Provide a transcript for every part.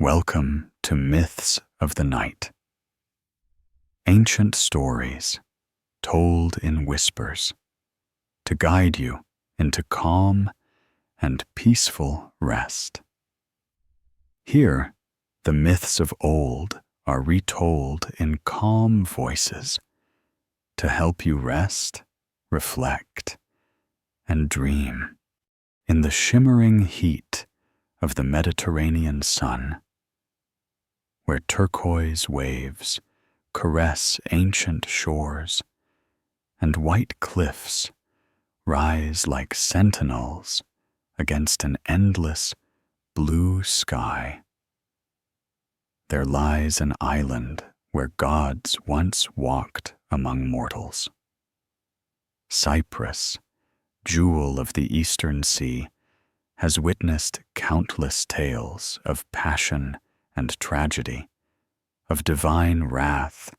Welcome to Myths of the Night. Ancient stories told in whispers to guide you into calm and peaceful rest. Here, the myths of old are retold in calm voices to help you rest, reflect, and dream in the shimmering heat of the Mediterranean sun, where turquoise waves caress ancient shores and white cliffs rise like sentinels against an endless blue sky. There lies an island where gods once walked among mortals. Cyprus, jewel of the eastern sea, has witnessed countless tales of passion and tragedy, of divine wrath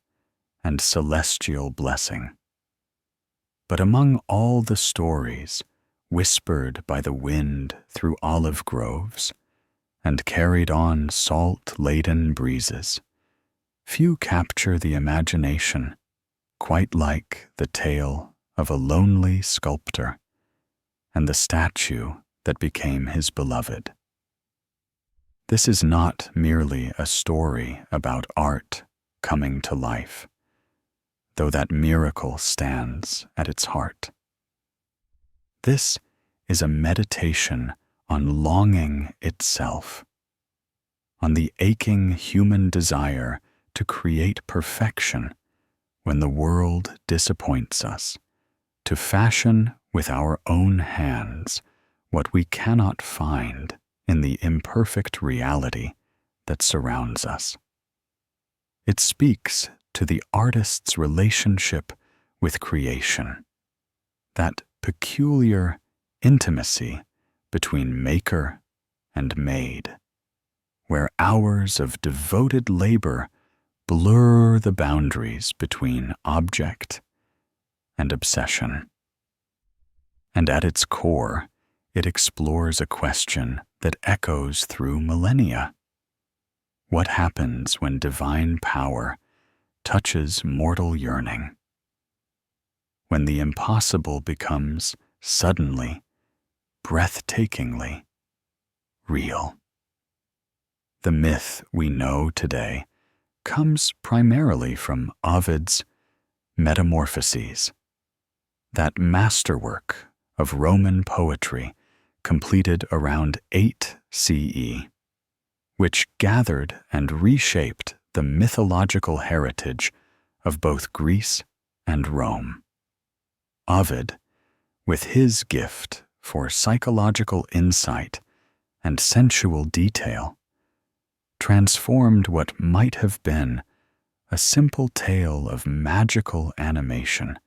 and celestial blessing. But among all the stories whispered by the wind through olive groves and carried on salt-laden breezes, few capture the imagination quite like the tale of a lonely sculptor and the statue that became his beloved. This is not merely a story about art coming to life, though that miracle stands at its heart. This is a meditation on longing itself, on the aching human desire to create perfection when the world disappoints us, to fashion with our own hands what we cannot find in the imperfect reality that surrounds us. It speaks to the artist's relationship with creation, that peculiar intimacy between maker and made, where hours of devoted labor blur the boundaries between object and obsession. And at its core, it explores a question that echoes through millennia. What happens when divine power touches mortal yearning? When the impossible becomes suddenly, breathtakingly real. The myth we know today comes primarily from Ovid's Metamorphoses, that masterwork of Roman poetry completed around 8 CE, which gathered and reshaped the mythological heritage of both Greece and Rome. Ovid, with his gift for psychological insight and sensual detail, transformed what might have been a simple tale of magical animation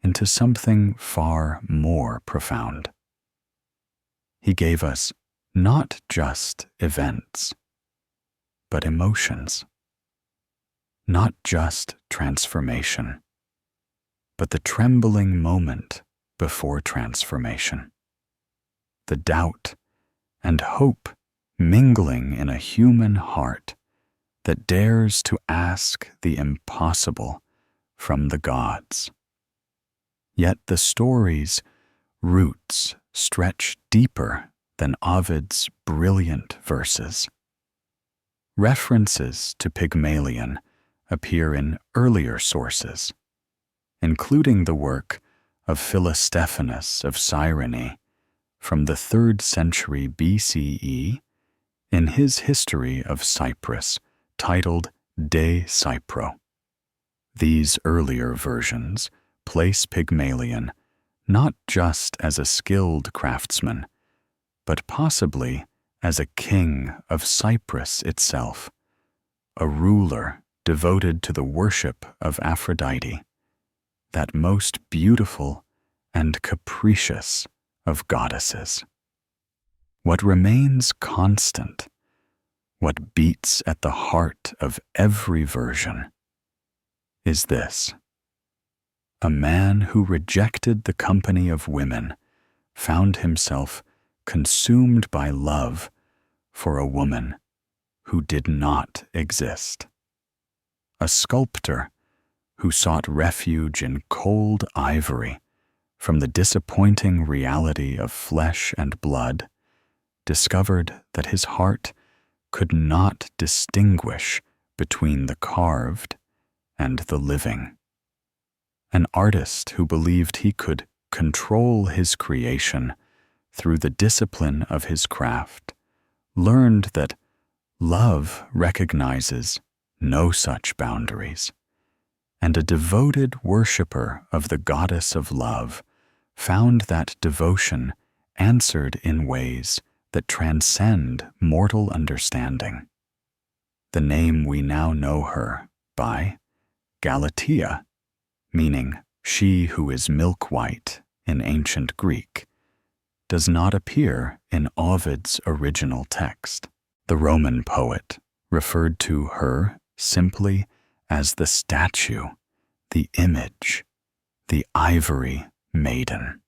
into something far more profound. He gave us not just events, but emotions. Not just transformation, but the trembling moment before transformation. The doubt and hope mingling in a human heart that dares to ask the impossible from the gods. Yet the story's roots stretch deeper than Ovid's brilliant verses. References to Pygmalion appear in earlier sources, including the work of Philostephanus of Cyrene from the 3rd century BCE in his history of Cyprus titled De Cypro. These earlier versions place Pygmalion not just as a skilled craftsman, but possibly as a king of Cyprus itself, a ruler devoted to the worship of Aphrodite, that most beautiful and capricious of goddesses. What remains constant, what beats at the heart of every version, is this: a man who rejected the company of women found himself consumed by love for a woman who did not exist. A sculptor who sought refuge in cold ivory from the disappointing reality of flesh and blood, discovered that his heart could not distinguish between the carved and the living. An artist who believed he could control his creation through the discipline of his craft learned that love recognizes no such boundaries, and a devoted worshipper of the goddess of love found that devotion answered in ways that transcend mortal understanding. The name we now know her by, Galatea, meaning she who is milk-white in ancient Greek, does not appear in Ovid's original text. The Roman poet referred to her simply as the statue, the image, the ivory maiden.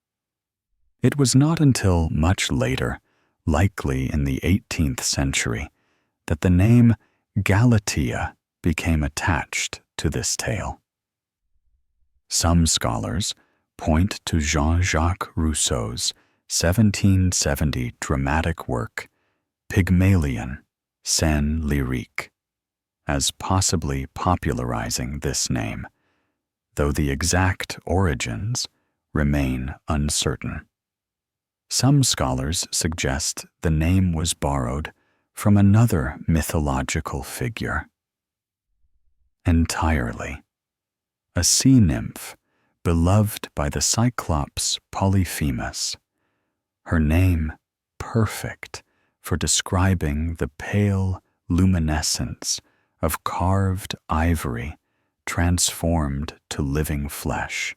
It was not until much later, likely in the 18th century, that the name Galatea became attached to this tale. Some scholars point to Jean-Jacques Rousseau's 1770 dramatic work, Pygmalion, scène lyrique, as possibly popularizing this name, though the exact origins remain uncertain. Some scholars suggest the name was borrowed from another mythological figure. Entirely, a sea nymph beloved by the Cyclops Polyphemus, her name perfect for describing the pale luminescence of carved ivory transformed to living flesh.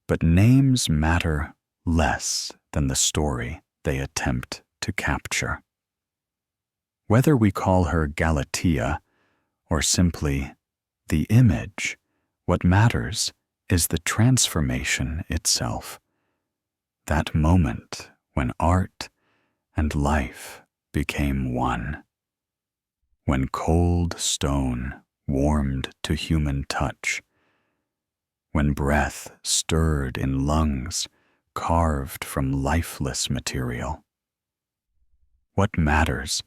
But names matter less than the story they attempt to capture. Whether we call her Galatea or simply the image, what matters is the transformation itself, that moment when art and life became one, when cold stone warmed to human touch, when breath stirred in lungs carved from lifeless material. What matters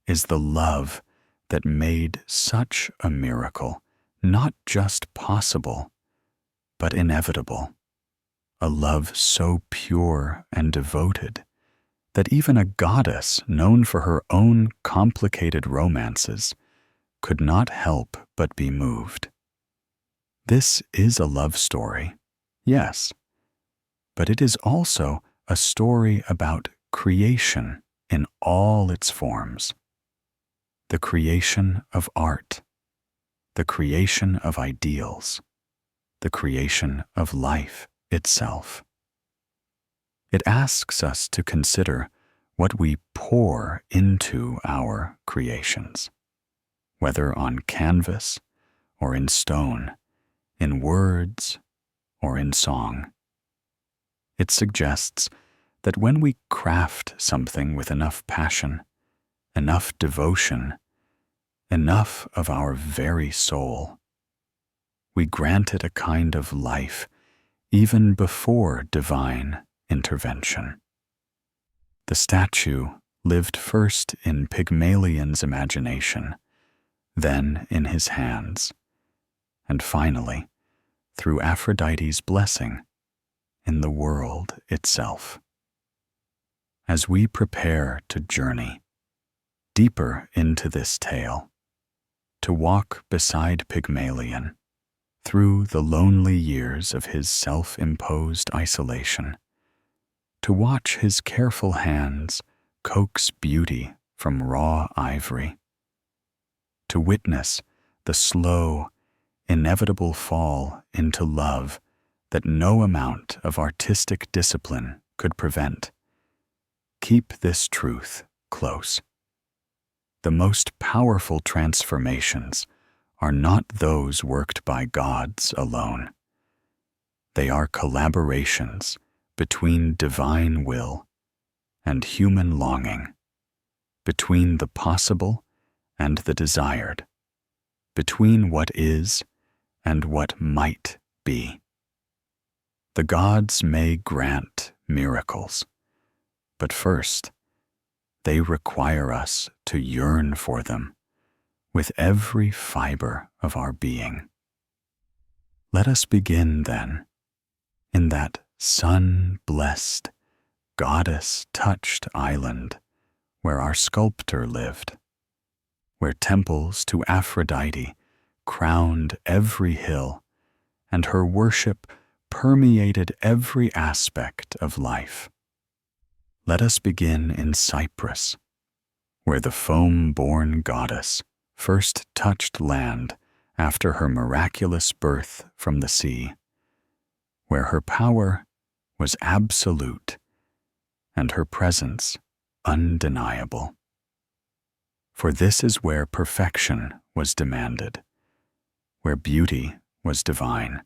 is the love that made such a miracle not just possible, but inevitable, a love so pure and devoted that even a goddess known for her own complicated romances could not help but be moved. This is a love story, yes, but it is also a story about creation in all its forms. The creation of art, the creation of ideals, the creation of life itself. It asks us to consider what we pour into our creations, whether on canvas or in stone, in words or in song. It suggests that when we craft something with enough passion, enough devotion, enough of our very soul, we grant it a kind of life even before divine intervention. The statue lived first in Pygmalion's imagination, then in his hands, and finally, through Aphrodite's blessing, in the world itself. As we prepare to journey deeper into this tale, to walk beside Pygmalion through the lonely years of his self-imposed isolation, to watch his careful hands coax beauty from raw ivory, to witness the slow, inevitable fall into love that no amount of artistic discipline could prevent. Keep this truth close. The most powerful transformations are not those worked by gods alone. They are collaborations between divine will and human longing, between the possible and the desired, between what is and what might be. The gods may grant miracles, but first, they require us to yearn for them with every fiber of our being. Let us begin, then, in that sun-blessed, goddess-touched island where our sculptor lived, where temples to Aphrodite crowned every hill, and her worship permeated every aspect of life. Let us begin in Cyprus, where the foam-born goddess first touched land after her miraculous birth from the sea, where her power was absolute and her presence undeniable. For this is where perfection was demanded, where beauty was divine,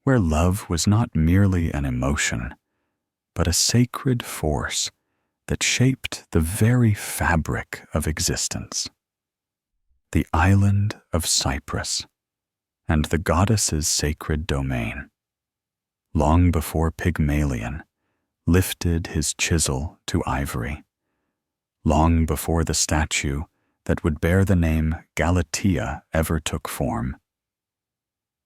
where love was not merely an emotion, but a sacred force that shaped the very fabric of existence. The island of Cyprus, and the goddess's sacred domain. Long before Pygmalion lifted his chisel to ivory, long before the statue that would bear the name Galatea ever took form,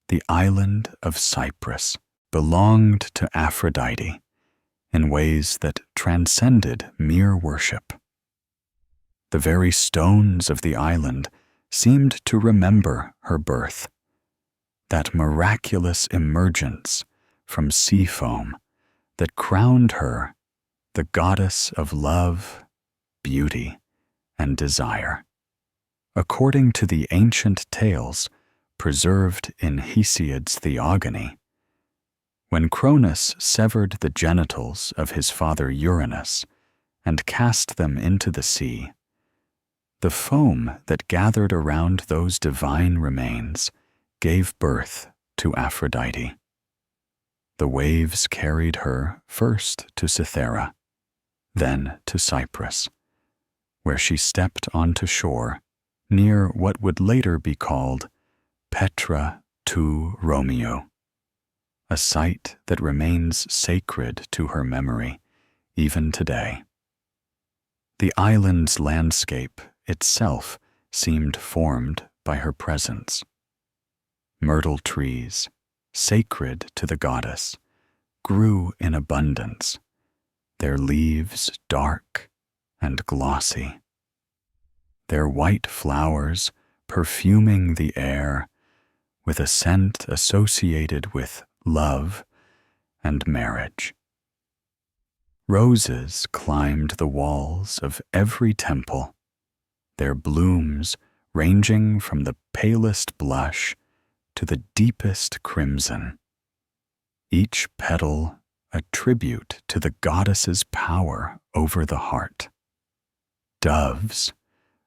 the island of Cyprus belonged to Aphrodite in ways that transcended mere worship. The very stones of the island seemed to remember her birth, that miraculous emergence from sea foam that crowned her the goddess of love, beauty, and desire, according to the ancient tales preserved in Hesiod's Theogony. When Cronus severed the genitals of his father Uranus and cast them into the sea, the foam that gathered around those divine remains gave birth to Aphrodite. The waves carried her first to Cythera, then to Cyprus, where she stepped onto shore near what would later be called Petra to Romeo, a site that remains sacred to her memory even today. The island's landscape itself seemed formed by her presence. Myrtle trees, sacred to the goddess, grew in abundance, their leaves dark and glossy, their white flowers perfuming the air with a scent associated with love and marriage. Roses climbed the walls of every temple, their blooms ranging from the palest blush to the deepest crimson, each petal a tribute to the goddess's power over the heart. Doves,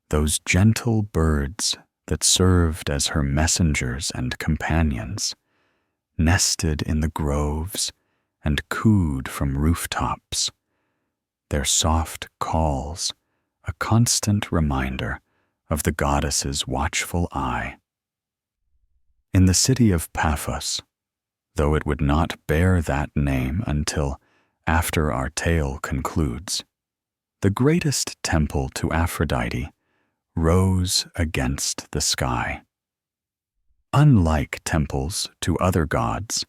those gentle birds that served as her messengers and companions, nested in the groves and cooed from rooftops, their soft calls a constant reminder of the goddess's watchful eye. In the city of Paphos, though it would not bear that name until after our tale concludes, the greatest temple to Aphrodite rose against the sky. Unlike temples to other gods,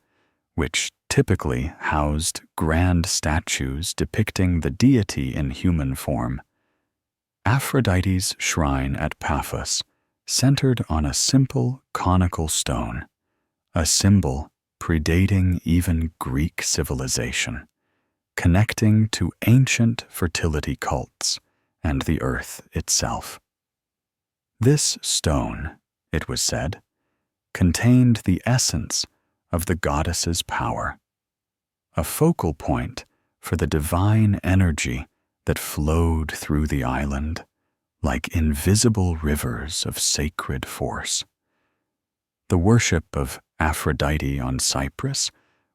which typically housed grand statues depicting the deity in human form, Aphrodite's shrine at Paphos centered on a simple conical stone, a symbol predating even Greek civilization, connecting to ancient fertility cults and the earth itself. This stone, it was said, contained the essence of the goddess's power, a focal point for the divine energy that flowed through the island like invisible rivers of sacred force. The worship of Aphrodite on Cyprus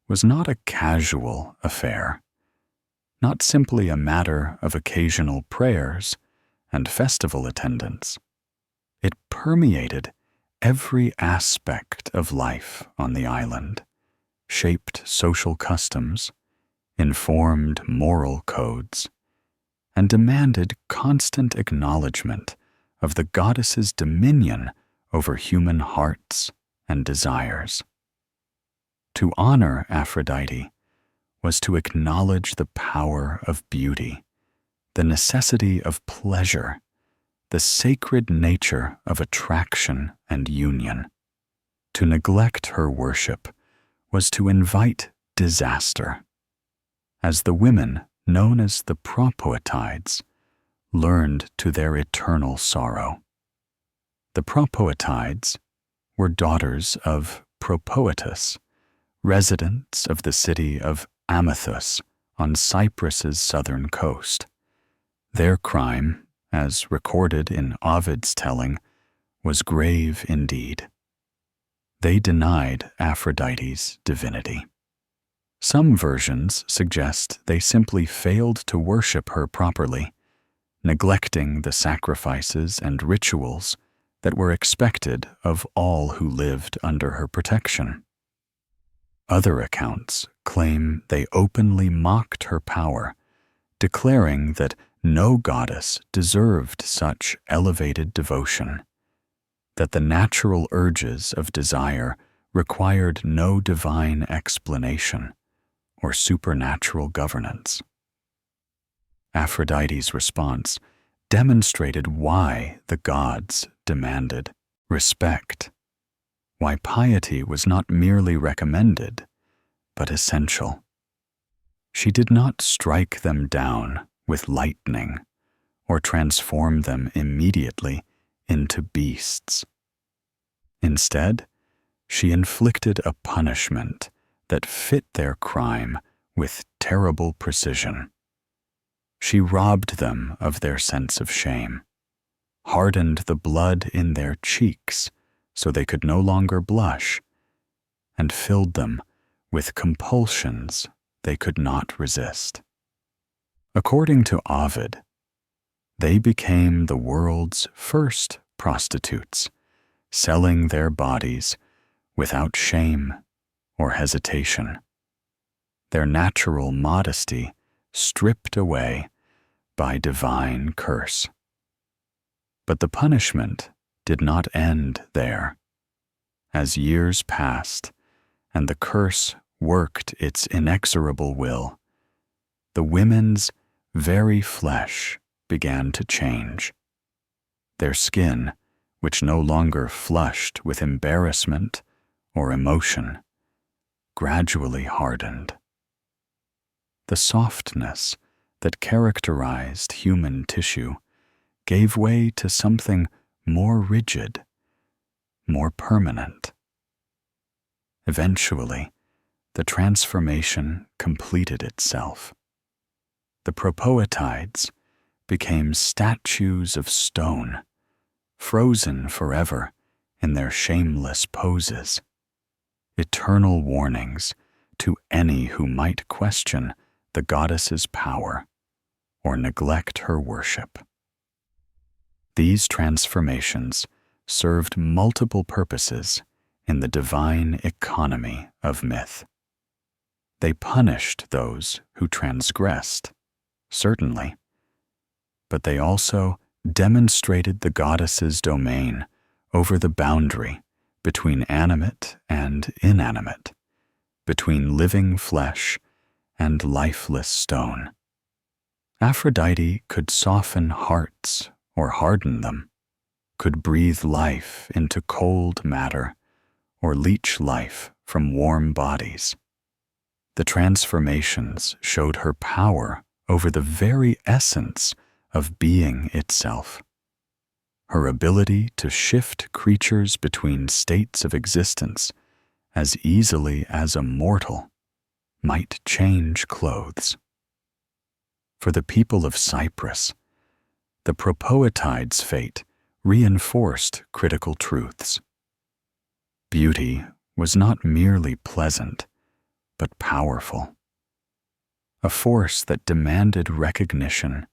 was not a casual affair, not simply a matter of occasional prayers and festival attendance. It permeated every aspect of life on the island, shaped social customs, informed moral codes, and demanded constant acknowledgement of the goddess's dominion over human hearts and desires. To honor Aphrodite was to acknowledge the power of beauty, the necessity of pleasure, the sacred nature of attraction and union. To neglect her worship was to invite disaster, as the women known as the Propoetides learned to their eternal sorrow. The Propoetides were daughters of Propoetus, residents of the city of Amathus on Cyprus's southern coast. Their crime, as recorded in Ovid's telling, was grave indeed. They denied Aphrodite's divinity. Some versions suggest they simply failed to worship her properly, neglecting the sacrifices and rituals that were expected of all who lived under her protection. Other accounts claim they openly mocked her power, declaring that no goddess deserved such elevated devotion, that the natural urges of desire required no divine explanation or supernatural governance. Aphrodite's response demonstrated why the gods demanded respect, why piety was not merely recommended, but essential. She did not strike them down with lightning or transform them immediately into beasts. Instead, she inflicted a punishment that fit their crime with terrible precision. She robbed them of their sense of shame, hardened the blood in their cheeks so they could no longer blush, and filled them with compulsions they could not resist. According to Ovid, they became the world's first prostitutes, selling their bodies without shame or hesitation, their natural modesty stripped away by divine curse. But the punishment did not end there. As years passed and the curse worked its inexorable will, the women's very flesh began to change. Their skin, which no longer flushed with embarrassment or emotion, gradually hardened. The softness that characterized human tissue gave way to something more rigid, more permanent. Eventually, the transformation completed itself. The Propoetides became statues of stone, frozen forever in their shameless poses, eternal warnings to any who might question the goddess's power or neglect her worship. These transformations served multiple purposes in the divine economy of myth. They punished those who transgressed, certainly, but they also demonstrated the goddess's domain over the boundary between animate and inanimate, between living flesh and lifeless stone. Aphrodite could soften hearts or harden them, could breathe life into cold matter or leach life from warm bodies. The transformations showed her power over the very essence of being itself. Her ability to shift creatures between states of existence as easily as a mortal might change clothes. For the people of Cyprus, the Propoetides' fate reinforced critical truths. Beauty was not merely pleasant, but powerful, a force that demanded recognition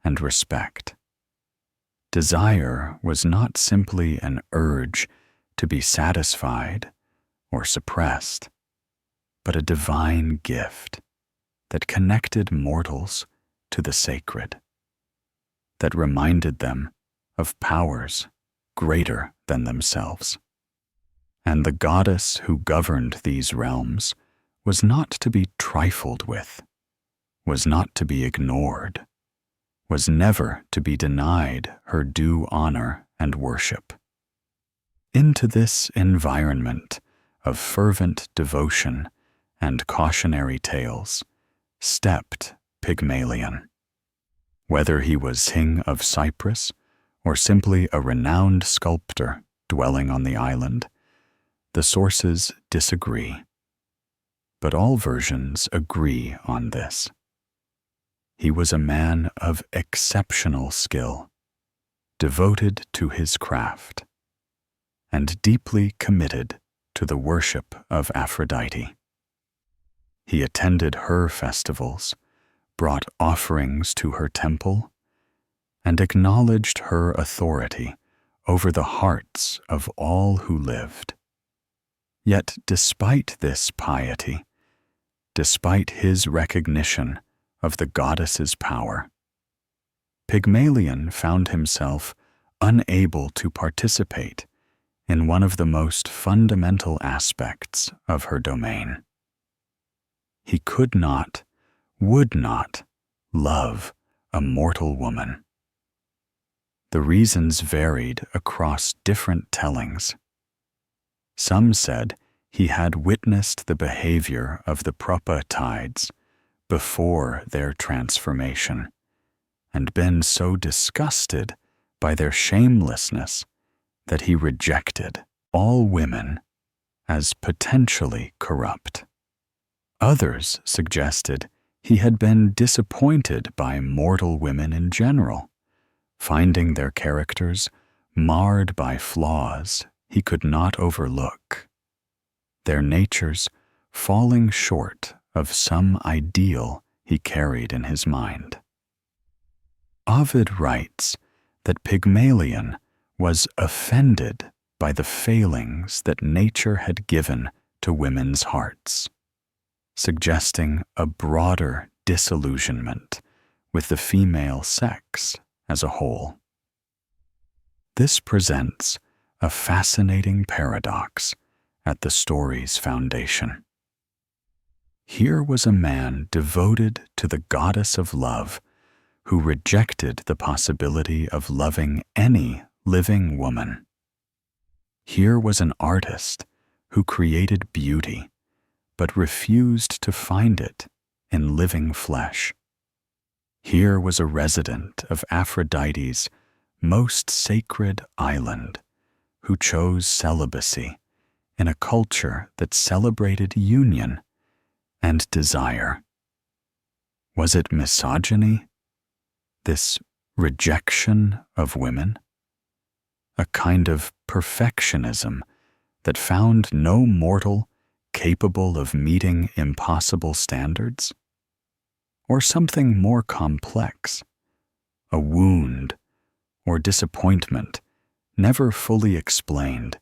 and respect. Desire was not simply an urge to be satisfied or suppressed, but a divine gift that connected mortals to the sacred, that reminded them of powers greater than themselves. And the goddess who governed these realms was not to be trifled with, was not to be ignored, was never to be denied her due honor and worship. Into this environment of fervent devotion and cautionary tales stepped Pygmalion. Whether he was king of Cyprus or simply a renowned sculptor dwelling on the island, the sources disagree, but all versions agree on this. He was a man of exceptional skill, devoted to his craft, and deeply committed to the worship of Aphrodite. He attended her festivals, brought offerings to her temple, and acknowledged her authority over the hearts of all who lived. Yet despite this piety, despite his recognition of the goddess's power, Pygmalion found himself unable to participate in one of the most fundamental aspects of her domain. He could not, would not, love a mortal woman. The reasons varied across different tellings. Some said he had witnessed the behavior of the Propatides before their transformation, and been so disgusted by their shamelessness that he rejected all women as potentially corrupt. Others suggested he had been disappointed by mortal women in general, finding their characters marred by flaws he could not overlook, their natures falling short of some ideal he carried in his mind. Ovid writes that Pygmalion was offended by the failings that nature had given to women's hearts, suggesting a broader disillusionment with the female sex as a whole. This presents a fascinating paradox at the story's foundation. Here was a man devoted to the goddess of love who rejected the possibility of loving any living woman. Here was an artist who created beauty but refused to find it in living flesh. Here was a resident of Aphrodite's most sacred island who chose celibacy in a culture that celebrated union and desire. Was it misogyny, this rejection of women? A kind of perfectionism that found no mortal capable of meeting impossible standards? Or something more complex, a wound or disappointment never fully explained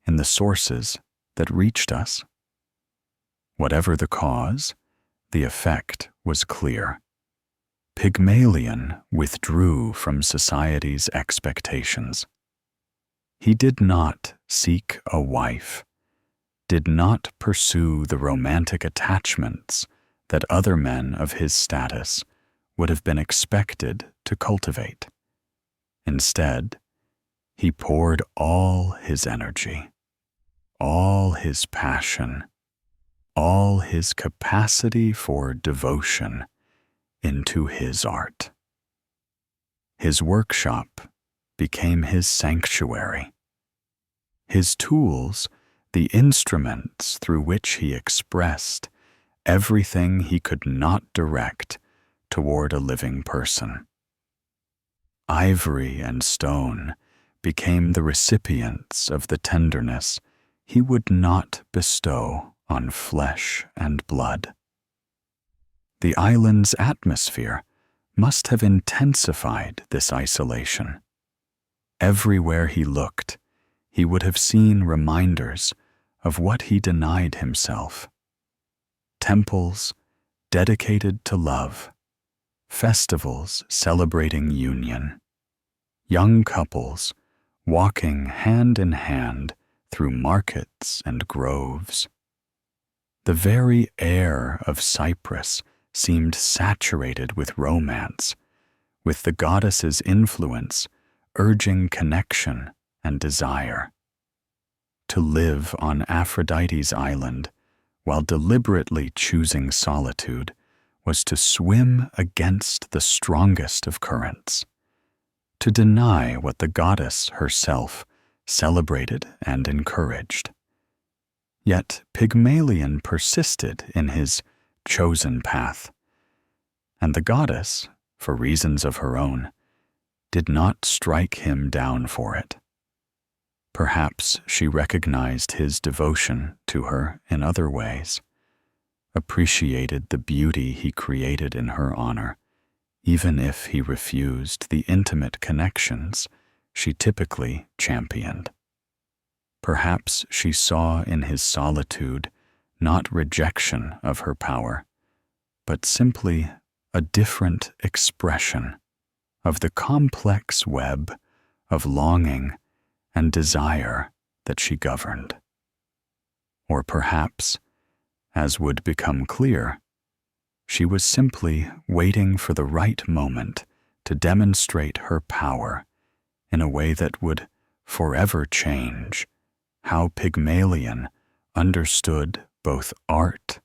in the sources that reached us? Whatever the cause, the effect was clear. Pygmalion withdrew from society's expectations. He did not seek a wife, did not pursue the romantic attachments that other men of his status would have been expected to cultivate. Instead, he poured all his energy, all his passion, all his capacity for devotion into his art. His workshop became his sanctuary. His tools, the instruments through which he expressed everything he could not direct toward a living person. Ivory and stone became the recipients of the tenderness he would not bestow on flesh and blood. The island's atmosphere must have intensified this isolation, Everywhere he looked, he would have seen reminders of what he denied himself. Temples dedicated to love, festivals celebrating union, young couples walking hand in hand through markets and groves. The very air of Cyprus seemed saturated with romance, with the goddess's influence urging connection and desire. To live on Aphrodite's island while deliberately choosing solitude was to swim against the strongest of currents, to deny what the goddess herself celebrated and encouraged. Yet Pygmalion persisted in his chosen path, and the goddess, for reasons of her own, did not strike him down for it. Perhaps she recognized his devotion to her in other ways, appreciated the beauty he created in her honor, even if he refused the intimate connections she typically championed. Perhaps she saw in his solitude not rejection of her power, but simply a different expression of the complex web of longing and desire that she governed. Or perhaps, as would become clear, she was simply waiting for the right moment to demonstrate her power in a way that would forever change how Pygmalion understood both art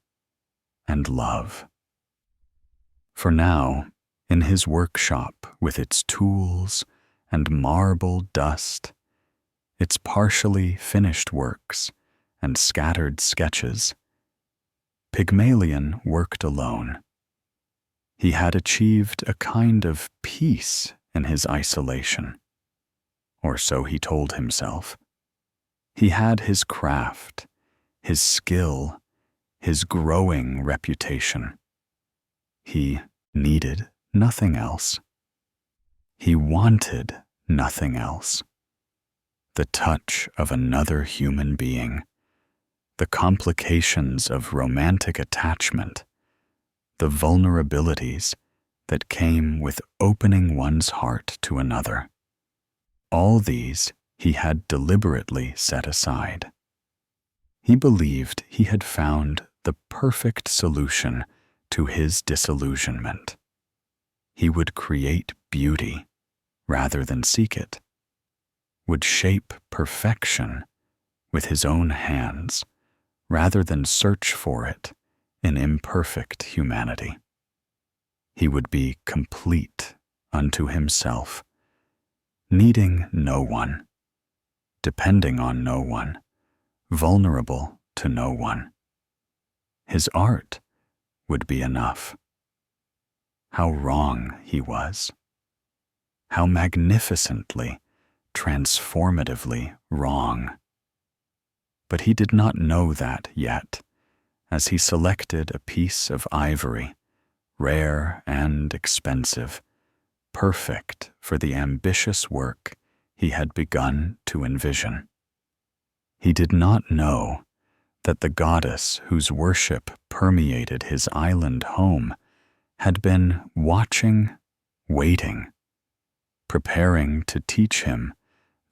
and love. For now, in his workshop with its tools and marble dust, its partially finished works and scattered sketches, Pygmalion worked alone. He had achieved a kind of peace in his isolation, or so he told himself. He had his craft, his skill, his growing reputation. He needed nothing else. He wanted nothing else. The touch of another human being, the complications of romantic attachment, the vulnerabilities that came with opening one's heart to another. All these he had deliberately set aside. He believed he had found the perfect solution to his disillusionment. He would create beauty rather than seek it, would shape perfection with his own hands rather than search for it in imperfect humanity. He would be complete unto himself, needing no one, depending on no one, vulnerable to no one. His art would be enough. How wrong he was. How magnificently, transformatively wrong. But he did not know that yet, as he selected a piece of ivory, rare and expensive, perfect for the ambitious work he had begun to envision. He did not know that the goddess whose worship permeated his island home had been watching, waiting, preparing to teach him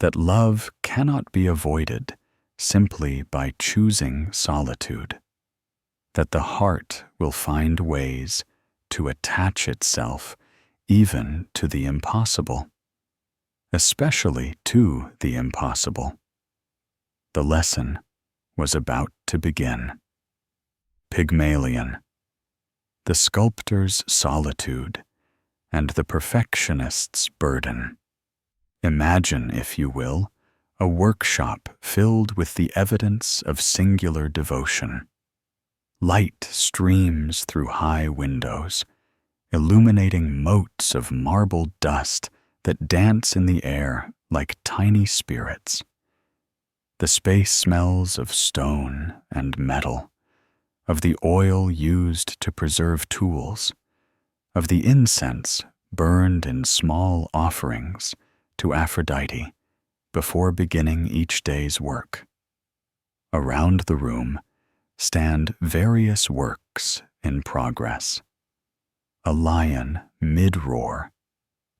that love cannot be avoided simply by choosing solitude, that the heart will find ways to attach itself even to the impossible, especially to the impossible. The lesson was about to begin. Pygmalion, the sculptor's solitude, and the perfectionist's burden. Imagine, if you will, a workshop filled with the evidence of singular devotion. Light streams through high windows, illuminating motes of marble dust that dance in the air like tiny spirits. The space smells of stone and metal, of the oil used to preserve tools, of the incense burned in small offerings to Aphrodite before beginning each day's work. Around the room stand various works in progress. A lion mid-roar,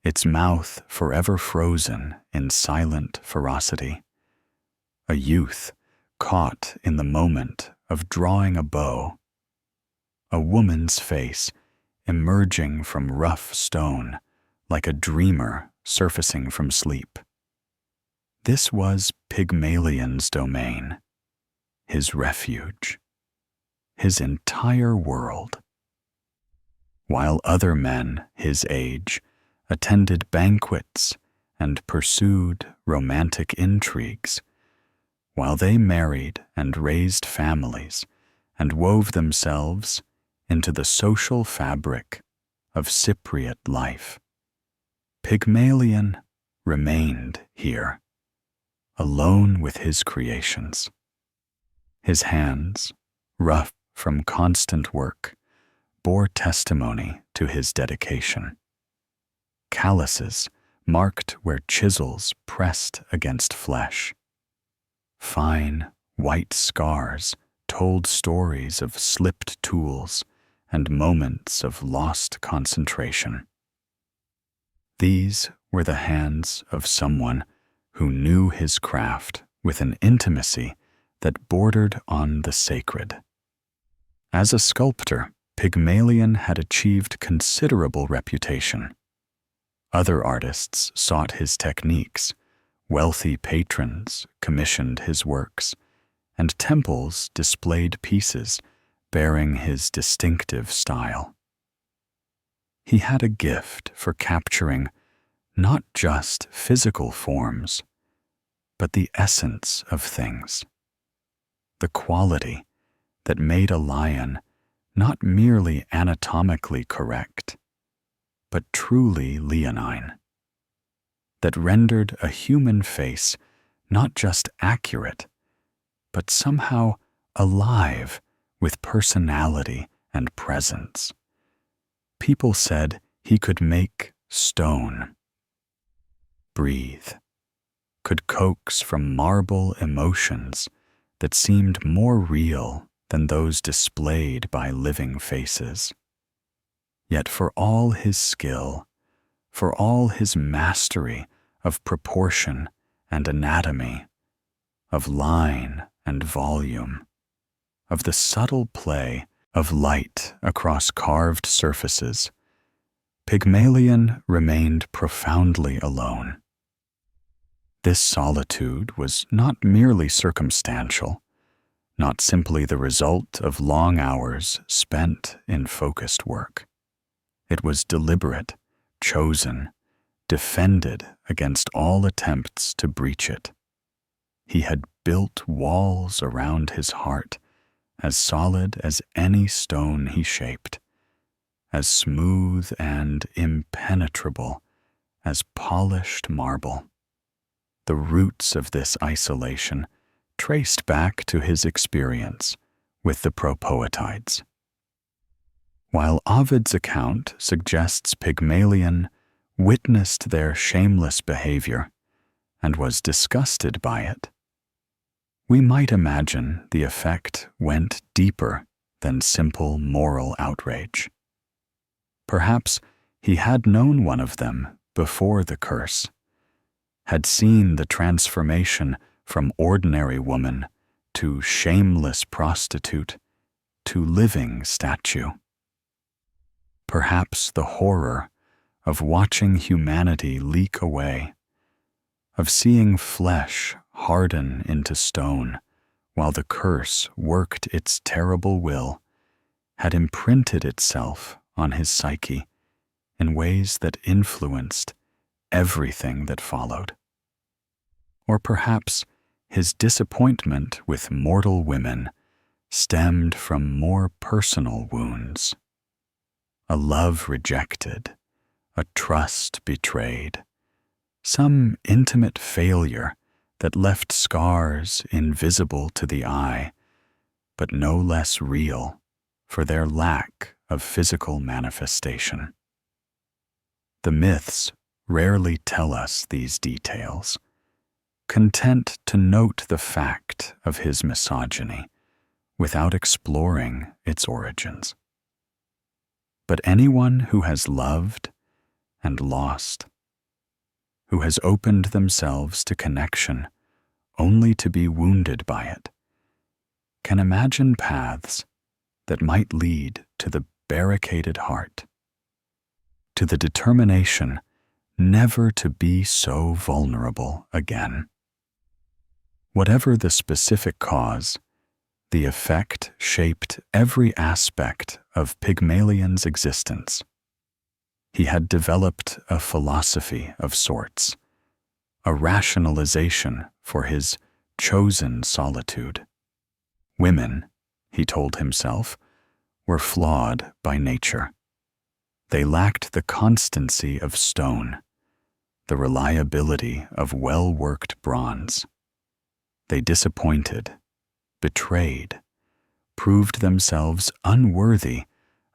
its mouth forever frozen in silent ferocity. A youth caught in the moment of drawing a bow. A woman's face emerging from rough stone like a dreamer surfacing from sleep. This was Pygmalion's domain, his refuge, his entire world. While other men his age attended banquets and pursued romantic intrigues, while they married and raised families and wove themselves into the social fabric of Cypriot life, Pygmalion remained here, alone with his creations. His hands, rough from constant work, bore testimony to his dedication. Calluses marked where chisels pressed against flesh. Fine, white scars told stories of slipped tools and moments of lost concentration. These were the hands of someone who knew his craft with an intimacy that bordered on the sacred. As a sculptor, Pygmalion had achieved considerable reputation. Other artists sought his techniques, wealthy patrons commissioned his works, and temples displayed pieces bearing his distinctive style. He had a gift for capturing not just physical forms, but the essence of things, the quality that made a lion not merely anatomically correct, but truly leonine, that rendered a human face not just accurate, but somehow alive with personality and presence. People said he could make stone, breathe, could coax from marble emotions that seemed more real than those displayed by living faces. Yet for all his skill, for all his mastery of proportion and anatomy, of line and volume, of the subtle play of light across carved surfaces, Pygmalion remained profoundly alone. This solitude was not merely circumstantial, not simply the result of long hours spent in focused work. It was deliberate, chosen, defended against all attempts to breach it. He had built walls around his heart, as solid as any stone he shaped, as smooth and impenetrable as polished marble. The roots of this isolation traced back to his experience with the propoetides. While Ovid's account suggests Pygmalion witnessed their shameless behavior and was disgusted by it, we might imagine the effect went deeper than simple moral outrage. Perhaps he had known one of them before the curse, had seen the transformation from ordinary woman to shameless prostitute to living statue. Perhaps the horror of watching humanity leak away, of seeing flesh harden into stone while the curse worked its terrible will, had imprinted itself on his psyche in ways that influenced everything that followed. Or perhaps his disappointment with mortal women stemmed from more personal wounds. A love rejected, a trust betrayed, some intimate failure that left scars invisible to the eye, but no less real for their lack of physical manifestation. The myths rarely tell us these details, content to note the fact of his misogyny without exploring its origins. But anyone who has loved and lost, who has opened themselves to connection only to be wounded by it, can imagine paths that might lead to the barricaded heart, to the determination never to be so vulnerable again. Whatever the specific cause, the effect shaped every aspect of Pygmalion's existence. He had developed a philosophy of sorts, a rationalization for his chosen solitude. Women, he told himself, were flawed by nature. They lacked the constancy of stone, the reliability of well-worked bronze. They disappointed, betrayed, proved themselves unworthy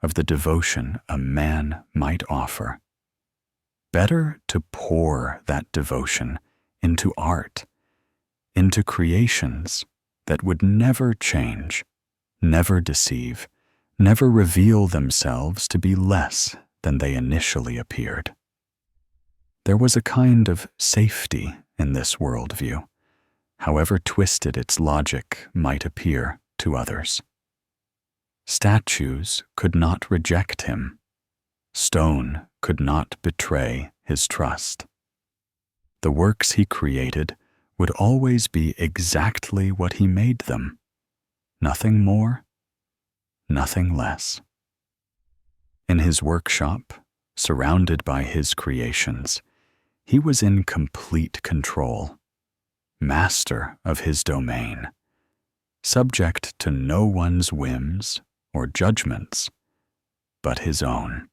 of the devotion a man might offer. Better to pour that devotion into art, into creations that would never change, never deceive, never reveal themselves to be less than they initially appeared. There was a kind of safety in this worldview, however twisted its logic might appear to others. Statues could not reject him. Stone could not betray his trust. The works he created would always be exactly what he made them, nothing more, nothing less. In his workshop, surrounded by his creations, he was in complete control, master of his domain, subject to no one's whims or judgments but his own.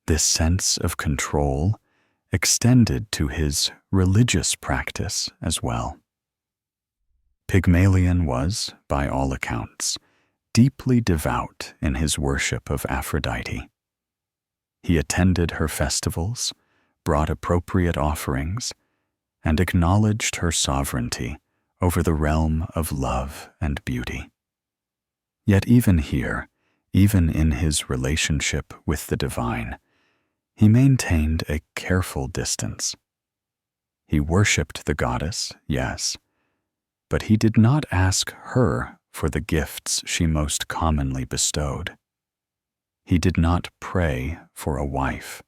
This sense of control extended to his religious practice as well. Pygmalion was, by all accounts, deeply devout in his worship of Aphrodite. He attended her festivals, brought appropriate offerings, and acknowledged her sovereignty over the realm of love and beauty. Yet even here, even in his relationship with the divine, he maintained a careful distance. He worshipped the goddess, yes, but he did not ask her for the gifts she most commonly bestowed. He did not pray for a wife,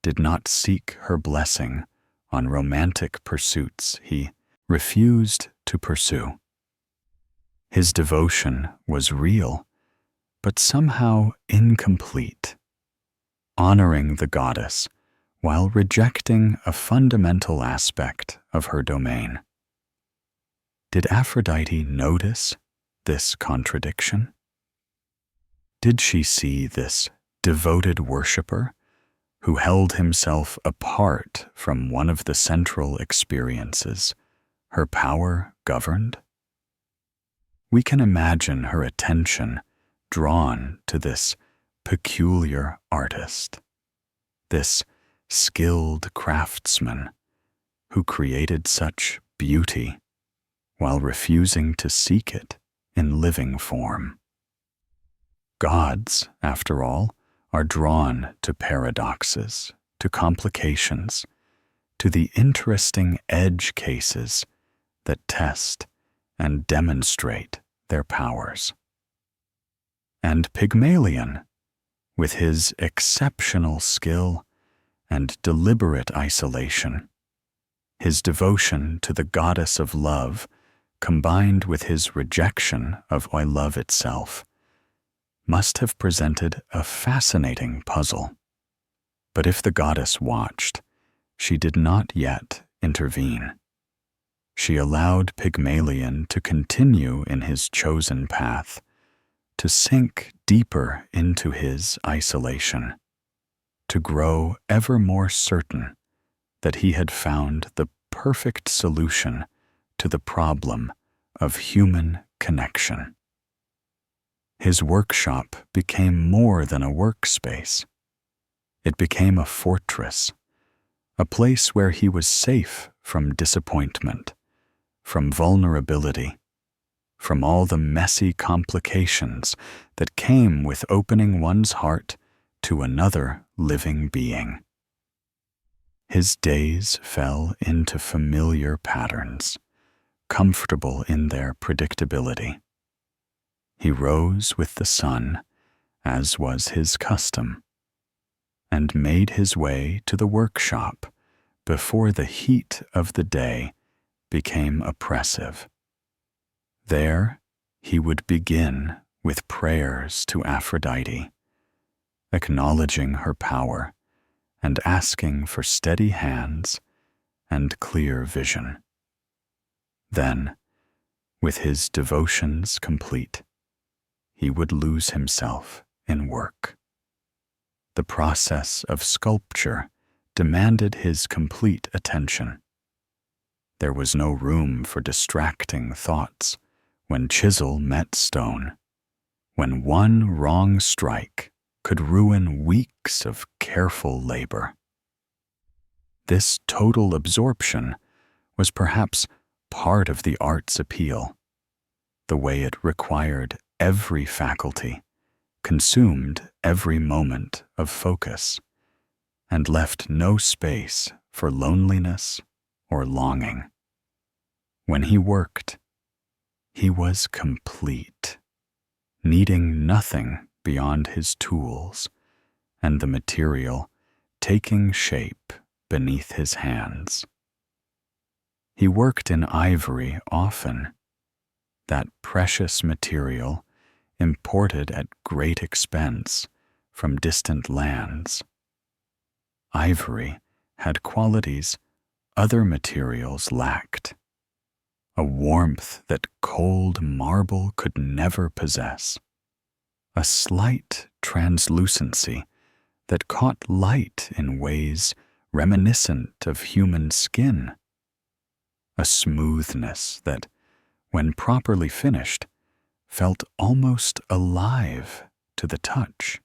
did not seek her blessing on romantic pursuits he refused to pursue. His devotion was real, but somehow incomplete, honoring the goddess while rejecting a fundamental aspect of her domain. Did Aphrodite notice this contradiction? Did she see this devoted worshipper who held himself apart from one of the central experiences her power governed? We can imagine her attention drawn to this peculiar artist, this skilled craftsman who created such beauty while refusing to seek it in living form. Gods, after all, are drawn to paradoxes, to complications, to the interesting edge cases that test and demonstrate their powers. And Pygmalion, with his exceptional skill and deliberate isolation, his devotion to the goddess of love combined with his rejection of love itself, must have presented a fascinating puzzle. But if the goddess watched, she did not yet intervene. She allowed Pygmalion to continue in his chosen path, to sink deeper into his isolation, to grow ever more certain that he had found the perfect solution to the problem of human connection. His workshop became more than a workspace. It became a fortress, a place where he was safe from disappointment, from vulnerability, from all the messy complications that came with opening one's heart to another living being. His days fell into familiar patterns, comfortable in their predictability. He rose with the sun, as was his custom, and made his way to the workshop before the heat of the day became oppressive. There he would begin with prayers to Aphrodite, acknowledging her power and asking for steady hands and clear vision. Then, with his devotions complete, he would lose himself in work. The process of sculpture demanded his complete attention. There was no room for distracting thoughts when chisel met stone, when one wrong strike could ruin weeks of careful labor. This total absorption was perhaps part of the art's appeal, the way it required every faculty, consumed every moment of focus, and left no space for loneliness or longing. When he worked, he was complete, needing nothing beyond his tools and the material taking shape beneath his hands. He worked in ivory often, that precious material imported at great expense from distant lands. Ivory had qualities other materials lacked, a warmth that cold marble could never possess, a slight translucency that caught light in ways reminiscent of human skin, a smoothness that, when properly finished, felt almost alive to the touch.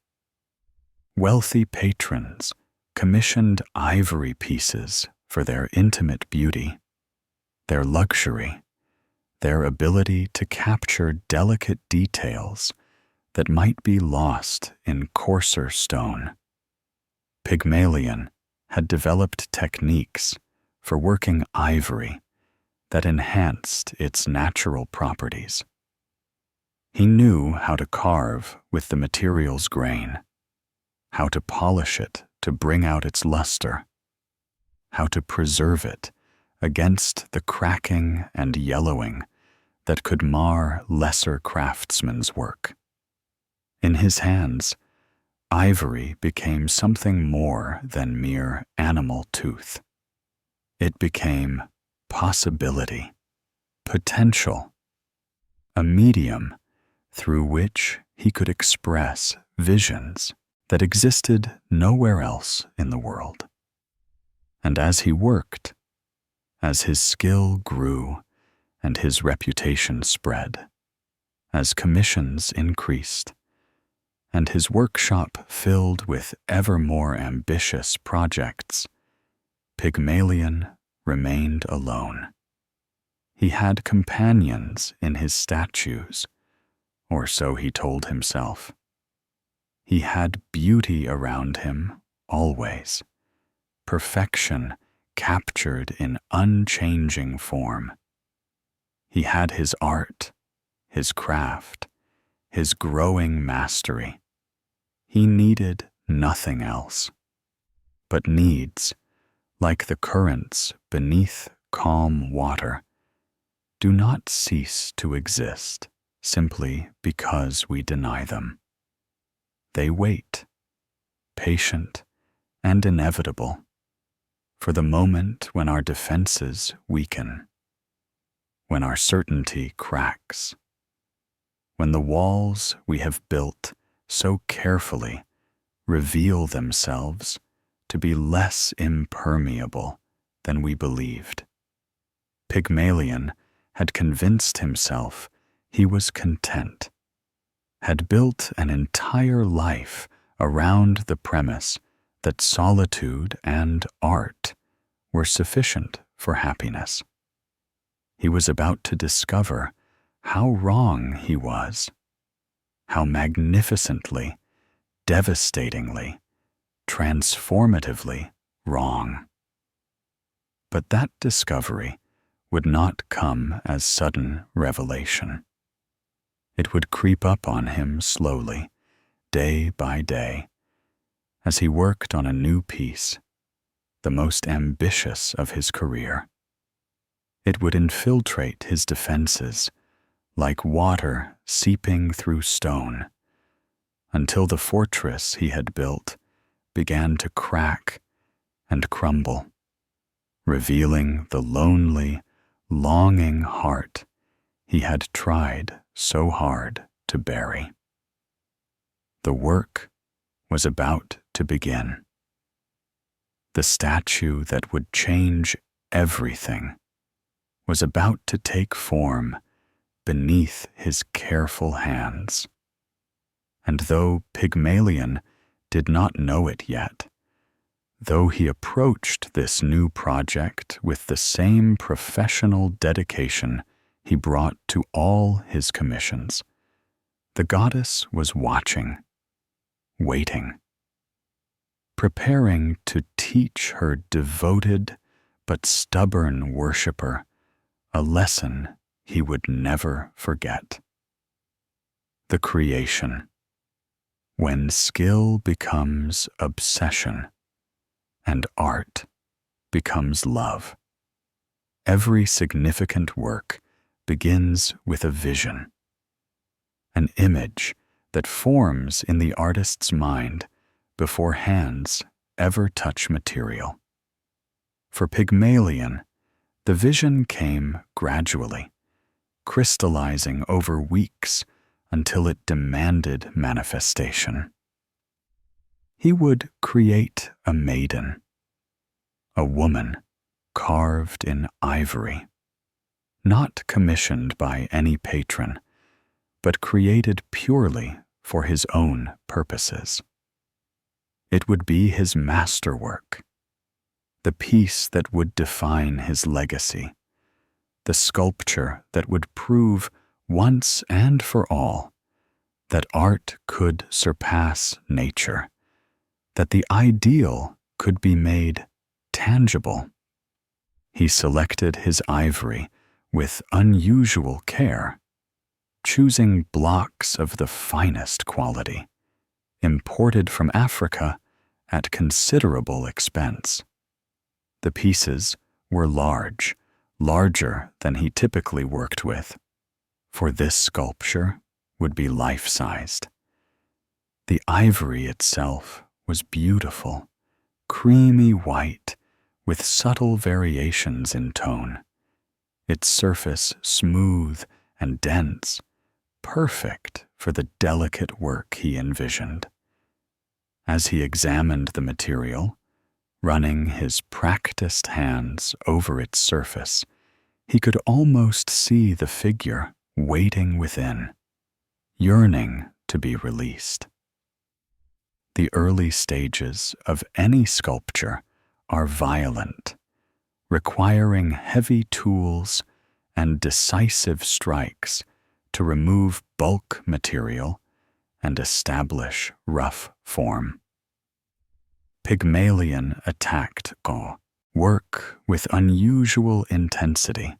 Wealthy patrons commissioned ivory pieces for their intimate beauty, their luxury, their ability to capture delicate details that might be lost in coarser stone. Pygmalion had developed techniques for working ivory that enhanced its natural properties. He knew how to carve with the material's grain, how to polish it to bring out its luster, how to preserve it against the cracking and yellowing that could mar lesser craftsmen's work. In his hands, ivory became something more than mere animal tooth. It became possibility, potential, a medium through which he could express visions that existed nowhere else in the world. And as he worked, as his skill grew and his reputation spread, as commissions increased, and his workshop filled with ever more ambitious projects, Pygmalion remained alone. He had companions in his statues, or so he told himself. He had beauty around him always, perfection captured in unchanging form. He had his art, his craft, his growing mastery. He needed nothing else. But needs, like the currents beneath calm water, do not cease to exist simply because we deny them. They wait, patient and inevitable, for the moment when our defenses weaken, when our certainty cracks, when the walls we have built so carefully reveal themselves to be less impermeable than we believed. Pygmalion had convinced himself he was content, had built an entire life around the premise that solitude and art were sufficient for happiness. He was about to discover how wrong he was, how magnificently, devastatingly, transformatively wrong. But that discovery would not come as sudden revelation. It would creep up on him slowly, day by day, as he worked on a new piece, the most ambitious of his career. It would infiltrate his defenses like water seeping through stone, until the fortress he had built began to crack and crumble, revealing the lonely, longing heart he had tried so hard to bury. The work was about to begin. The statue that would change everything was about to take form beneath his careful hands. And though Pygmalion did not know it yet, though he approached this new project with the same professional dedication he brought to all his commissions, the goddess was watching, waiting, preparing to teach her devoted but stubborn worshipper a lesson he would never forget. The creation. When skill becomes obsession and art becomes love, every significant work begins with a vision, an image that forms in the artist's mind before hands ever touch material. For Pygmalion, the vision came gradually, crystallizing over weeks until it demanded manifestation. He would create a maiden, a woman carved in ivory, not commissioned by any patron, but created purely for his own purposes. It would be his masterwork, the piece that would define his legacy, the sculpture that would prove once and for all that art could surpass nature, that the ideal could be made tangible. He selected his ivory with unusual care, choosing blocks of the finest quality, imported from Africa at considerable expense. The pieces were large, larger than he typically worked with, for this sculpture would be life-sized. The ivory itself was beautiful, creamy white, with subtle variations in tone, its surface smooth and dense, perfect for the delicate work he envisioned. As he examined the material, running his practiced hands over its surface, he could almost see the figure waiting within, yearning to be released. The early stages of any sculpture are violent, requiring heavy tools and decisive strikes to remove bulk material and establish rough form. Pygmalion attacked work with unusual intensity,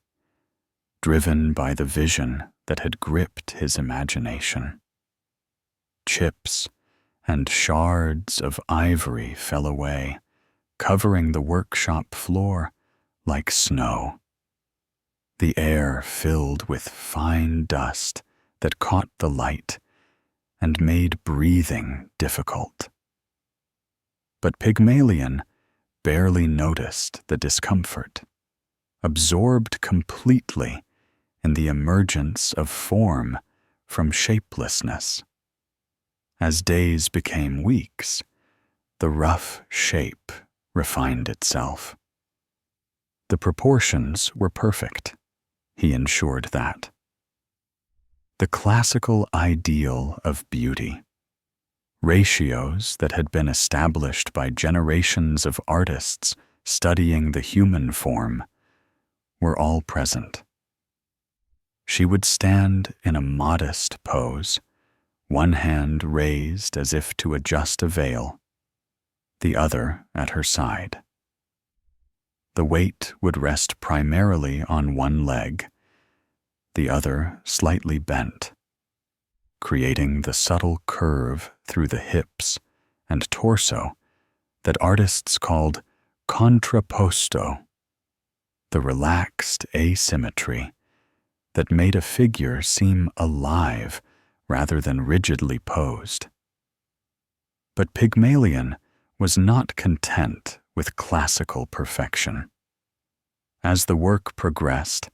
driven by the vision that had gripped his imagination. Chips and shards of ivory fell away, covering the workshop floor like snow. The air filled with fine dust that caught the light and made breathing difficult. But Pygmalion barely noticed the discomfort, absorbed completely in the emergence of form from shapelessness. As days became weeks, the rough shape refined itself. The proportions were perfect, he ensured that. The classical ideal of beauty, ratios that had been established by generations of artists studying the human form, were all present. She would stand in a modest pose, one hand raised as if to adjust a veil, the other at her side. The weight would rest primarily on one leg, the other slightly bent, creating the subtle curve through the hips and torso that artists called contrapposto, the relaxed asymmetry that made a figure seem alive rather than rigidly posed. But Pygmalion was not content with classical perfection. As the work progressed,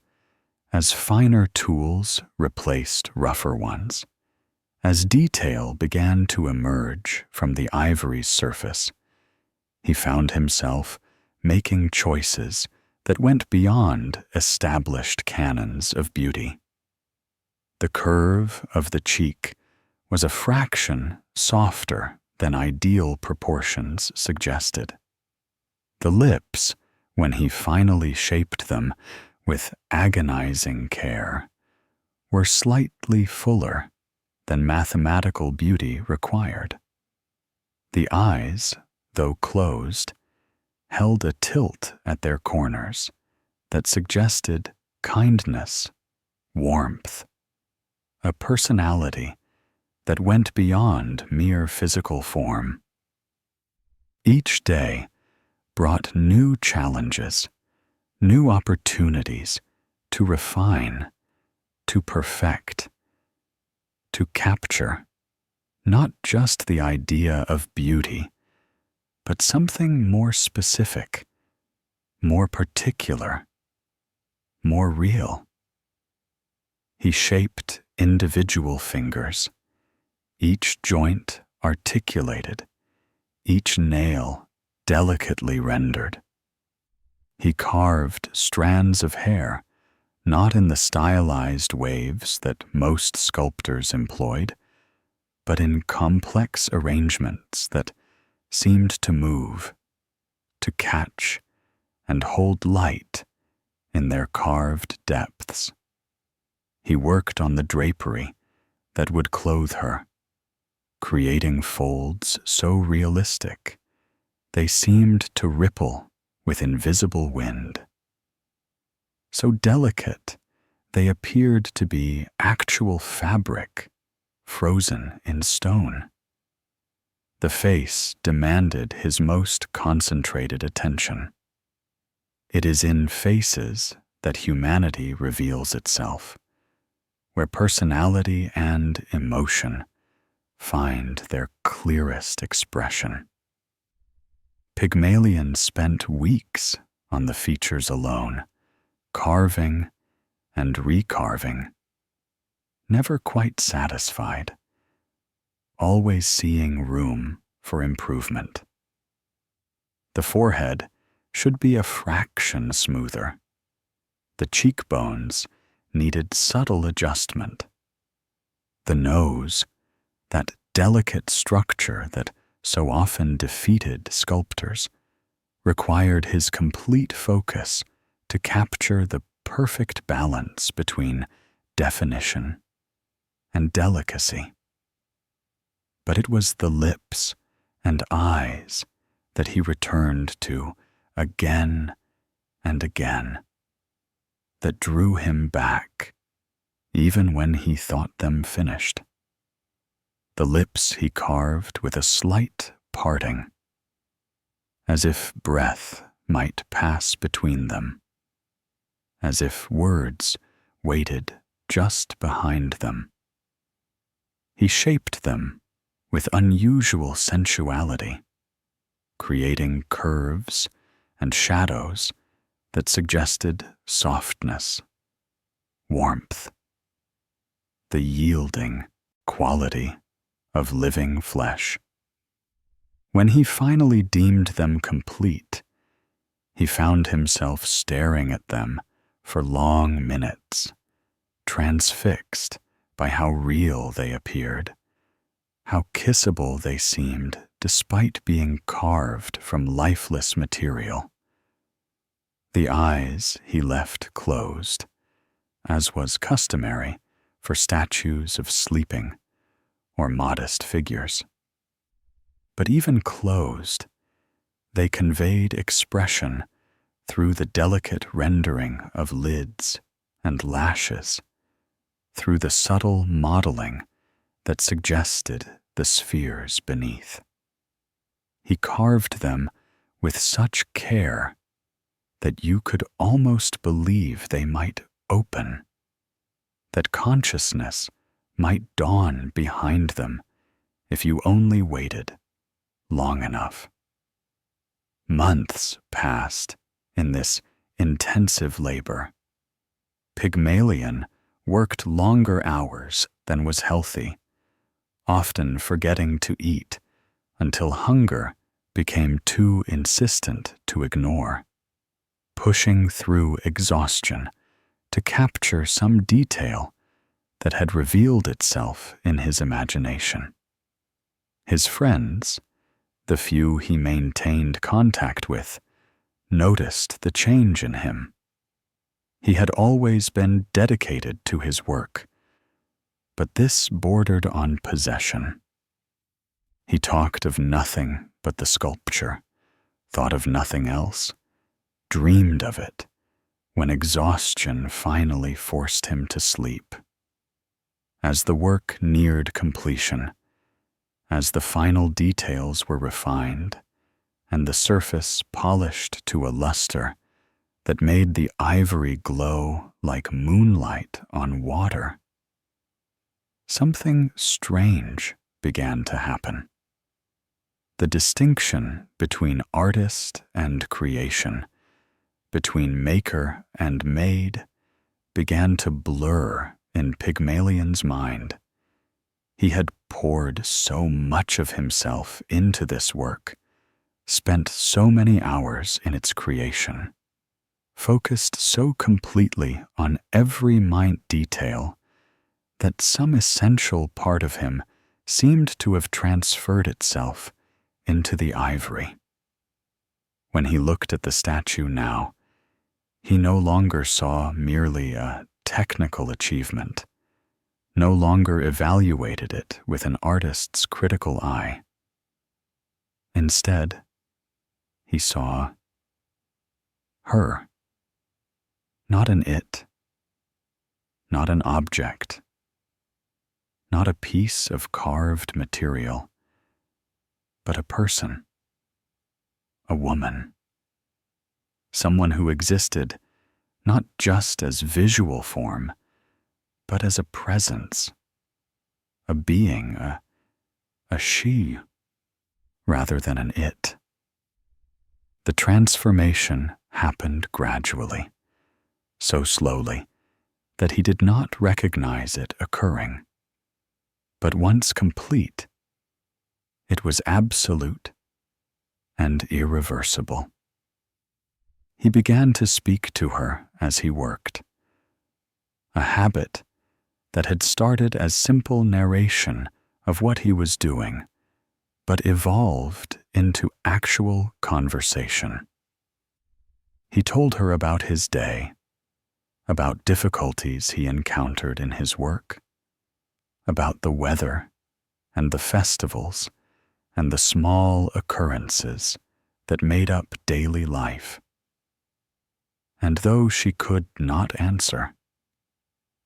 as finer tools replaced rougher ones, as detail began to emerge from the ivory's surface, he found himself making choices that went beyond established canons of beauty. The curve of the cheek was a fraction softer than ideal proportions suggested. The lips, when he finally shaped them with agonizing care, were slightly fuller than mathematical beauty required. The eyes, though closed, held a tilt at their corners that suggested kindness, warmth, a personality that went beyond mere physical form. Each day brought new challenges, new opportunities to refine, to perfect, to capture not just the idea of beauty, but something more specific, more particular, more real. He shaped individual fingers, each joint articulated, each nail delicately rendered. He carved strands of hair, not in the stylized waves that most sculptors employed, but in complex arrangements that seemed to move, to catch, and hold light in their carved depths. He worked on the drapery that would clothe her, creating folds so realistic they seemed to ripple with invisible wind. So delicate they appeared to be actual fabric frozen in stone. The face demanded his most concentrated attention. It is in faces that humanity reveals itself, where personality and emotion find their clearest expression. Pygmalion spent weeks on the features alone, carving and recarving, never quite satisfied, always seeing room for improvement. The forehead should be a fraction smoother. The cheekbones needed subtle adjustment. The nose, that delicate structure that so often defeated sculptors, required his complete focus to capture the perfect balance between definition and delicacy. But it was the lips and eyes that he returned to again and again, that drew him back, even when he thought them finished. The lips he carved with a slight parting, as if breath might pass between them, as if words waited just behind them. He shaped them with unusual sensuality, creating curves and shadows that suggested softness, warmth, the yielding quality of living flesh. When he finally deemed them complete, he found himself staring at them for long minutes, transfixed by how real they appeared, how kissable they seemed despite being carved from lifeless material, The eyes he left closed, as was customary for statues of sleeping or modest figures. But even closed, they conveyed expression through the delicate rendering of lids and lashes, through the subtle modeling that suggested the spheres beneath. He carved them with such care that you could almost believe they might open, that consciousness might dawn behind them if you only waited long enough. Months passed in this intensive labor. Pygmalion worked longer hours than was healthy, often forgetting to eat until hunger became too insistent to ignore, pushing through exhaustion to capture some detail that had revealed itself in his imagination. His friends, the few he maintained contact with, noticed the change in him. He had always been dedicated to his work, but this bordered on possession. He talked of nothing but the sculpture, thought of nothing else, dreamed of it, when exhaustion finally forced him to sleep. As the work neared completion, as the final details were refined, and the surface polished to a luster that made the ivory glow like moonlight on water, something strange began to happen. The distinction between artist and creation, between maker and made, began to blur in Pygmalion's mind. He had poured so much of himself into this work, spent so many hours in its creation, focused so completely on every minute detail that some essential part of him seemed to have transferred itself into the ivory. When he looked at the statue now, he no longer saw merely a technical achievement, no longer evaluated it with an artist's critical eye. Instead, he saw her. Not an it, not an object, not a piece of carved material, but a person, a woman, someone who existed not just as visual form, but as a presence, a being, a she, rather than an it. The transformation happened gradually, so slowly that he did not recognize it occurring. But once complete, it was absolute and irreversible. He began to speak to her as he worked, a habit that had started as simple narration of what he was doing, but evolved into actual conversation. He told her about his day, about difficulties he encountered in his work, about the weather and the festivals and the small occurrences that made up daily life. And though she could not answer,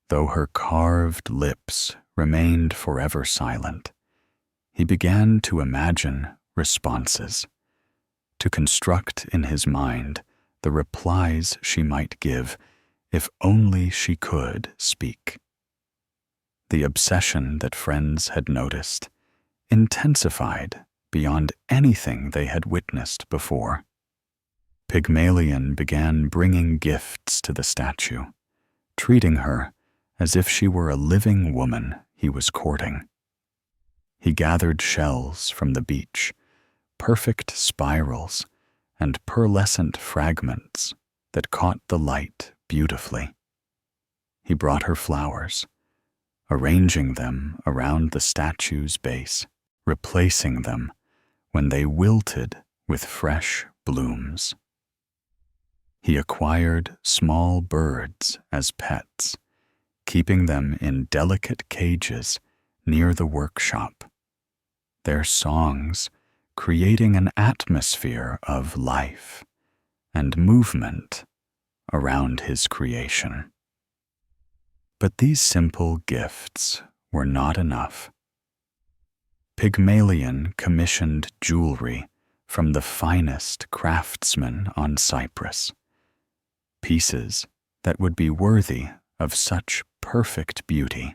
though her carved lips remained forever silent, he began to imagine responses, to construct in his mind the replies she might give if only she could speak. The obsession that friends had noticed intensified beyond anything they had witnessed before. Pygmalion began bringing gifts to the statue, treating her as if she were a living woman he was courting. He gathered shells from the beach, perfect spirals and pearlescent fragments that caught the light beautifully. He brought her flowers, arranging them around the statue's base, replacing them when they wilted with fresh blooms. He acquired small birds as pets, keeping them in delicate cages near the workshop, their songs creating an atmosphere of life and movement around his creation. But these simple gifts were not enough. Pygmalion commissioned jewelry from the finest craftsmen on Cyprus, pieces that would be worthy of such perfect beauty.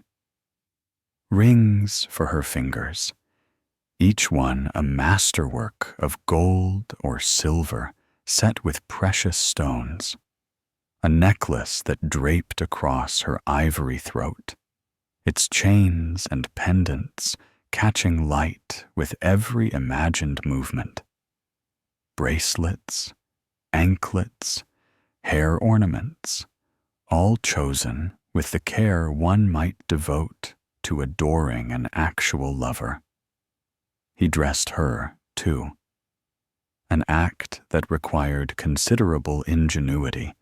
Rings for her fingers, each one a masterwork of gold or silver set with precious stones, a necklace that draped across her ivory throat, its chains and pendants catching light with every imagined movement. Bracelets, anklets, hair ornaments, all chosen with the care one might devote to adoring an actual lover. He dressed her, too, an act that required considerable ingenuity,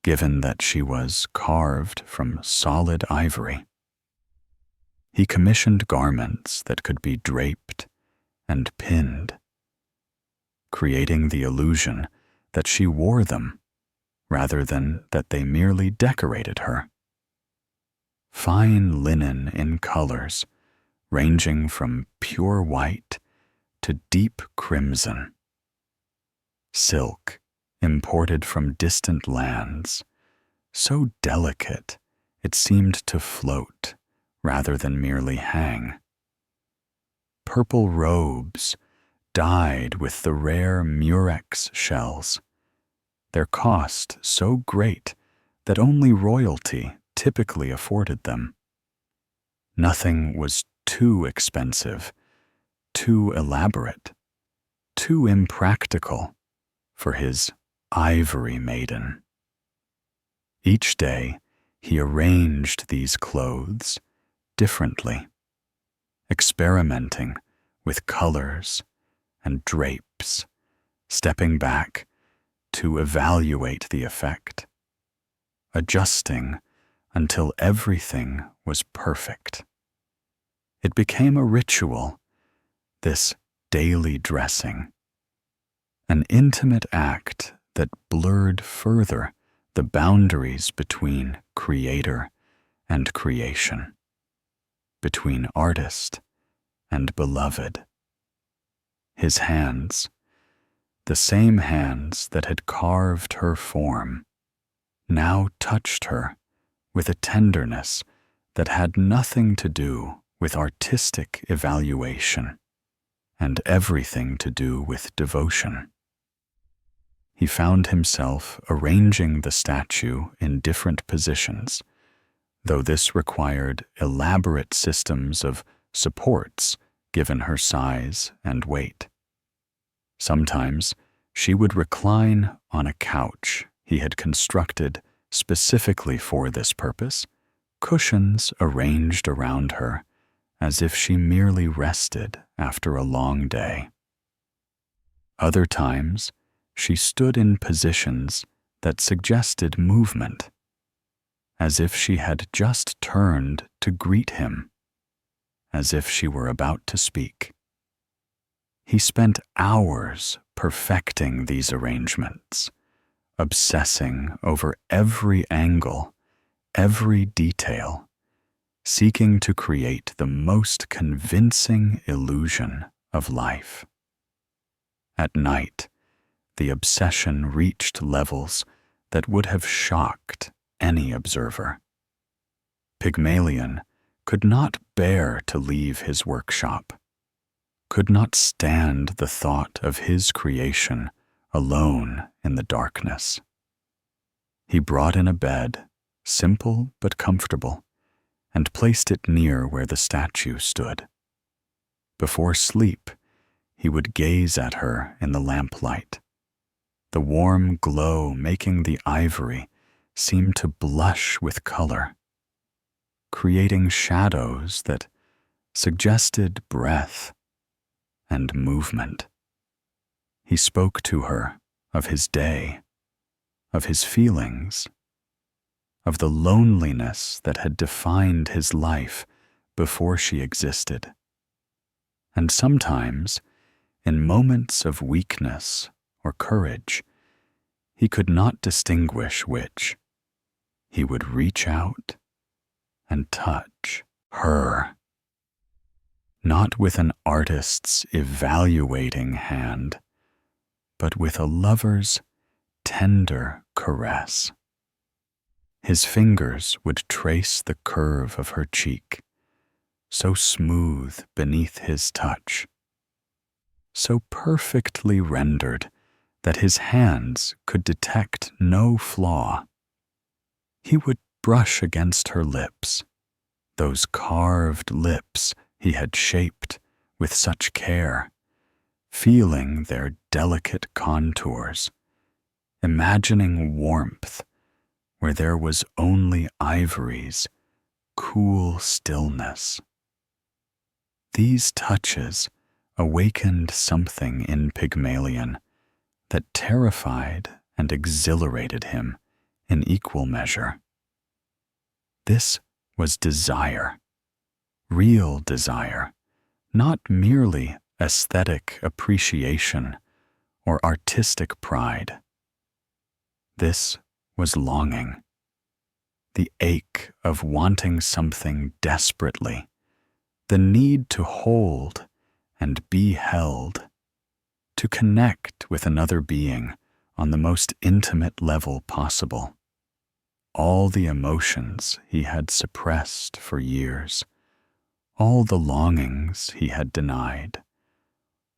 given that she was carved from solid ivory. He commissioned garments that could be draped and pinned, creating the illusion that she wore them rather than that they merely decorated her. Fine linen in colors ranging from pure white to deep crimson. Silk imported from distant lands, so delicate it seemed to float rather than merely hang. Purple robes dyed with the rare murex shells, their cost so great that only royalty typically afforded them. Nothing was too expensive, too elaborate, too impractical for his ivory maiden. Each day he arranged these clothes differently, experimenting with colors and drapes, stepping back to evaluate the effect, adjusting until everything was perfect. It became a ritual, this daily dressing, an intimate act that blurred further the boundaries between creator and creation, between artist and beloved. His hands, the same hands that had carved her form, now touched her with a tenderness that had nothing to do with artistic evaluation and everything to do with devotion. He found himself arranging the statue in different positions, though this required elaborate systems of supports given her size and weight. Sometimes she would recline on a couch he had constructed specifically for this purpose, cushions arranged around her as if she merely rested after a long day. Other times, she stood in positions that suggested movement, as if she had just turned to greet him, as if she were about to speak. He spent hours perfecting these arrangements, obsessing over every angle, every detail, seeking to create the most convincing illusion of life. At night, the obsession reached levels that would have shocked any observer. Pygmalion could not bear to leave his workshop, could not stand the thought of his creation alone in the darkness. He brought in a bed, simple but comfortable, and placed it near where the statue stood. Before sleep, he would gaze at her in the lamplight, the warm glow making the ivory seem to blush with color, creating shadows that suggested breath and movement. He spoke to her of his day, of his feelings, of the loneliness that had defined his life before she existed. And sometimes, in moments of weakness or courage, he could not distinguish which. He would reach out and touch her, not with an artist's evaluating hand, but with a lover's tender caress. His fingers would trace the curve of her cheek, so smooth beneath his touch, so perfectly rendered that his hands could detect no flaw. He would brush against her lips, those carved lips he had shaped with such care, feeling their delicate contours, imagining warmth where there was only ivory's cool stillness. These touches awakened something in Pygmalion that terrified and exhilarated him in equal measure. This was desire, real desire, not merely aesthetic appreciation or artistic pride. This was longing, the ache of wanting something desperately, the need to hold and be held, to connect with another being on the most intimate level possible. All the emotions he had suppressed for years, all the longings he had denied,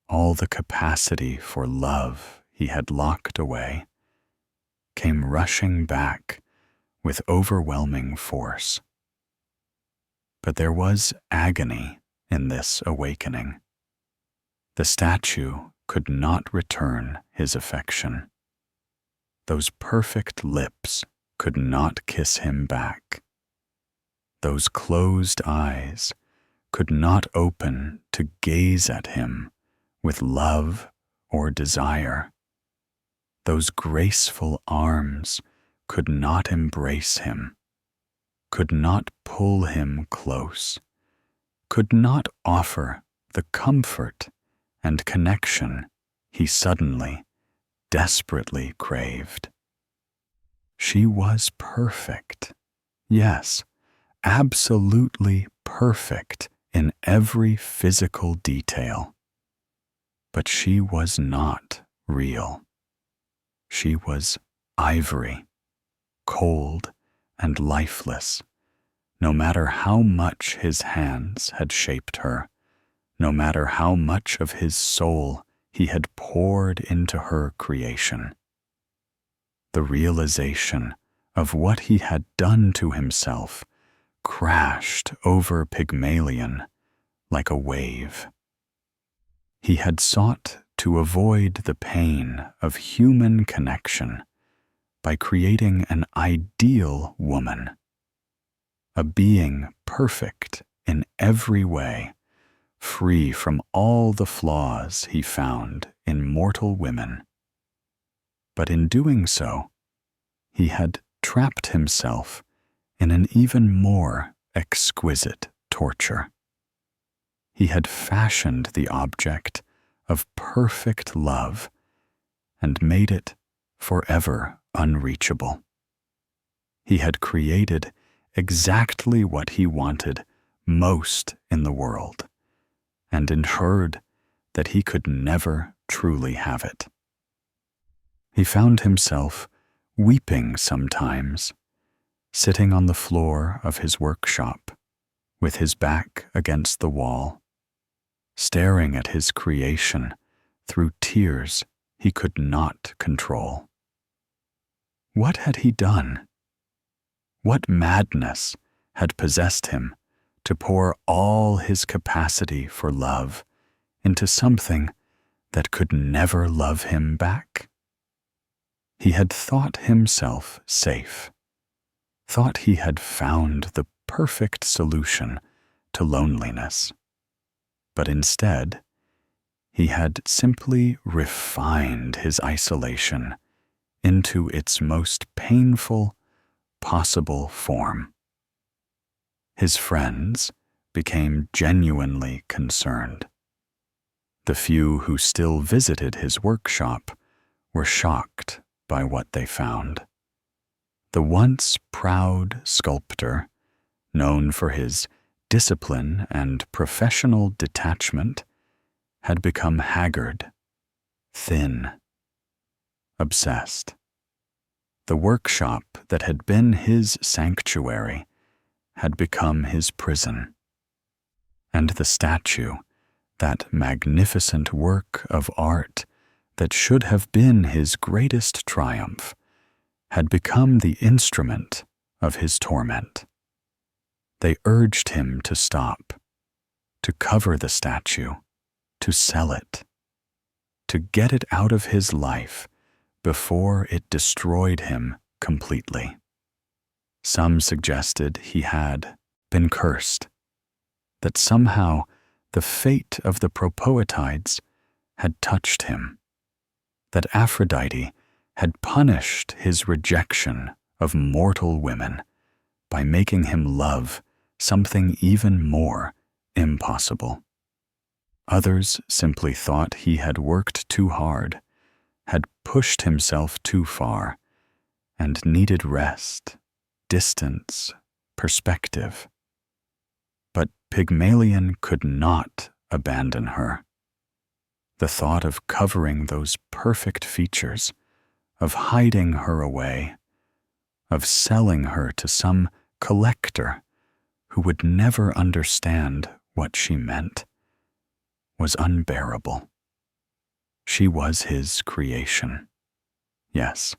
all the capacity for love he had locked away, came rushing back with overwhelming force. But there was agony in this awakening. The statue could not return his affection. Those perfect lips could not kiss him back. Those closed eyes could not open to gaze at him with love or desire. Those graceful arms could not embrace him, could not pull him close, could not offer the comfort and connection he suddenly, desperately craved. She was perfect, yes, absolutely perfect in every physical detail. But she was not real. She was ivory, cold and lifeless, no matter how much his hands had shaped her, no matter how much of his soul he had poured into her creation. The realization of what he had done to himself crashed over Pygmalion like a wave. He had sought to avoid the pain of human connection by creating an ideal woman, a being perfect in every way, free from all the flaws he found in mortal women. But in doing so, he had trapped himself in an even more exquisite torture. He had fashioned the object of perfect love and made it forever unreachable. He had created exactly what he wanted most in the world and ensured that he could never truly have it. He found himself weeping sometimes, sitting on the floor of his workshop with his back against the wall, staring at his creation through tears he could not control. What had he done? What madness had possessed him to pour all his capacity for love into something that could never love him back? He had thought himself safe, thought he had found the perfect solution to loneliness. But instead, he had simply refined his isolation into its most painful possible form. His friends became genuinely concerned. The few who still visited his workshop were shocked by what they found. The once proud sculptor, known for his discipline and professional detachment, had become haggard, thin, obsessed. The workshop that had been his sanctuary had become his prison. And the statue, that magnificent work of art that should have been his greatest triumph, had become the instrument of his torment. They urged him to stop, to cover the statue, to sell it, to get it out of his life before it destroyed him completely. Some suggested he had been cursed, that somehow the fate of the Propoetides had touched him, that Aphrodite had punished his rejection of mortal women by making him love something even more impossible. Others simply thought he had worked too hard, had pushed himself too far, and needed rest, distance, perspective. But Pygmalion could not abandon her. The thought of covering those perfect features, of hiding her away, of selling her to some collector who would never understand what she meant, was unbearable. She was his creation, yes,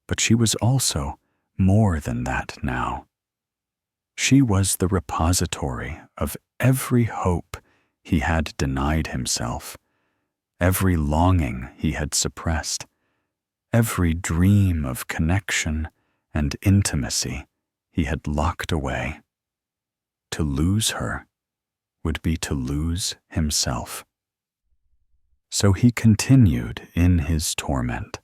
but she was also more than that now. She was the repository of every hope he had denied himself, every longing he had suppressed, every dream of connection and intimacy he had locked away. To lose her would be to lose himself. So he continued in his torment,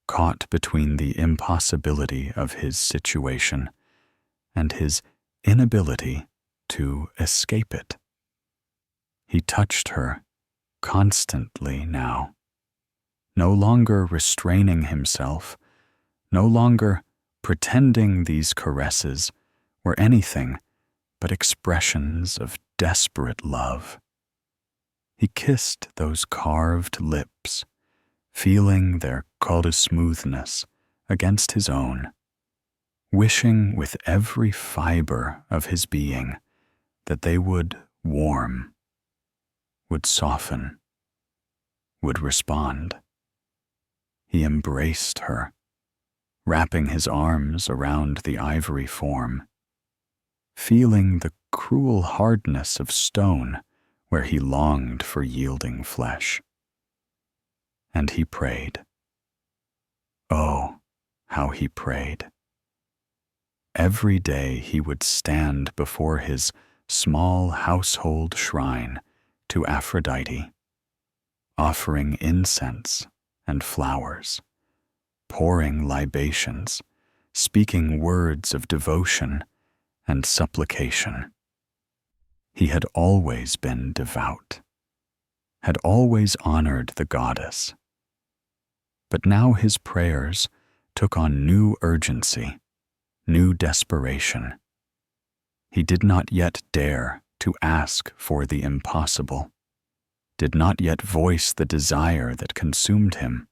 caught between the impossibility of his situation and his inability to escape it. He touched her constantly now, no longer restraining himself, no longer pretending these caresses were anything but expressions of desperate love. He kissed those carved lips, feeling their cold smoothness against his own, wishing with every fiber of his being that they would warm, would soften, would respond. He embraced her, wrapping his arms around the ivory form, feeling the cruel hardness of stone where he longed for yielding flesh. And he prayed. Oh, how he prayed. Every day he would stand before his small household shrine to Aphrodite, offering incense and flowers, pouring libations, speaking words of devotion and supplication. He had always been devout, had always honored the goddess. But now his prayers took on new urgency, new desperation. He did not yet dare to ask for the impossible, did not yet voice the desire that consumed him.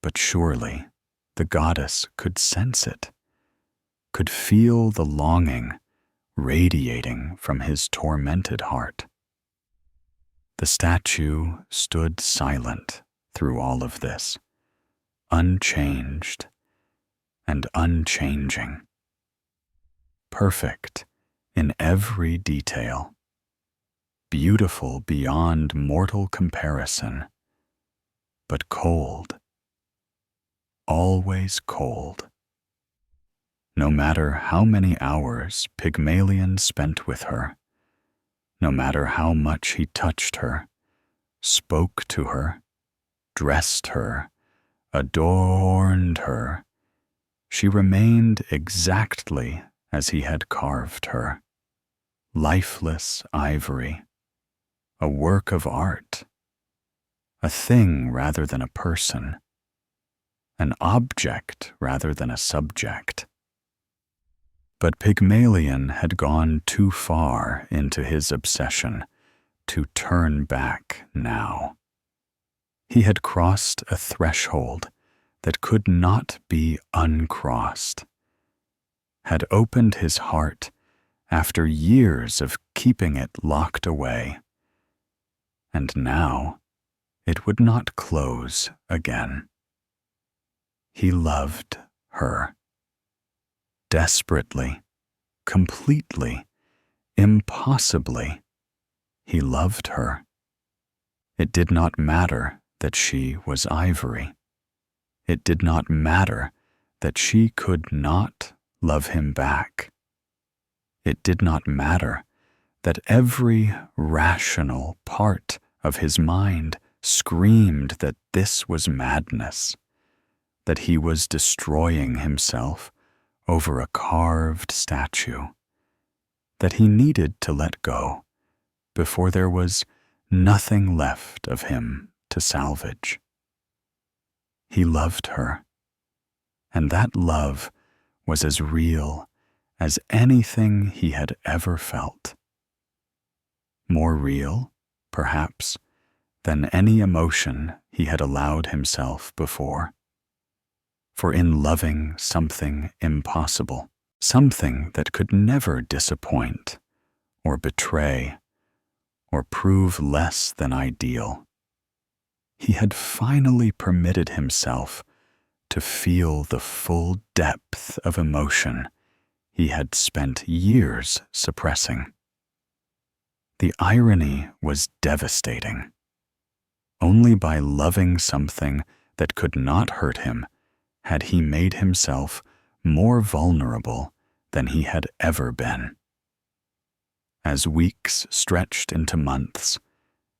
But surely the goddess could sense it, could feel the longing radiating from his tormented heart. The statue stood silent through all of this, unchanged and unchanging, perfect in every detail, beautiful beyond mortal comparison, but cold, always cold. No matter how many hours Pygmalion spent with her, no matter how much he touched her, spoke to her, dressed her, adorned her, she remained exactly as he had carved her, lifeless ivory, a work of art, a thing rather than a person, an object rather than a subject. But Pygmalion had gone too far into his obsession to turn back now. He had crossed a threshold that could not be uncrossed, had opened his heart after years of keeping it locked away, and now it would not close again. He loved her. Desperately, completely, impossibly, he loved her. It did not matter that she was ivory. It did not matter that she could not love him back. It did not matter that every rational part of his mind screamed that this was madness, that he was destroying himself over a carved statue, that he needed to let go before there was nothing left of him to salvage. He loved her, and that love was as real as anything he had ever felt. More real, perhaps, than any emotion he had allowed himself before. For in loving something impossible, something that could never disappoint or betray or prove less than ideal, he had finally permitted himself to feel the full depth of emotion he had spent years suppressing. The irony was devastating. Only by loving something that could not hurt him had he made himself more vulnerable than he had ever been. As weeks stretched into months,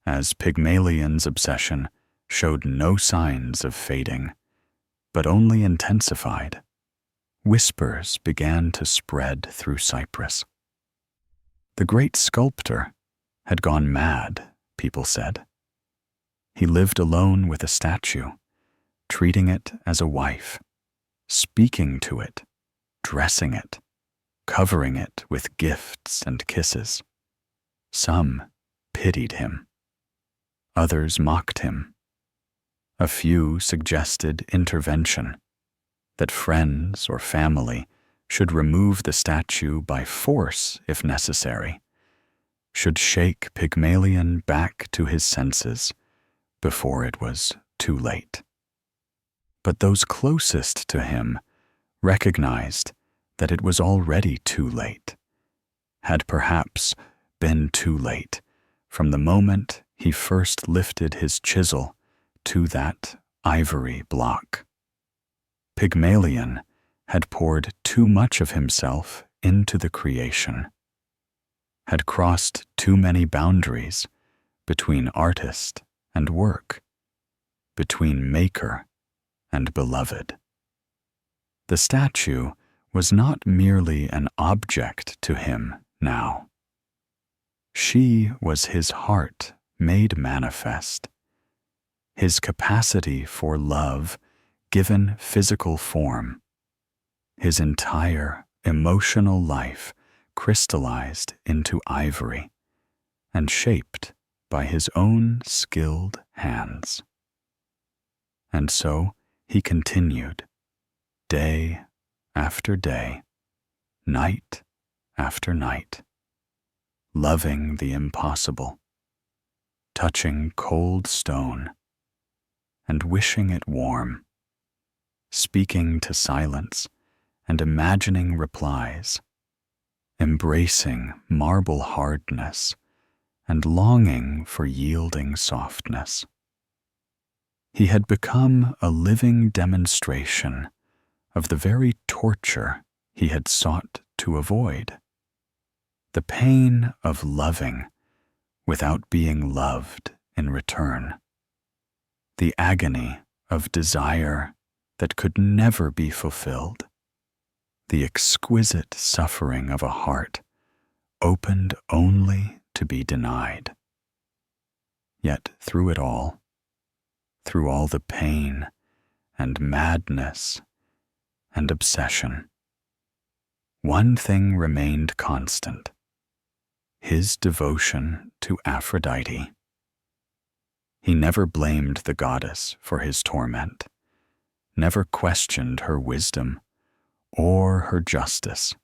as Pygmalion's obsession showed no signs of fading, but only intensified, whispers began to spread through Cyprus. The great sculptor had gone mad, people said. He lived alone with a statue, treating it as a wife, speaking to it, dressing it, covering it with gifts and kisses. Some pitied him. Others mocked him. A few suggested intervention, that friends or family should remove the statue by force if necessary, should shake Pygmalion back to his senses before it was too late. But those closest to him recognized that it was already too late, had perhaps been too late from the moment he first lifted his chisel to that ivory block. Pygmalion had poured too much of himself into the creation, had crossed too many boundaries between artist and work, between maker and beloved. The statue was not merely an object to him now. She was his heart made manifest, his capacity for love given physical form, his entire emotional life crystallized into ivory and shaped by his own skilled hands. And so he continued, day after day, night after night, loving the impossible, touching cold stone and wishing it warm, speaking to silence and imagining replies, embracing marble hardness and longing for yielding softness. He had become a living demonstration of the very torture he had sought to avoid, the pain of loving without being loved in return, the agony of desire that could never be fulfilled, the exquisite suffering of a heart opened only to be denied. Yet through it all, through all the pain and madness and obsession, one thing remained constant: his devotion to Aphrodite. He never blamed the goddess for his torment, never questioned her wisdom or her justice.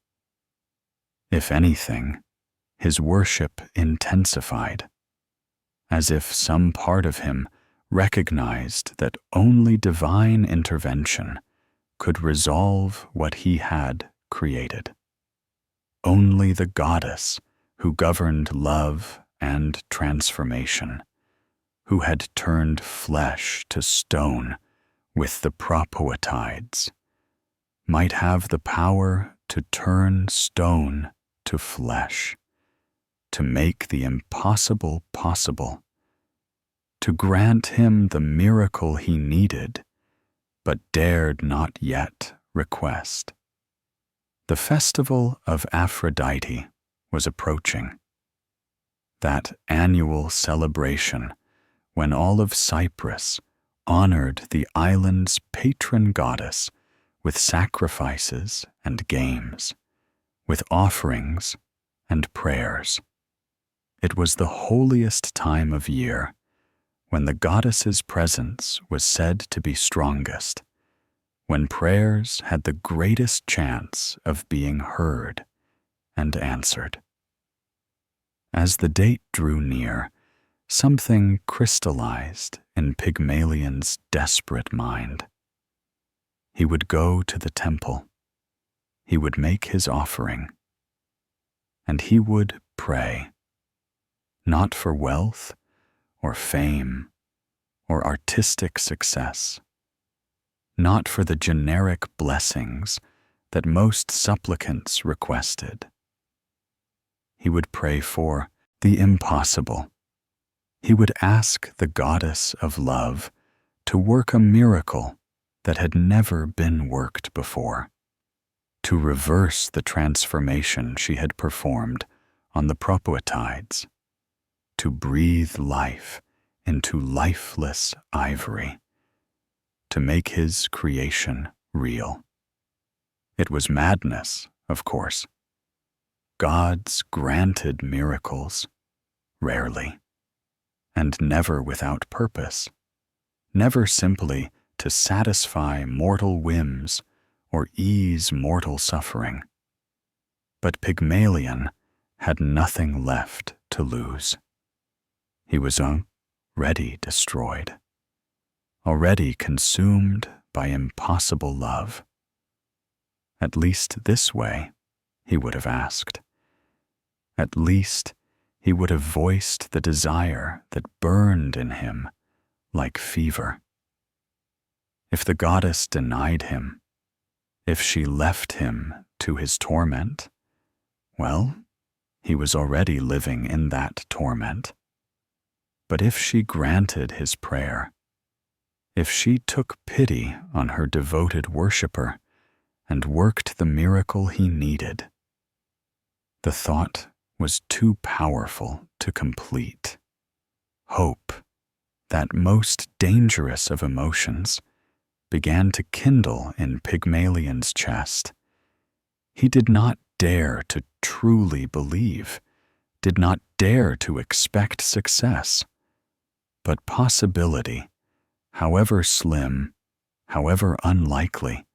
If anything, his worship intensified, as if some part of him recognized that only divine intervention could resolve what he had created. Only the goddess who governed love and transformation, who had turned flesh to stone with the propoetides, might have the power to turn stone to flesh, to make the impossible possible, to grant him the miracle he needed but dared not yet request. The festival of Aphrodite was approaching, that annual celebration when all of Cyprus honored the island's patron goddess with sacrifices and games, with offerings and prayers. It was the holiest time of year, when the goddess's presence was said to be strongest, when prayers had the greatest chance of being heard and answered. As the date drew near, something crystallized in Pygmalion's desperate mind. He would go to the temple, he would make his offering, and he would pray, not for wealth or fame or artistic success, not for the generic blessings that most supplicants requested. He would pray for the impossible. He would ask the goddess of love to work a miracle that had never been worked before, to reverse the transformation she had performed on the propoetides, to breathe life into lifeless ivory, to make his creation real. It was madness, of course. Gods granted miracles, rarely, and never without purpose, never simply to satisfy mortal whims or ease mortal suffering. But Pygmalion had nothing left to lose. He was already destroyed, already consumed by impossible love. At least this way, he would have asked. At least he would have voiced the desire that burned in him like fever. If the goddess denied him, if she left him to his torment, well, he was already living in that torment. But if she granted his prayer, if she took pity on her devoted worshipper and worked the miracle he needed, the thought was too powerful to complete. Hope, that most dangerous of emotions, began to kindle in Pygmalion's chest. He did not dare to truly believe, did not dare to expect success. But possibility, however slim, however unlikely,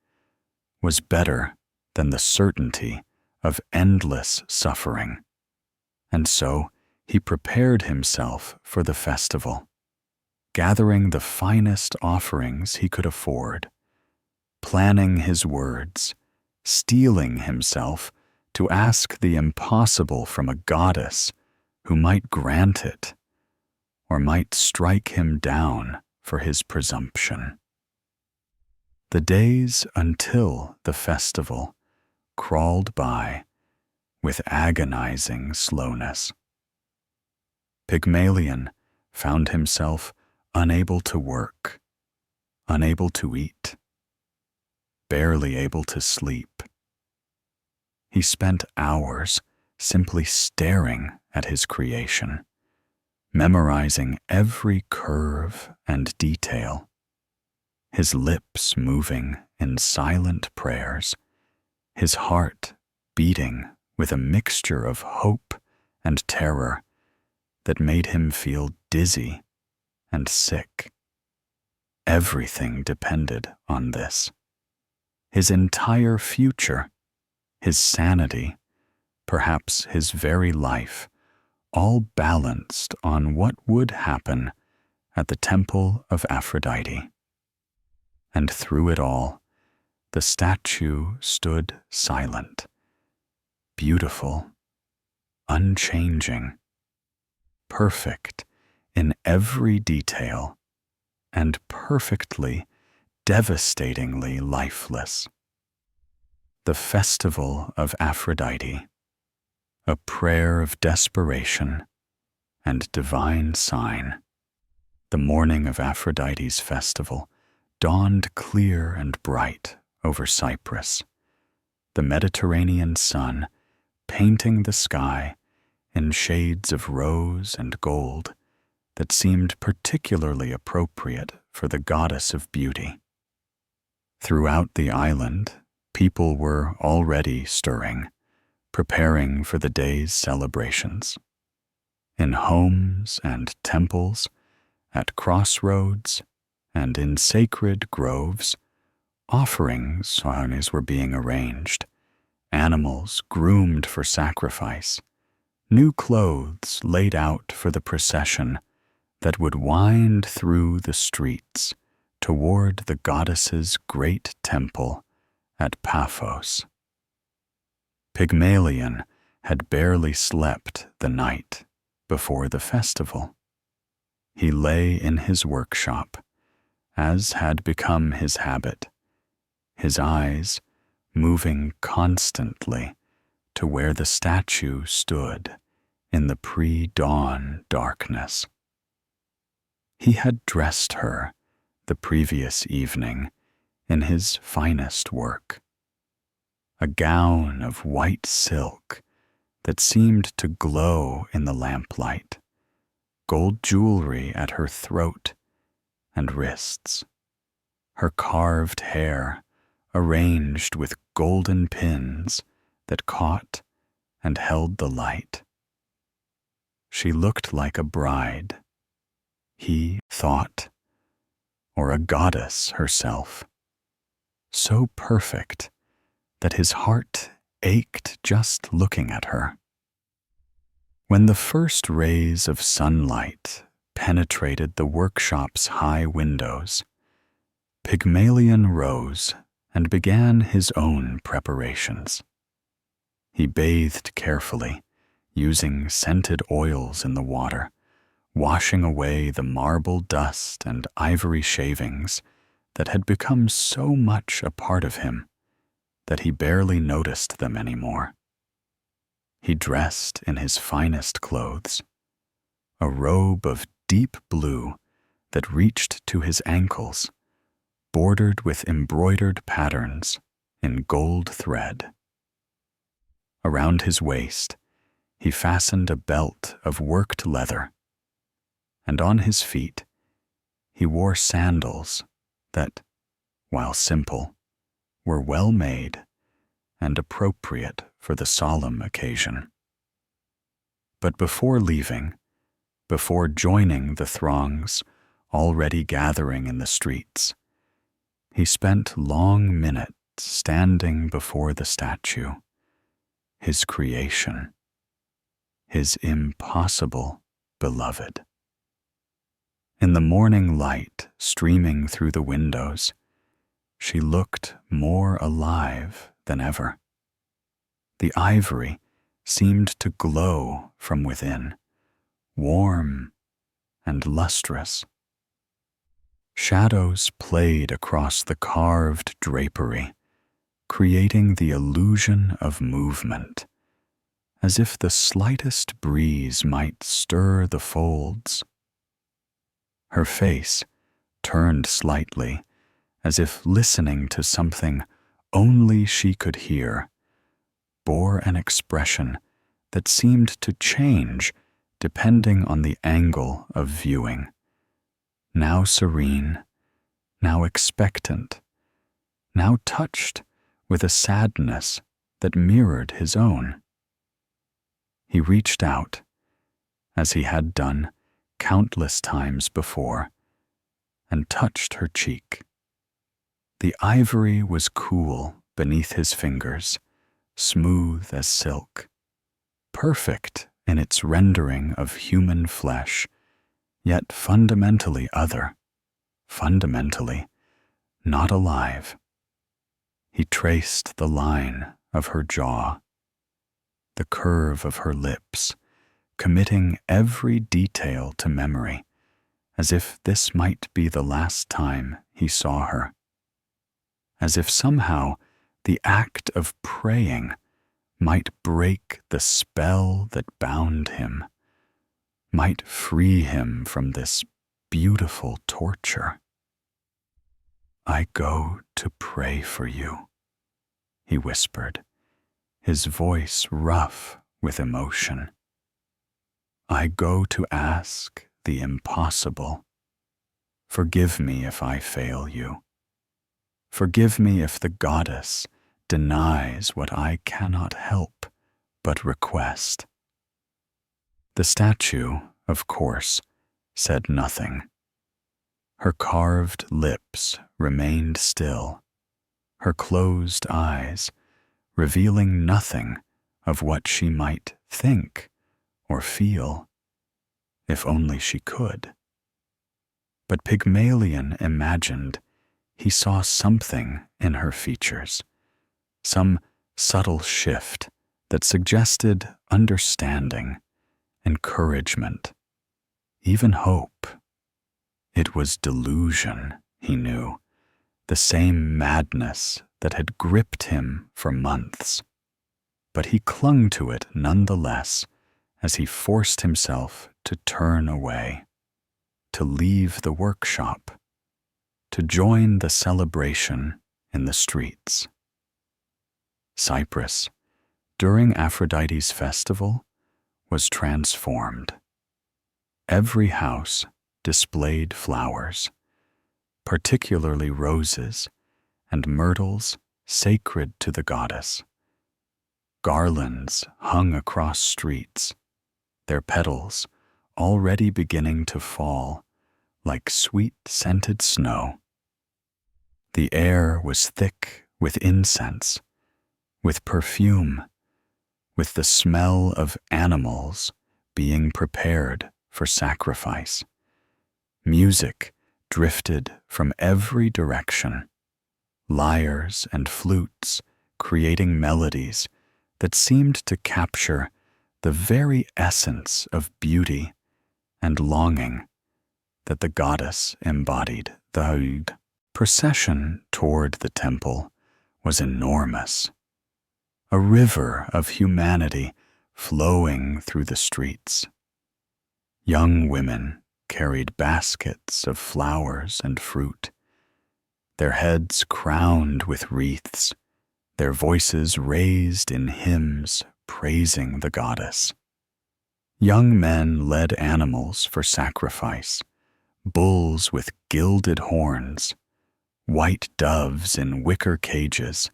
was better than the certainty of endless suffering. And so he prepared himself for the festival, gathering the finest offerings he could afford, planning his words, steeling himself to ask the impossible from a goddess who might grant it, or might strike him down for his presumption. The days until the festival crawled by with agonizing slowness. Pygmalion found himself unable to work, unable to eat, barely able to sleep. He spent hours simply staring at his creation, memorizing every curve and detail, his lips moving in silent prayers, his heart beating with a mixture of hope and terror that made him feel dizzy and sick. Everything depended on this. His entire future, his sanity, perhaps his very life, all balanced on what would happen at the temple of Aphrodite. And through it all, the statue stood silent, beautiful, unchanging, perfect in every detail, and perfectly, devastatingly lifeless. The festival of Aphrodite, a prayer of desperation and divine sign. The morning of Aphrodite's festival dawned clear and bright over Cyprus, the Mediterranean sun painting the sky in shades of rose and gold that seemed particularly appropriate for the goddess of beauty. Throughout the island, people were already stirring, preparing for the day's celebrations. In homes and temples, at crossroads, and in sacred groves, offerings were being arranged, animals groomed for sacrifice, new clothes laid out for the procession that would wind through the streets toward the goddess's great temple at Paphos. Pygmalion had barely slept the night before the festival. He lay in his workshop, as had become his habit, his eyes moving constantly to where the statue stood in the pre-dawn darkness. He had dressed her the previous evening in his finest work, a gown of white silk that seemed to glow in the lamplight, gold jewelry at her throat and wrists, her carved hair arranged with golden pins that caught and held the light. She looked like a bride, he thought, or a goddess herself, so perfect that his heart ached just looking at her. When the first rays of sunlight penetrated the workshop's high windows, Pygmalion rose and began his own preparations. He bathed carefully, using scented oils in the water, washing away the marble dust and ivory shavings that had become so much a part of him that he barely noticed them anymore. He dressed in his finest clothes, a robe of deep blue that reached to his ankles, bordered with embroidered patterns in gold thread. Around his waist, he fastened a belt of worked leather, and on his feet, he wore sandals that, while simple, were well made and appropriate for the solemn occasion. But before leaving, before joining the throngs already gathering in the streets, he spent long minutes standing before the statue, his creation, his impossible beloved. In the morning light streaming through the windows, she looked more alive than ever. The ivory seemed to glow from within, warm and lustrous. Shadows played across the carved drapery, creating the illusion of movement, as if the slightest breeze might stir the folds. Her face, turned slightly, as if listening to something only she could hear, bore an expression that seemed to change depending on the angle of viewing, now serene, now expectant, now touched with a sadness that mirrored his own. He reached out, as he had done countless times before, and touched her cheek. The ivory was cool beneath his fingers, smooth as silk, perfect in its rendering of human flesh, yet fundamentally other, fundamentally not alive. He traced the line of her jaw, the curve of her lips, committing every detail to memory, as if this might be the last time he saw her. As if somehow the act of praying might break the spell that bound him, might free him from this beautiful torture. "I go to pray for you," he whispered, his voice rough with emotion. "I go to ask the impossible. Forgive me if I fail you. Forgive me if the goddess denies what I cannot help but request." The statue, of course, said nothing. Her carved lips remained still, her closed eyes revealing nothing of what she might think or feel, if only she could. But Pygmalion imagined he saw something in her features, some subtle shift that suggested understanding, encouragement, even hope. It was delusion, he knew, the same madness that had gripped him for months. But he clung to it nonetheless as he forced himself to turn away, to leave the workshop, to join the celebration in the streets. Cyprus, during Aphrodite's festival, was transformed. Every house displayed flowers, particularly roses and myrtles sacred to the goddess. Garlands hung across streets, their petals already beginning to fall like sweet-scented snow. The air was thick with incense, with perfume, with the smell of animals being prepared for sacrifice. Music drifted from every direction, lyres and flutes creating melodies that seemed to capture the very essence of beauty and longing that the goddess embodied. The procession toward the temple was enormous, a river of humanity flowing through the streets. Young women carried baskets of flowers and fruit, their heads crowned with wreaths, their voices raised in hymns praising the goddess. Young men led animals for sacrifice, bulls with gilded horns, white doves in wicker cages,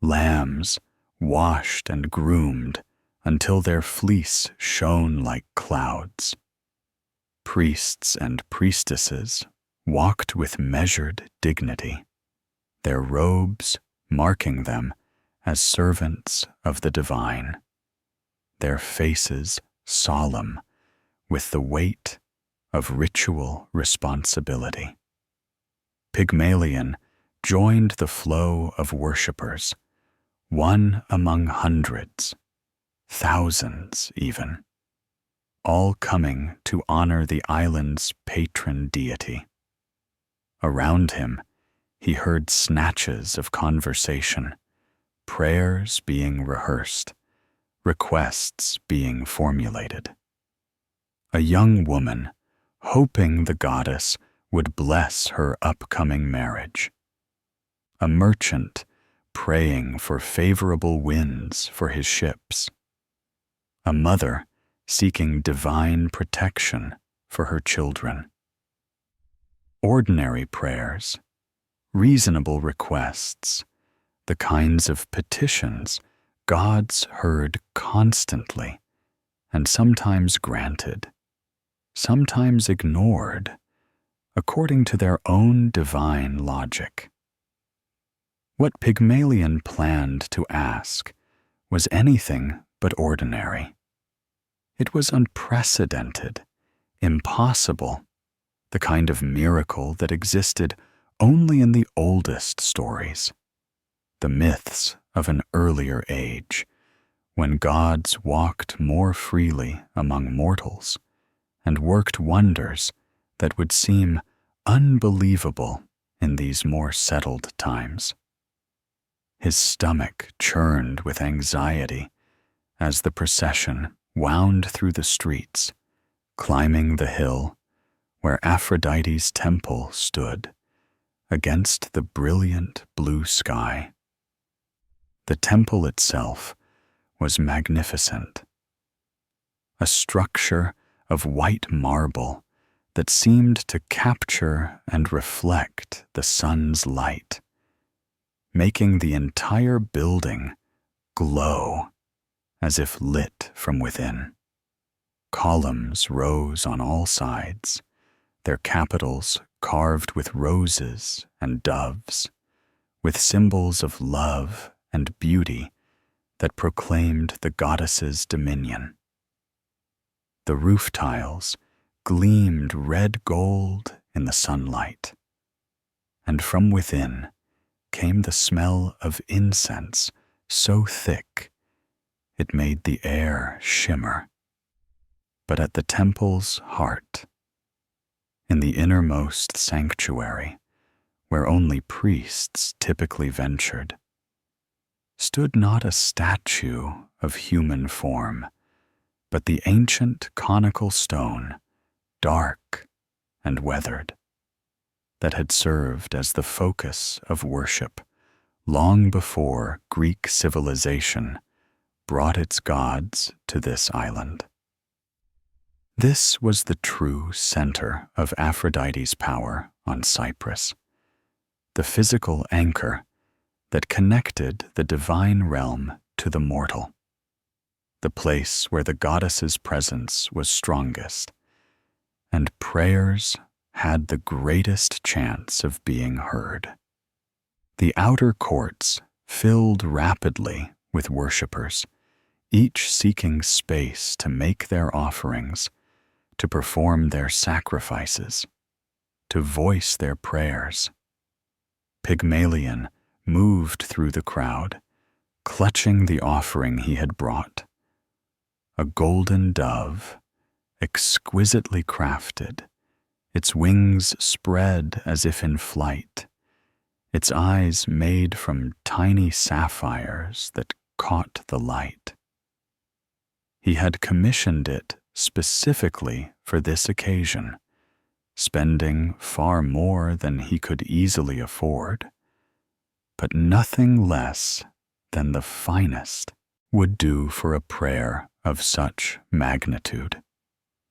lambs washed and groomed until their fleece shone like clouds. Priests and priestesses walked with measured dignity, their robes marking them as servants of the divine, their faces solemn with the weight of ritual responsibility. Pygmalion joined the flow of worshippers, one among hundreds, thousands even, all coming to honor the island's patron deity. Around him, he heard snatches of conversation, prayers being rehearsed, requests being formulated. A young woman, hoping the goddess would bless her upcoming marriage, a merchant praying for favorable winds for his ships, a mother seeking divine protection for her children. Ordinary prayers, reasonable requests, the kinds of petitions gods heard constantly and sometimes granted, sometimes ignored, according to their own divine logic. What Pygmalion planned to ask was anything but ordinary. It was unprecedented, impossible, the kind of miracle that existed only in the oldest stories, the myths of an earlier age, when gods walked more freely among mortals and worked wonders that would seem unbelievable in these more settled times. His stomach churned with anxiety as the procession wound through the streets, climbing the hill where Aphrodite's temple stood against the brilliant blue sky. The temple itself was magnificent, a structure of white marble that seemed to capture and reflect the sun's light, making the entire building glow as if lit from within. Columns rose on all sides, their capitals carved with roses and doves, with symbols of love and beauty that proclaimed the goddess's dominion. The roof tiles gleamed red gold in the sunlight, and from within came the smell of incense so thick it made the air shimmer. But at the temple's heart, in the innermost sanctuary, where only priests typically ventured, stood not a statue of human form, but the ancient conical stone, dark and weathered, that had served as the focus of worship long before Greek civilization brought its gods to this island. This was the true center of Aphrodite's power on Cyprus, the physical anchor that connected the divine realm to the mortal, the place where the goddess's presence was strongest, and prayers had the greatest chance of being heard. The outer courts filled rapidly with worshippers, each seeking space to make their offerings, to perform their sacrifices, to voice their prayers. Pygmalion moved through the crowd, clutching the offering he had brought, a golden dove, exquisitely crafted, its wings spread as if in flight, its eyes made from tiny sapphires that caught the light. He had commissioned it specifically for this occasion, spending far more than he could easily afford, but nothing less than the finest would do for a prayer of such magnitude.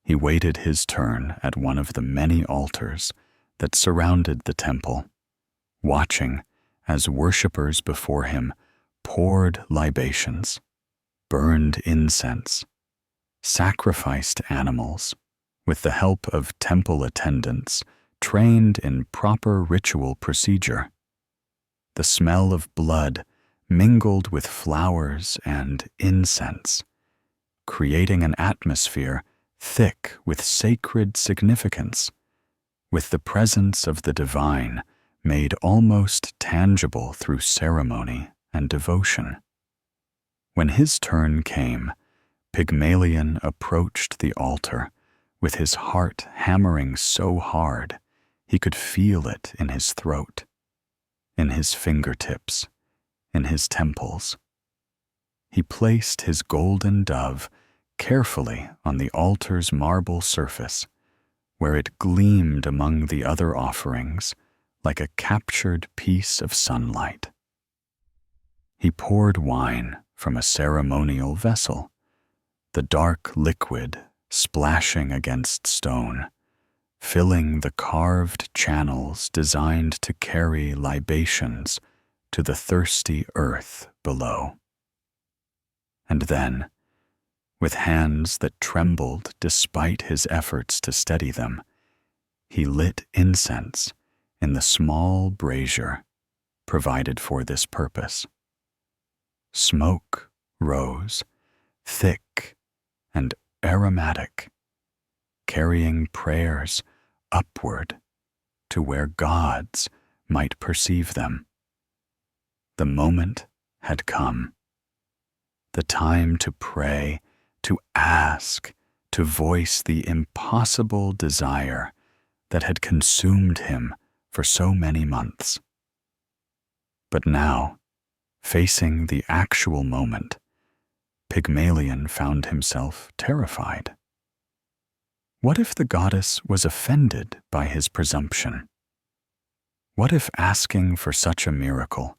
He waited his turn at one of the many altars that surrounded the temple, watching as worshippers before him poured libations, burned incense, sacrificed animals with the help of temple attendants trained in proper ritual procedure. The smell of blood mingled with flowers and incense, creating an atmosphere thick with sacred significance, with the presence of the divine made almost tangible through ceremony and devotion. When his turn came, Pygmalion approached the altar with his heart hammering so hard he could feel it in his throat, in his fingertips, in his temples. He placed his golden dove carefully on the altar's marble surface, where it gleamed among the other offerings like a captured piece of sunlight. He poured wine from a ceremonial vessel, the dark liquid splashing against stone, filling the carved channels designed to carry libations to the thirsty earth below. And then, with hands that trembled despite his efforts to steady them, he lit incense in the small brazier provided for this purpose. Smoke rose, thick and aromatic, carrying prayers upward to where gods might perceive them. The moment had come. The time to pray, to ask, to voice the impossible desire that had consumed him for so many months. But now, facing the actual moment, Pygmalion found himself terrified. What if the goddess was offended by his presumption? What if asking for such a miracle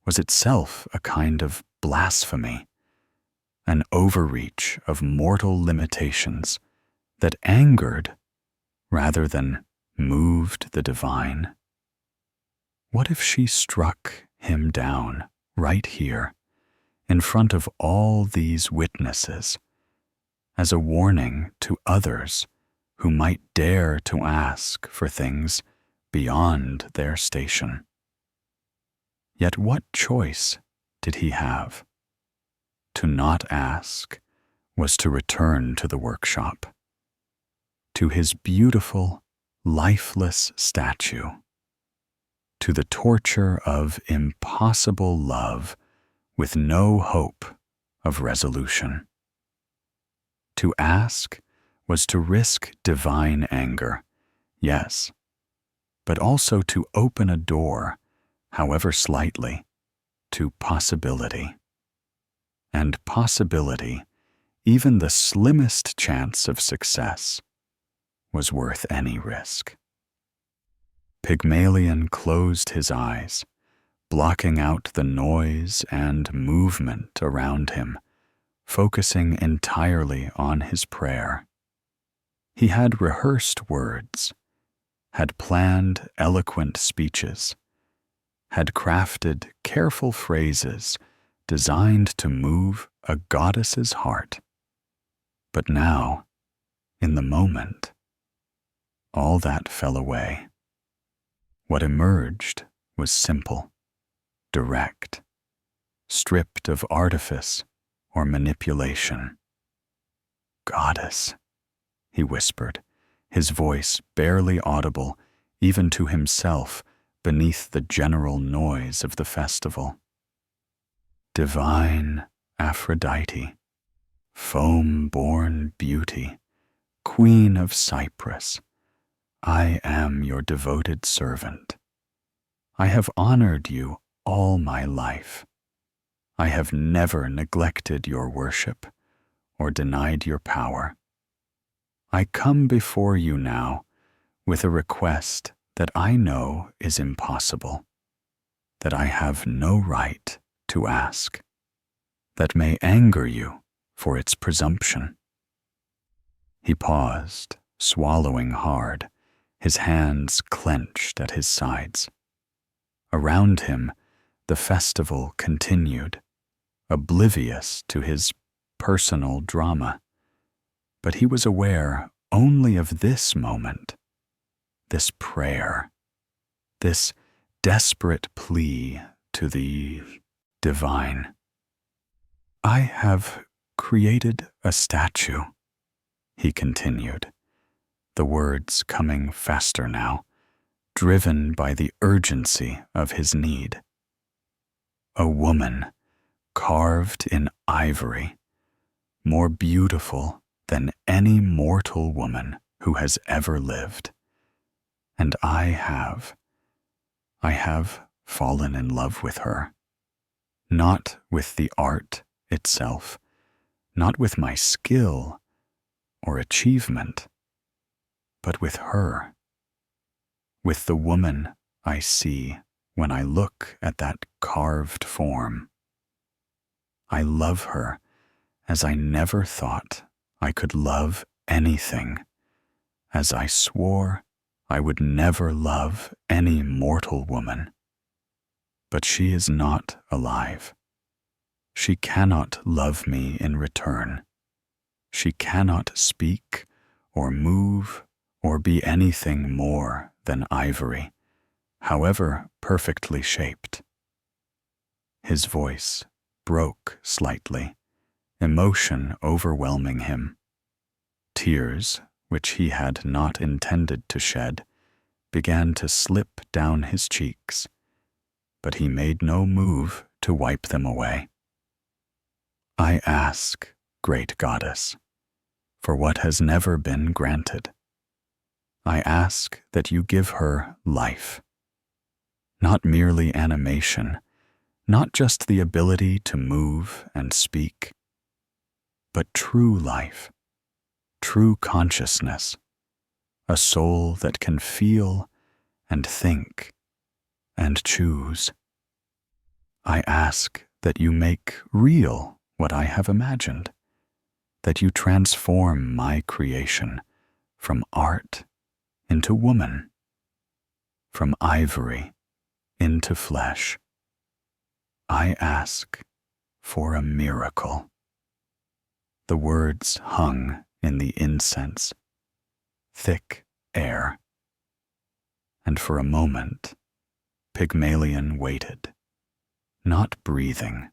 was itself a kind of blasphemy, an overreach of mortal limitations that angered rather than moved the divine? What if she struck him down right here, in front of all these witnesses, as a warning to others who might dare to ask for things beyond their station? Yet what choice did he have? To not ask was to return to the workshop, to his beautiful, lifeless statue, to the torture of impossible love with no hope of resolution. To ask was to risk divine anger, yes, but also to open a door, however slightly, to possibility. And possibility, even the slimmest chance of success, was worth any risk. Pygmalion closed his eyes, blocking out the noise and movement around him, focusing entirely on his prayer. He had rehearsed words, had planned eloquent speeches, had crafted careful phrases designed to move a goddess's heart. But now, in the moment, all that fell away. What emerged was simple, direct, stripped of artifice or manipulation. "Goddess," he whispered, his voice barely audible even to himself beneath the general noise of the festival. "Divine Aphrodite, foam-born beauty, Queen of Cyprus, I am your devoted servant. I have honored you all my life. I have never neglected your worship or denied your power. I come before you now with a request that I know is impossible, that I have no right to ask, that may anger you for its presumption." He paused, swallowing hard, his hands clenched at his sides. Around him, the festival continued, oblivious to his personal drama. But he was aware only of this moment, this prayer, this desperate plea to the divine. "I have created a statue," he continued, the words coming faster now, driven by the urgency of his need. "A woman carved in ivory, more beautiful than any mortal woman who has ever lived. And I have fallen in love with her, not with the art itself, not with my skill or achievement, but with her, with the woman I see when I look at that carved form. I love her as I never thought I could love anything, as I swore I would never love any mortal woman. But she is not alive. She cannot love me in return. She cannot speak or move or be anything more than ivory, however perfectly shaped. His voice broke slightly, emotion overwhelming him. Tears, which he had not intended to shed, began to slip down his cheeks, but he made no move to wipe them away. I ask, great goddess, for what has never been granted. I ask that you give her life, not merely animation, not just the ability to move and speak, but true life, true consciousness, a soul that can feel and think and choose. I ask that you make real what I have imagined, that you transform my creation from art into woman, from ivory into flesh. I ask for a miracle. The words hung in the incense, thick air. And for a moment, Pygmalion waited, not breathing,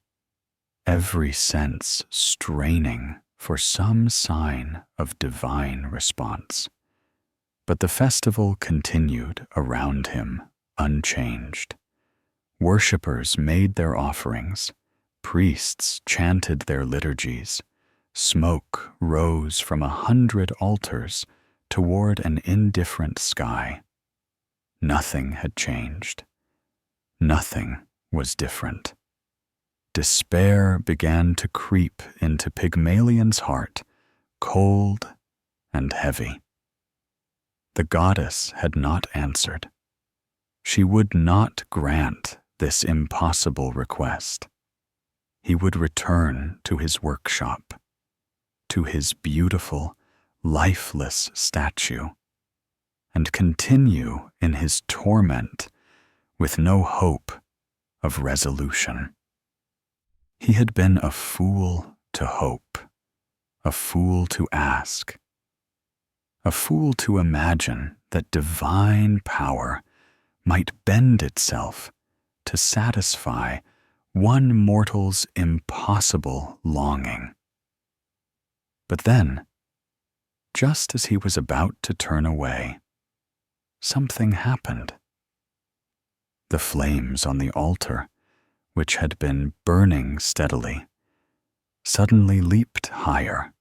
every sense straining for some sign of divine response. But the festival continued around him unchanged. Worshippers made their offerings, priests chanted their liturgies, smoke rose from 100 altars toward an indifferent sky. Nothing had changed. Nothing was different. Despair began to creep into Pygmalion's heart, cold and heavy. The goddess had not answered. She would not grant this impossible request. He would return to his workshop, to his beautiful, lifeless statue, and continue in his torment with no hope of resolution. He had been a fool to hope, a fool to ask, a fool to imagine that divine power might bend itself to satisfy one mortal's impossible longing. But then, just as he was about to turn away, something happened. The flames on the altar, which had been burning steadily, suddenly leaped higher,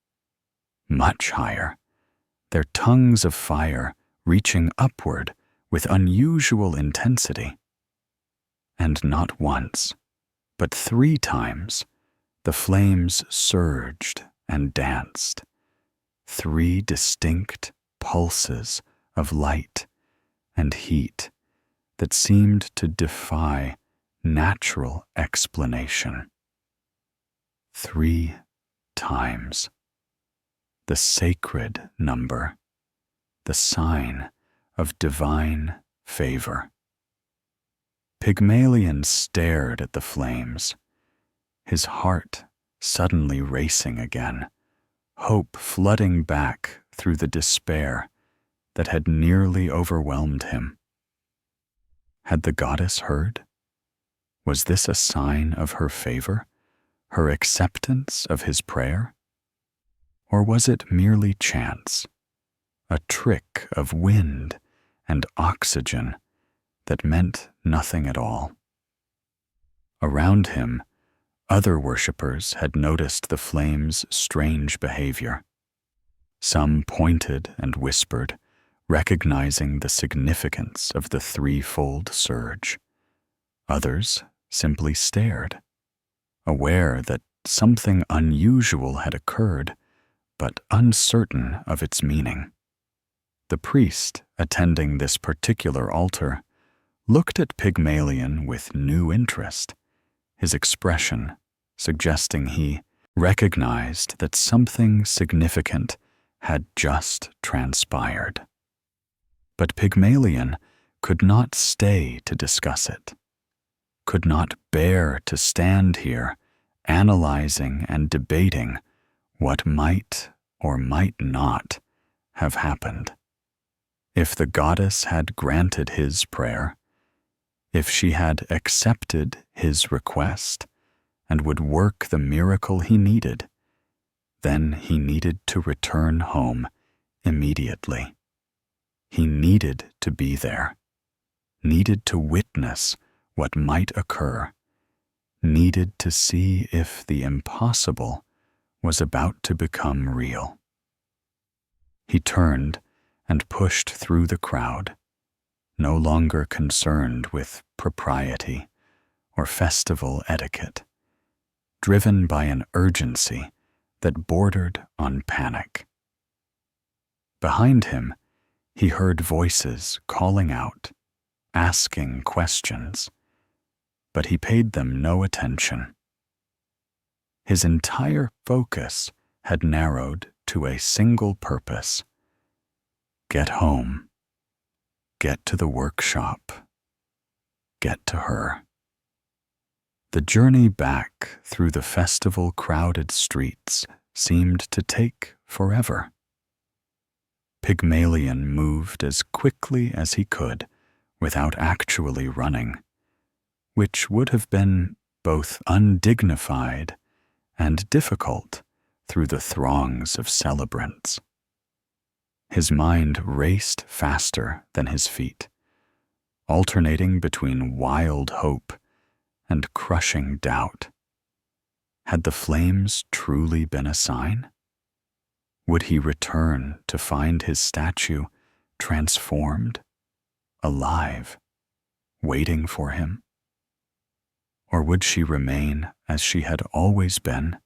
much higher, their tongues of fire reaching upward with unusual intensity. And not once, but 3 times, the flames surged and danced, 3 distinct pulses of light and heat that seemed to defy natural explanation. 3 times. The sacred number, the sign of divine favor. Pygmalion stared at the flames, his heart suddenly racing again, hope flooding back through the despair that had nearly overwhelmed him. Had the goddess heard? Was this a sign of her favor, her acceptance of his prayer? Or was it merely chance, a trick of wind and oxygen that meant nothing at all? Around him, other worshippers had noticed the flames' strange behavior. Some pointed and whispered, recognizing the significance of the 3-fold surge. Others simply stared, aware that something unusual had occurred, but uncertain of its meaning. The priest attending this particular altar looked at Pygmalion with new interest, his expression suggesting he recognized that something significant had just transpired. But Pygmalion could not stay to discuss it, could not bear to stand here analyzing and debating what might or might not have happened. If the goddess had granted his prayer, if she had accepted his request and would work the miracle he needed, then he needed to return home immediately. He needed to be there, needed to witness what might occur, needed to see if the impossible was about to become real. He turned and pushed through the crowd, no longer concerned with propriety or festival etiquette, driven by an urgency that bordered on panic. Behind him, he heard voices calling out, asking questions, but he paid them no attention. His entire focus had narrowed to a single purpose: get home, get to the workshop, get to her. The journey back through the festival-crowded streets seemed to take forever. Pygmalion moved as quickly as he could without actually running, which would have been both undignified and difficult through the throngs of celebrants. His mind raced faster than his feet, alternating between wild hope and crushing doubt. Had the flames truly been a sign? Would he return to find his statue transformed, alive, waiting for him? Or would she remain as she had always been,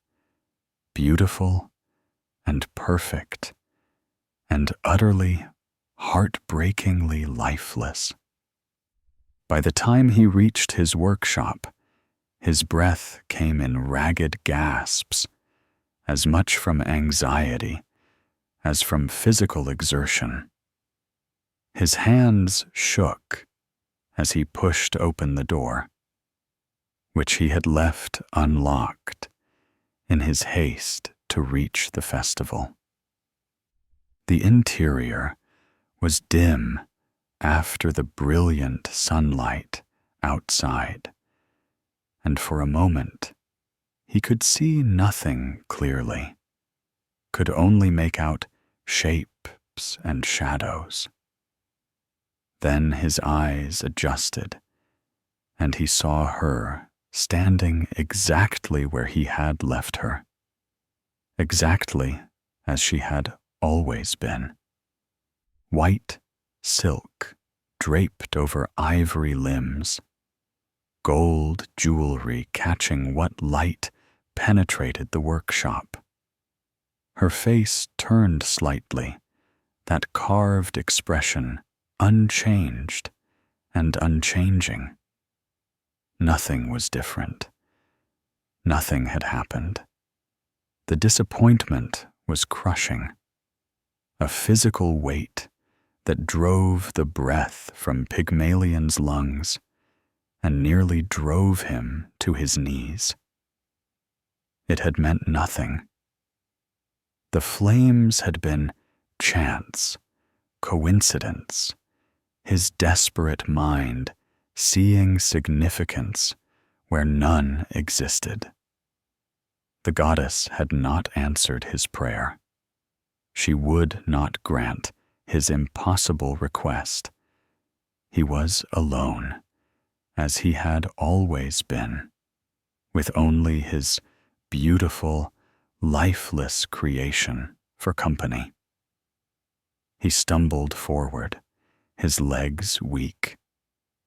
beautiful and perfect and utterly, heartbreakingly lifeless? By the time he reached his workshop, his breath came in ragged gasps, as much from anxiety as from physical exertion. His hands shook as he pushed open the door, which he had left unlocked in his haste to reach the festival. The interior was dim after the brilliant sunlight outside, and for a moment he could see nothing clearly, could only make out shapes and shadows. Then his eyes adjusted, and he saw her standing exactly where he had left her, exactly as she had always been. White silk draped over ivory limbs, gold jewelry catching what light penetrated the workshop. Her face turned slightly, that carved expression unchanged and unchanging. Nothing was different. Nothing had happened. The disappointment was crushing, a physical weight that drove the breath from Pygmalion's lungs and nearly drove him to his knees. It had meant nothing. The flames had been chance, coincidence, his desperate mind seeing significance where none existed. The goddess had not answered his prayer. She would not grant his impossible request. He was alone, as he had always been, with only his beautiful, lifeless creation for company. He stumbled forward, his legs weak,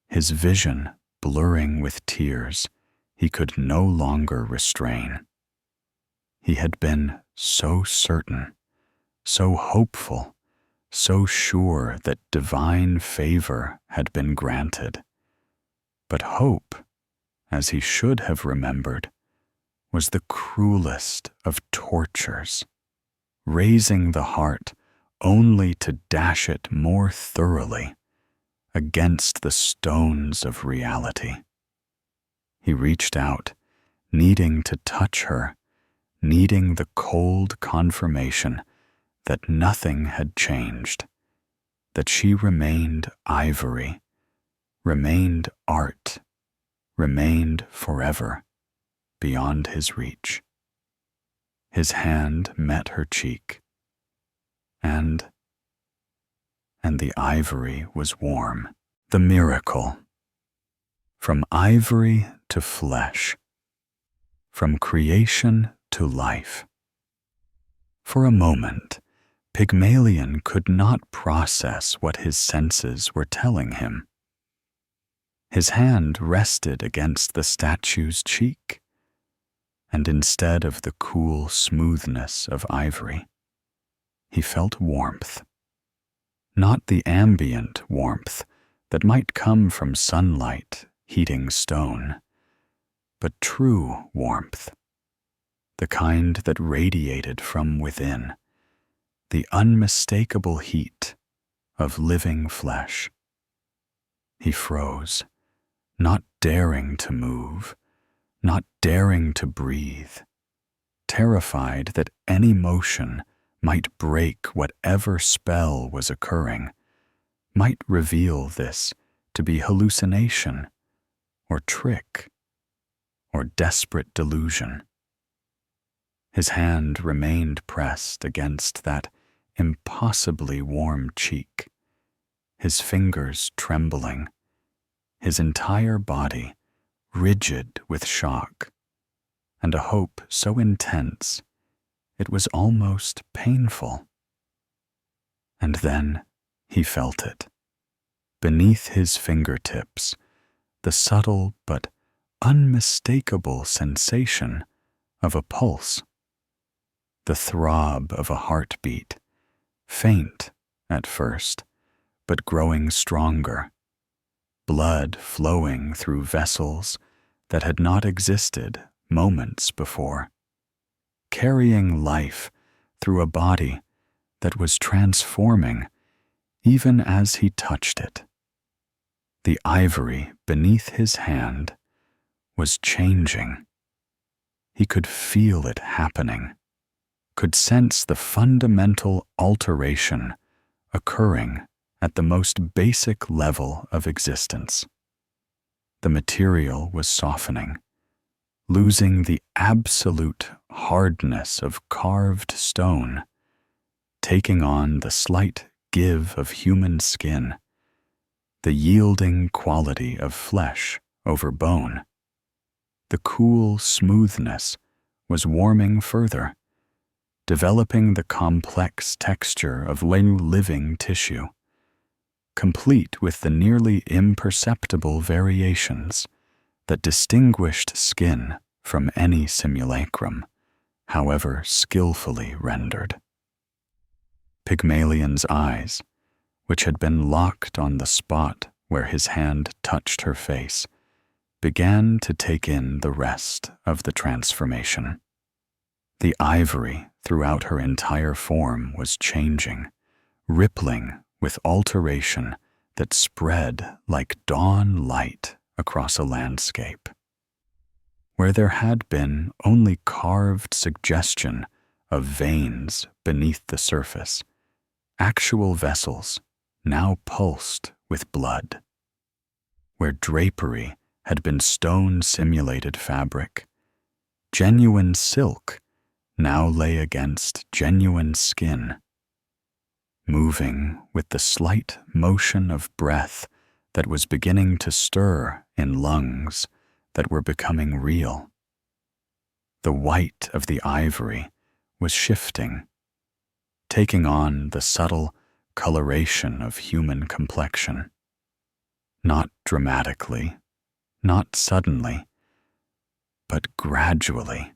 his vision blurring with tears he could no longer restrain. He had been so certain, so hopeful, so sure that divine favor had been granted, But hope, as he should have remembered, was the cruelest of tortures, raising the heart only to dash it more thoroughly against the stones of reality. He reached out, needing to touch her, needing the cold confirmation that nothing had changed, that she remained ivory, remained art, remained forever beyond his reach. His hand met her cheek, and the ivory was warm. The miracle. From ivory to flesh, from creation to life. For a moment, Pygmalion could not process what his senses were telling him. His hand rested against the statue's cheek, and instead of the cool smoothness of ivory, he felt warmth. Not the ambient warmth that might come from sunlight heating stone, but true warmth, the kind that radiated from within, the unmistakable heat of living flesh. He froze, not daring to move, not daring to breathe, terrified that any motion might break whatever spell was occurring, might reveal this to be hallucination or trick or desperate delusion. His hand remained pressed against that impossibly warm cheek, his fingers trembling, his entire body rigid with shock, and a hope so intense it was almost painful. And then he felt it. Beneath his fingertips, the subtle but unmistakable sensation of a pulse, the throb of a heartbeat, faint at first, but growing stronger, blood flowing through vessels that had not existed moments before, carrying life through a body that was transforming even as he touched it. The ivory beneath his hand was changing. He could feel it happening, could sense the fundamental alteration occurring at the most basic level of existence. The material was softening, losing the absolute hardness of carved stone, taking on the slight give of human skin, the yielding quality of flesh over bone. The cool smoothness was warming further, developing the complex texture of living tissue, complete with the nearly imperceptible variations that distinguished skin from any simulacrum, however skillfully rendered. Pygmalion's eyes, which had been locked on the spot where his hand touched her face, began to take in the rest of the transformation. The ivory throughout her entire form was changing, rippling with alteration that spread like dawn light across a landscape. Where there had been only carved suggestion of veins beneath the surface, actual vessels now pulsed with blood. Where drapery had been stone-simulated fabric, genuine silk now lay against genuine skin, moving with the slight motion of breath that was beginning to stir in lungs that were becoming real. The white of the ivory was shifting, taking on the subtle coloration of human complexion. Not dramatically, not suddenly, but gradually,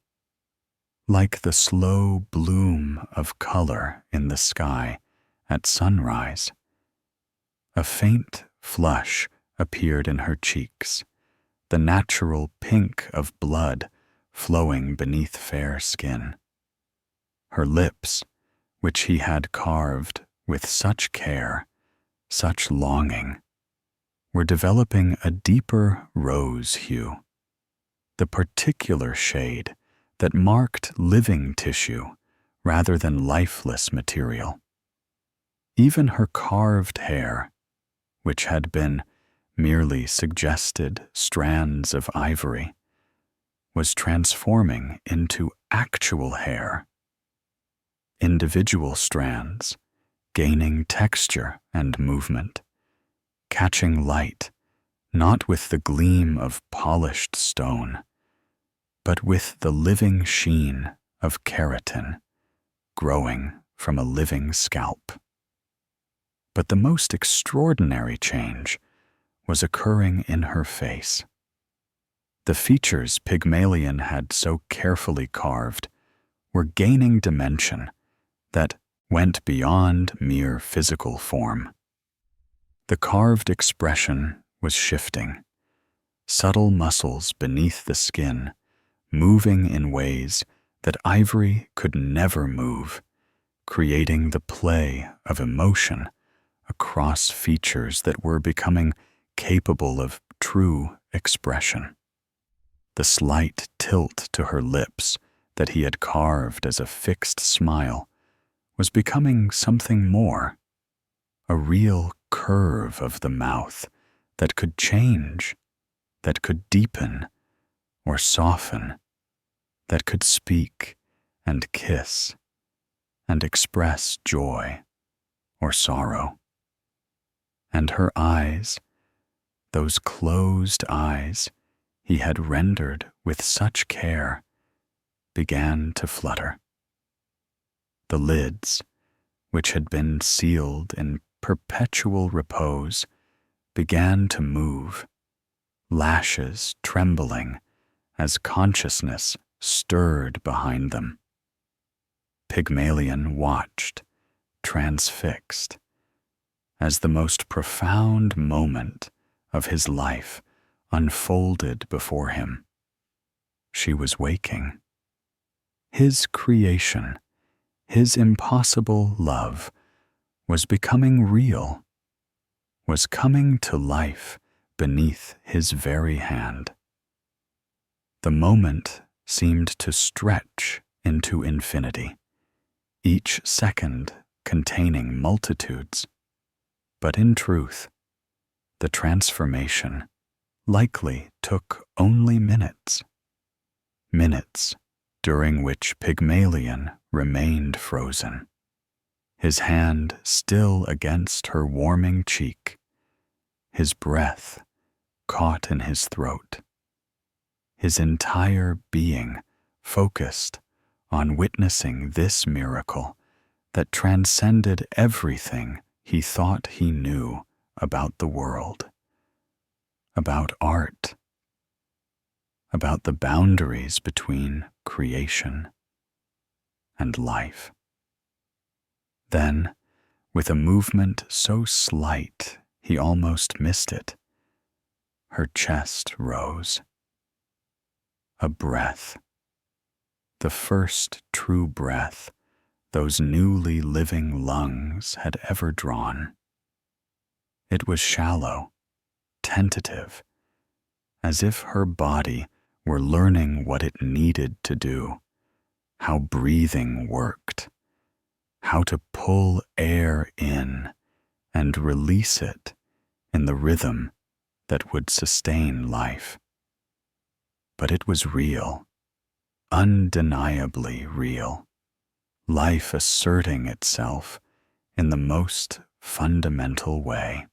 like the slow bloom of color in the sky at sunrise. A faint flush appeared in her cheeks, the natural pink of blood flowing beneath fair skin. Her lips, which he had carved with such care, such longing, were developing a deeper rose hue, the particular shade that marked living tissue rather than lifeless material. Even her carved hair, which had been merely suggested strands of ivory, was transforming into actual hair. Individual strands, gaining texture and movement, catching light, not with the gleam of polished stone, but with the living sheen of keratin growing from a living scalp. But the most extraordinary change was occurring in her face. The features Pygmalion had so carefully carved were gaining dimension that went beyond mere physical form. The carved expression was shifting, subtle muscles beneath the skin moving in ways that ivory could never move, creating the play of emotion across features that were becoming capable of true expression. The slight tilt to her lips that he had carved as a fixed smile was becoming something more, a real curve of the mouth that could change, that could deepen or soften, that could speak and kiss and express joy or sorrow. And her eyes, those closed eyes he had rendered with such care, began to flutter. The lids, which had been sealed in perpetual repose, began to move, lashes trembling as consciousness stirred behind them. Pygmalion watched, transfixed, as the most profound moment of his life unfolded before him. She was waking. His creation, his impossible love, was becoming real, was coming to life beneath his very hand. The moment seemed to stretch into infinity, each second containing multitudes. But in truth, the transformation likely took only minutes. Minutes during which Pygmalion remained frozen, his hand still against her warming cheek, his breath caught in his throat, his entire being focused on witnessing this miracle that transcended everything he thought he knew about the world, about art, about the boundaries between creation and life. Then, with a movement so slight he almost missed it, her chest rose. A breath, the first true breath those newly living lungs had ever drawn. It was shallow, tentative, as if her body were learning what it needed to do, how breathing worked, how to pull air in and release it in the rhythm that would sustain life. But it was real, undeniably real, life asserting itself in the most fundamental way.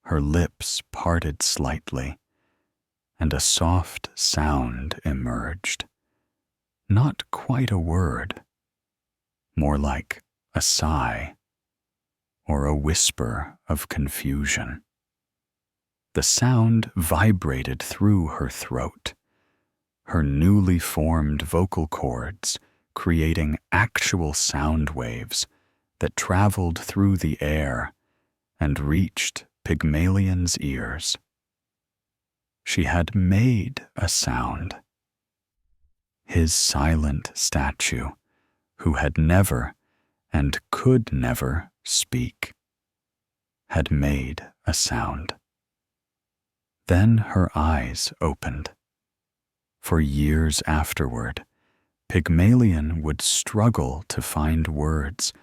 Her lips parted slightly, and a soft sound emerged. Not quite a word, more like a sigh or a whisper of confusion. The sound vibrated through her throat, her newly formed vocal cords creating actual sound waves that traveled through the air and reached Pygmalion's ears. she had made a sound. His silent statue, who had never and could never speak, had made a sound. Then her eyes opened. For years afterward, Pygmalion would struggle to find words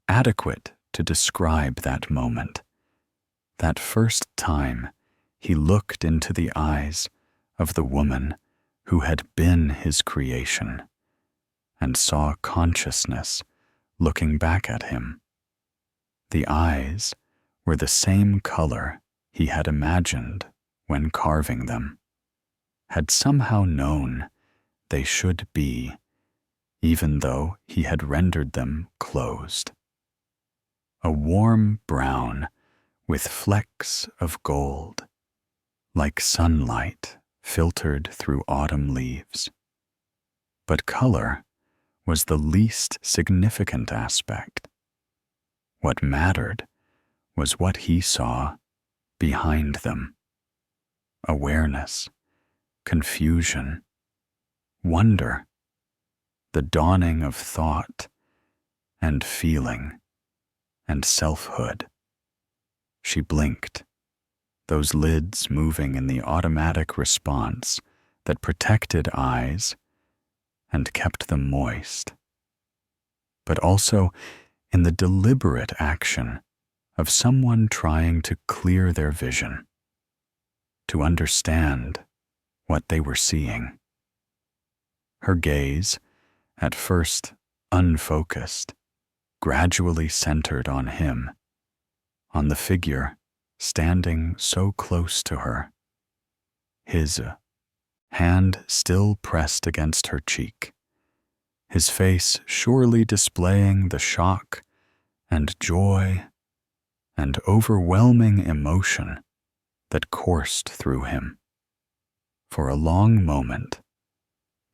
adequate to describe that moment, that first time he looked into the eyes of the woman who had been his creation and saw consciousness looking back at him. The eyes were the same color he had imagined when carving them, had somehow known they should be, even though he had rendered them closed. A warm brown with flecks of gold, like sunlight filtered through autumn leaves. But color was the least significant aspect. What mattered was what he saw behind them. Awareness, confusion, wonder, the dawning of thought and feeling and selfhood. She blinked, those lids moving in the automatic response that protected eyes and kept them moist, but also in the deliberate action of someone trying to clear their vision, to understand what they were seeing. Her gaze, at first unfocused, gradually centered on him, on the figure standing so close to her, his hand still pressed against her cheek, his face surely displaying the shock and joy and overwhelming emotion that coursed through him. For a long moment,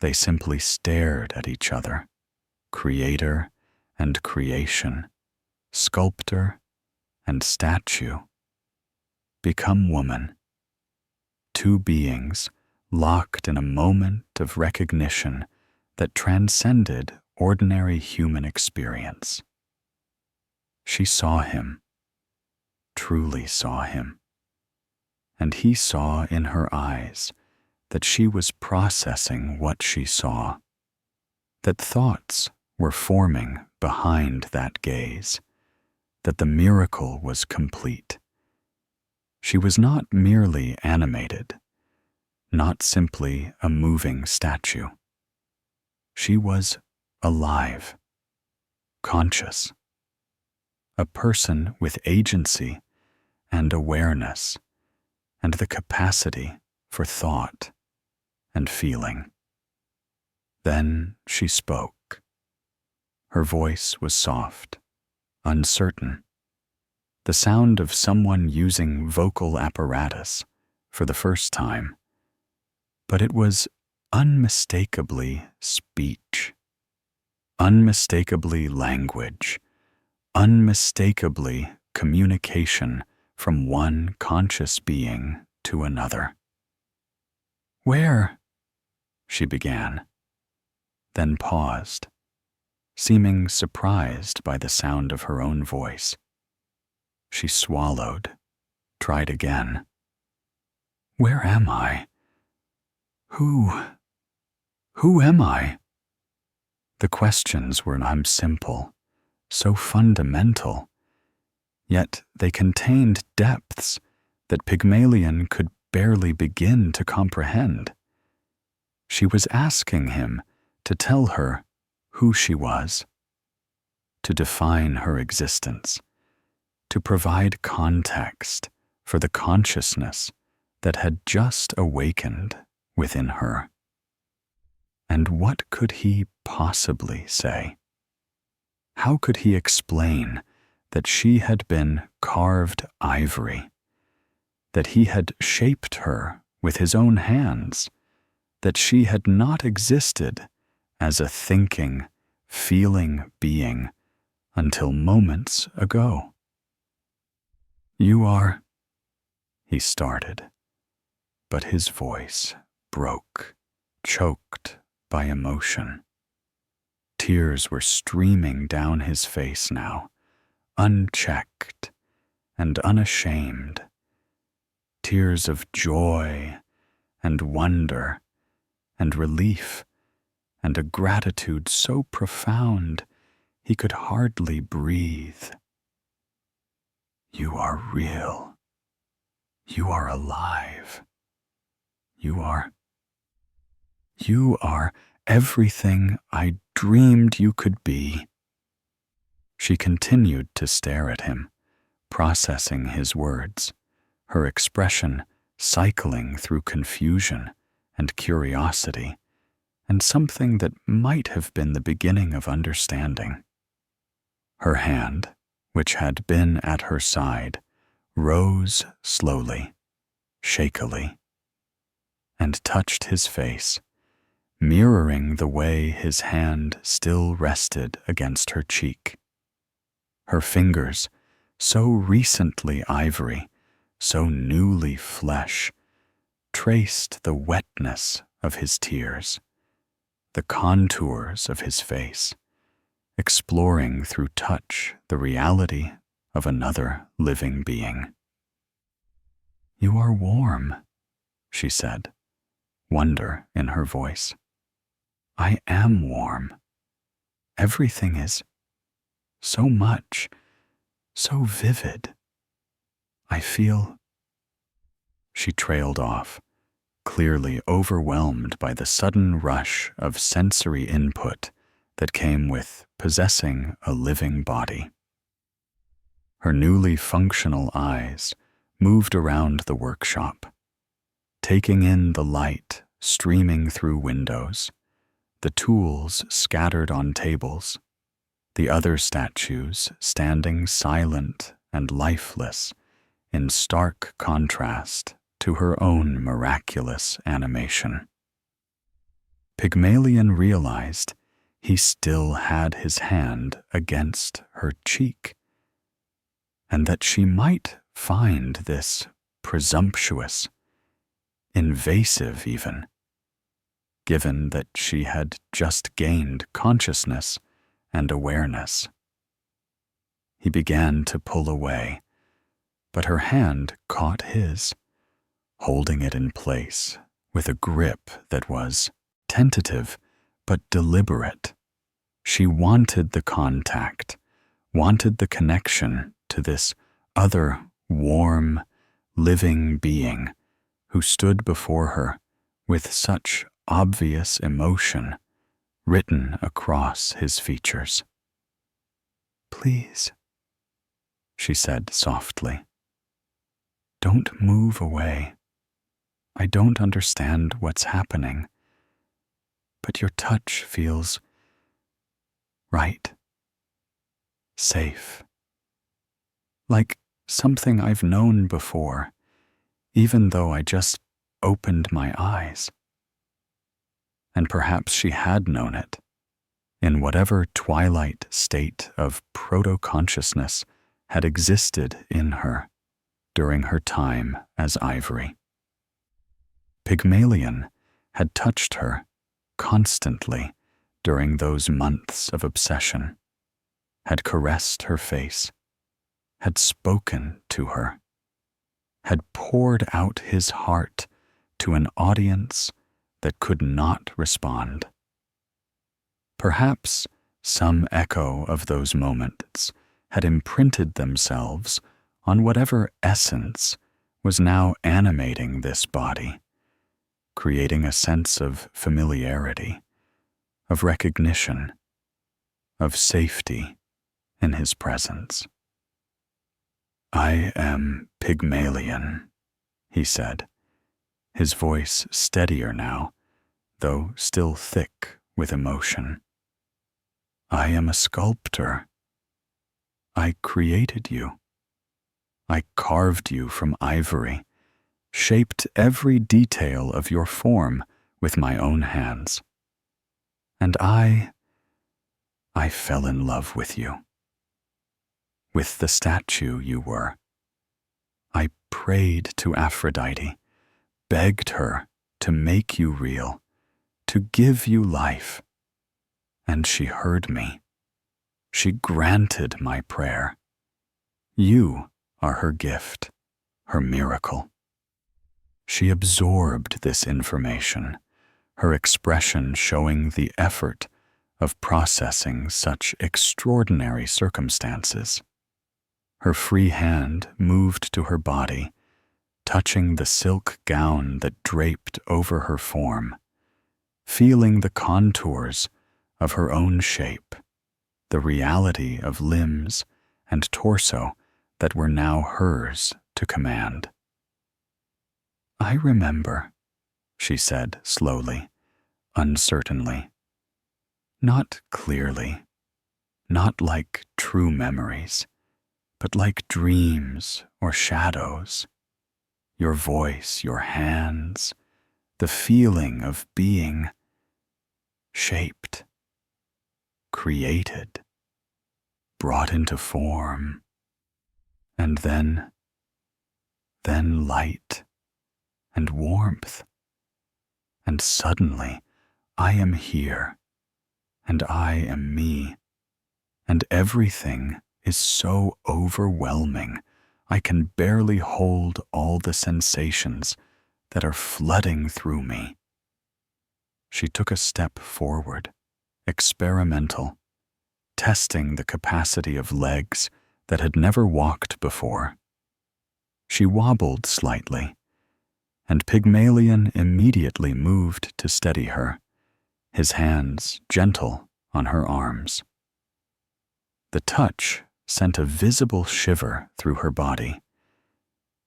they simply stared at each other, creator and creation, sculptor and statue, become woman, two beings locked in a moment of recognition that transcended ordinary human experience. She saw him, truly saw him, and he saw in her eyes that she was processing what she saw, that thoughts were forming behind that gaze, that the miracle was complete. She was not merely animated, not simply a moving statue. She was alive, conscious, a person with agency and awareness and the capacity for thought and feeling. Then she spoke. Her voice was soft, uncertain, the sound of someone using vocal apparatus for the first time, but it was unmistakably speech, unmistakably language, unmistakably communication from one conscious being to another. "Where?" she began, then paused, seeming surprised by the sound of her own voice. She swallowed, tried again. "Where am I? Who am I?" The questions were not simple, so fundamental, yet they contained depths that Pygmalion could barely begin to comprehend. She was asking him to tell her who she was, to define her existence, to provide context for the consciousness that had just awakened within her. And what could he possibly say? How could he explain that she had been carved ivory, that he had shaped her with his own hands, that she had not existed as a thinking, feeling being until moments ago? "You are," he started, but his voice broke, choked by emotion. Tears were streaming down his face now, unchecked and unashamed. Tears of joy and wonder and relief and a gratitude so profound he could hardly breathe. You are real. You are alive. You are everything I dreamed you could be. She continued to stare at him, processing his words, her expression cycling through confusion and curiosity, and something that might have been the beginning of understanding. Her hand, which had been at her side, rose slowly, shakily, and touched his face, mirroring the way his hand still rested against her cheek. Her fingers, so recently ivory, so newly flesh, traced the wetness of his tears, the contours of his face, exploring through touch the reality of another living being. You are warm, she said, wonder in her voice. I am warm. Everything is so much, so vivid. I feel. She trailed off, clearly overwhelmed by the sudden rush of sensory input that came with possessing a living body. Her newly functional eyes moved around the workshop, taking in the light streaming through windows, the tools scattered on tables, the other statues standing silent and lifeless in stark contrast to her own miraculous animation. Pygmalion realized he still had his hand against her cheek, and that she might find this presumptuous, invasive even, given that she had just gained consciousness and awareness. He began to pull away, but her hand caught his, holding it in place with a grip that was tentative but deliberate. She wanted the contact, wanted the connection to this other warm, living being who stood before her with such obvious emotion written across his features. Please, she said softly, don't move away. I don't understand what's happening, but your touch feels right, safe, like something I've known before, even though I just opened my eyes. And perhaps she had known it, in whatever twilight state of proto-consciousness had existed in her during her time as ivory. Pygmalion had touched her constantly during those months of obsession, had caressed her face, had spoken to her, had poured out his heart to an audience that could not respond. Perhaps some echo of those moments had imprinted themselves on whatever essence was now animating this body, creating a sense of familiarity, of recognition, of safety in his presence. I am Pygmalion, he said, his voice steadier now, though still thick with emotion. I am a sculptor. I created you. I carved you from ivory, shaped every detail of your form with my own hands. And I fell in love with you. With the statue you were. I prayed to Aphrodite, begged her to make you real, to give you life. And she heard me. She granted my prayer. You are her gift, her miracle. She absorbed this information, her expression showing the effort of processing such extraordinary circumstances. Her free hand moved to her body, touching the silk gown that draped over her form, feeling the contours of her own shape, the reality of limbs and torso that were now hers to command. "I remember," she said slowly, uncertainly. Not clearly, not like true memories, but like dreams or shadows. Your voice, your hands, the feeling of being shaped, created, brought into form, and then light and warmth. And suddenly I am here, and I am me, and everything is so overwhelming I can barely hold all the sensations that are flooding through me. She took a step forward, experimental, testing the capacity of legs that had never walked before. She wobbled slightly, and Pygmalion immediately moved to steady her, his hands gentle on her arms. The touch sent a visible shiver through her body,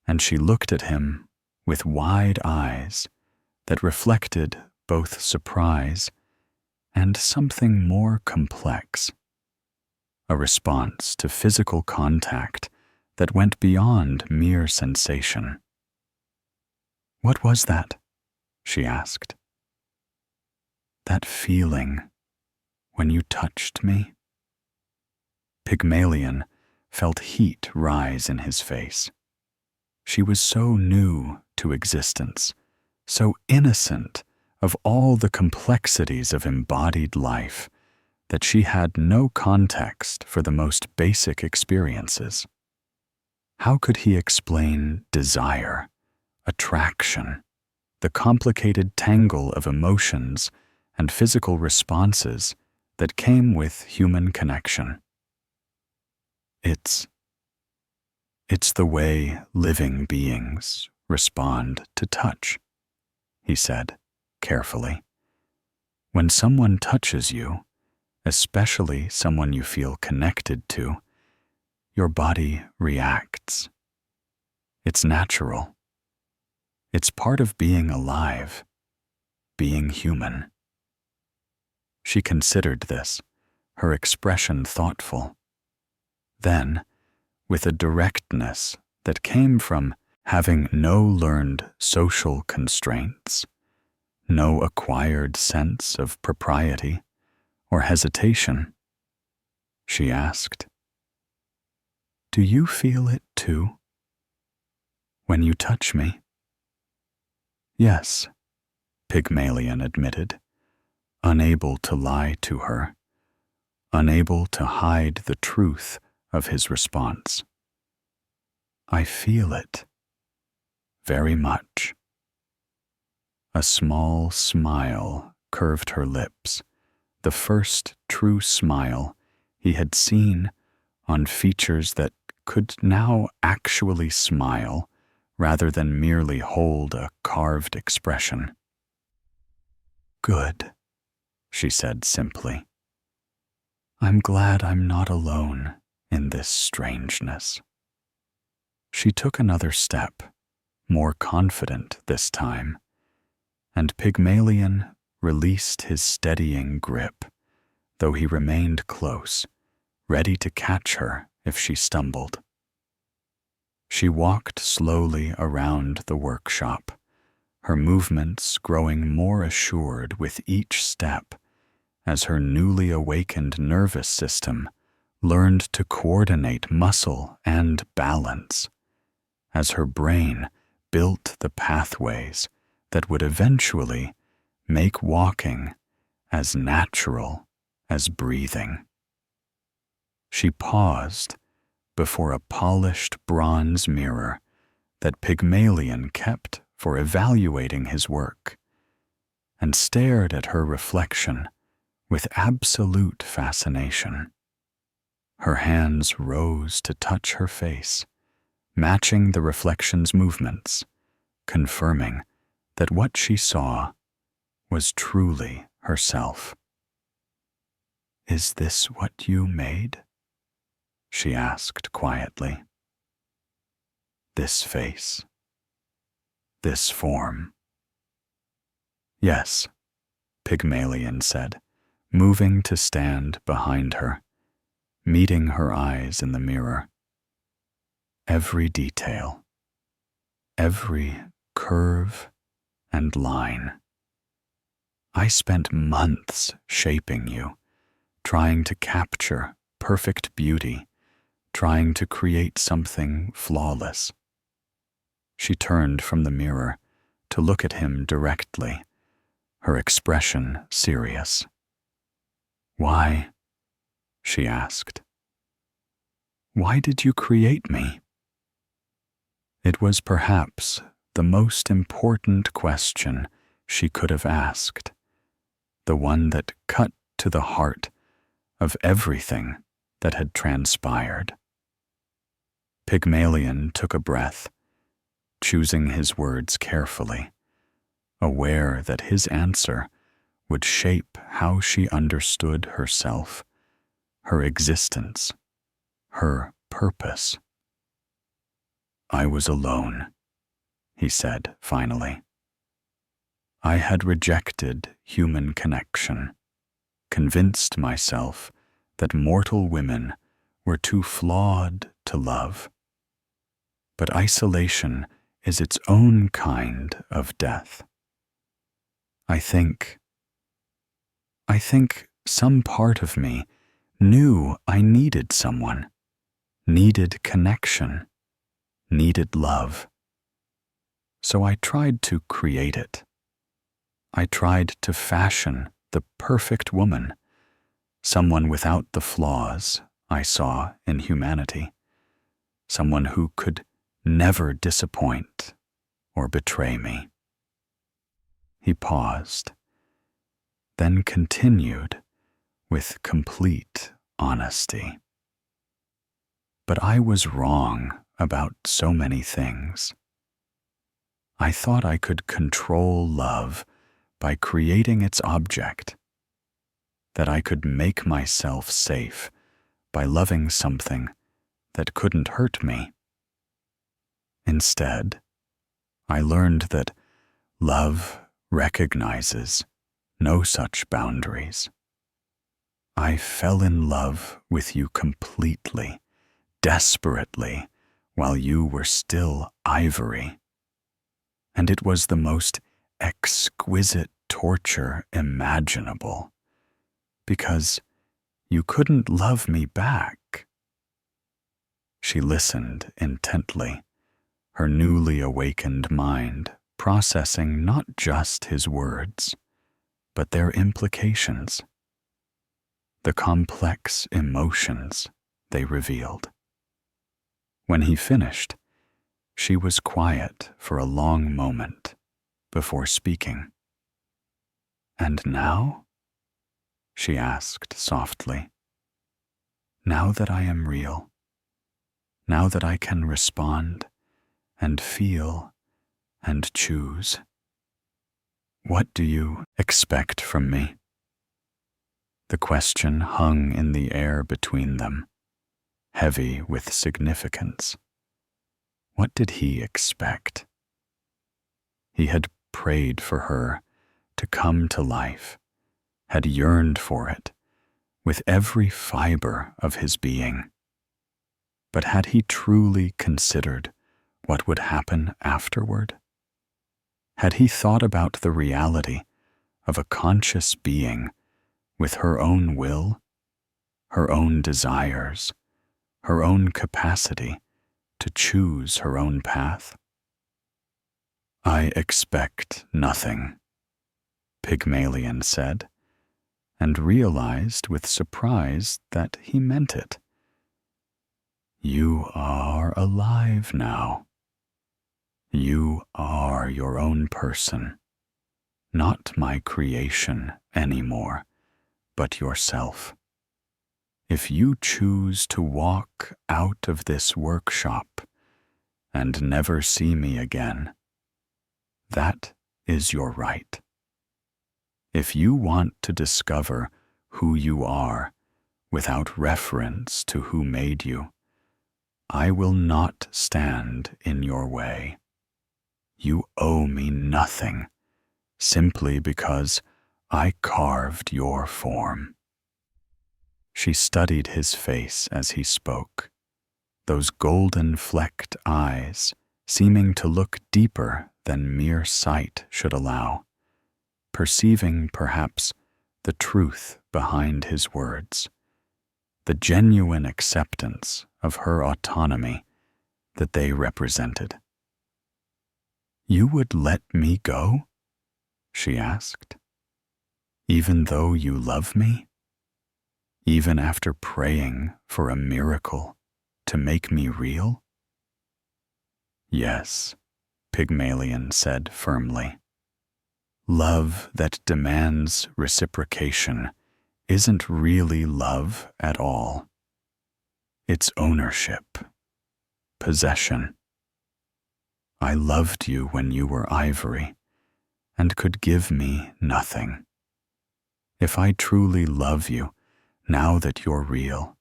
and she looked at him with wide eyes that reflected both surprise and something more complex, a response to physical contact that went beyond mere sensation. "What was that?" she asked. "That feeling when you touched me?" Pygmalion felt heat rise in his face. She was so new to existence, so innocent of all the complexities of embodied life, that she had no context for the most basic experiences. How could he explain desire, attraction, the complicated tangle of emotions and physical responses that came with human connection? It's the way living beings respond to touch, he said carefully. When someone touches you, especially someone you feel connected to, your body reacts. It's natural. It's part of being alive, being human. She considered this, her expression thoughtful. Then, with a directness that came from having no learned social constraints, no acquired sense of propriety or hesitation, she asked, "Do you feel it too, when you touch me?" "Yes," Pygmalion admitted, unable to lie to her, unable to hide the truth of his response. "I feel it, very much." A small smile curved her lips, the first true smile he had seen on features that could now actually smile rather than merely hold a carved expression. "Good," she said simply. "I'm glad I'm not alone in this strangeness." She took another step, more confident this time, and Pygmalion released his steadying grip, though he remained close, ready to catch her if she stumbled. She walked slowly around the workshop, her movements growing more assured with each step as her newly awakened nervous system learned to coordinate muscle and balance, as her brain built the pathways that would eventually make walking as natural as breathing. She paused before a polished bronze mirror that Pygmalion kept for evaluating his work, and stared at her reflection with absolute fascination. Her hands rose to touch her face, matching the reflection's movements, confirming that what she saw was truly herself. "Is this what you made?" she asked quietly. "This face, this form?" "Yes," Pygmalion said, moving to stand behind her, meeting her eyes in the mirror. "Every detail, every curve and line. I spent months shaping you, trying to capture perfect beauty, trying to create something flawless." She turned from the mirror to look at him directly, her expression serious. "Why?" she asked. "Why did you create me?" It was perhaps the most important question she could have asked, the one that cut to the heart of everything that had transpired. Pygmalion took a breath, choosing his words carefully, aware that his answer would shape how she understood herself, her existence, her purpose. "I was alone," he said finally. "I had rejected human connection, convinced myself that mortal women were too flawed to love. But isolation is its own kind of death. I think some part of me knew I needed someone, needed connection, needed love. So I tried to create it. I tried to fashion the perfect woman, someone without the flaws I saw in humanity, someone who could never disappoint or betray me." He paused, then continued with complete honesty. "But I was wrong about so many things. I thought I could control love by creating its object, that I could make myself safe by loving something that couldn't hurt me. Instead, I learned that love recognizes no such boundaries. I fell in love with you completely, desperately, while you were still ivory. And it was the most exquisite torture imaginable, because you couldn't love me back." She listened intently, her newly awakened mind processing not just his words, but their implications, the complex emotions they revealed. When he finished, she was quiet for a long moment before speaking. "And now?" she asked softly. "Now that I am real, now that I can respond and feel and choose, what do you expect from me?" The question hung in the air between them, heavy with significance. What did he expect? He had prayed for her to come to life, had yearned for it with every fiber of his being. But had he truly considered what would happen afterward? Had he thought about the reality of a conscious being with her own will, her own desires, her own capacity to choose her own path? I expect nothing, Pygmalion said, and realized with surprise that he meant it. You are alive now. You are your own person, not my creation anymore, but yourself. If you choose to walk out of this workshop and never see me again, that is your right. If you want to discover who you are without reference to who made you, I will not stand in your way. You owe me nothing simply because I carved your form. She studied his face as he spoke, those golden-flecked eyes seeming to look deeper than mere sight should allow, perceiving perhaps the truth behind his words, the genuine acceptance of her autonomy that they represented. You would let me go? She asked. Even though you love me? Even after praying for a miracle to make me real? Yes, Pygmalion said firmly. Love that demands reciprocation isn't really love at all. It's ownership, possession. I loved you when you were ivory and could give me nothing. If I truly love you, now that you're real,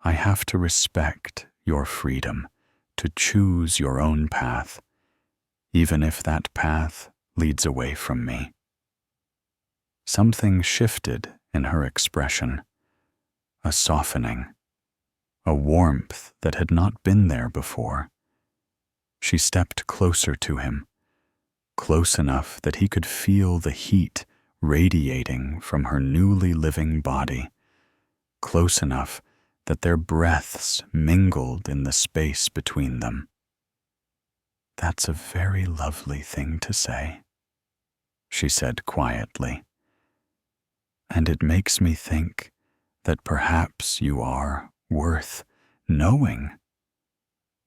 I have to respect your freedom to choose your own path, even if that path leads away from me. Something shifted in her expression, a softening, a warmth that had not been there before. She stepped closer to him, close enough that he could feel the heat radiating from her newly living body, close enough that their breaths mingled in the space between them. That's a very lovely thing to say, she said quietly. And it makes me think that perhaps you are worth knowing,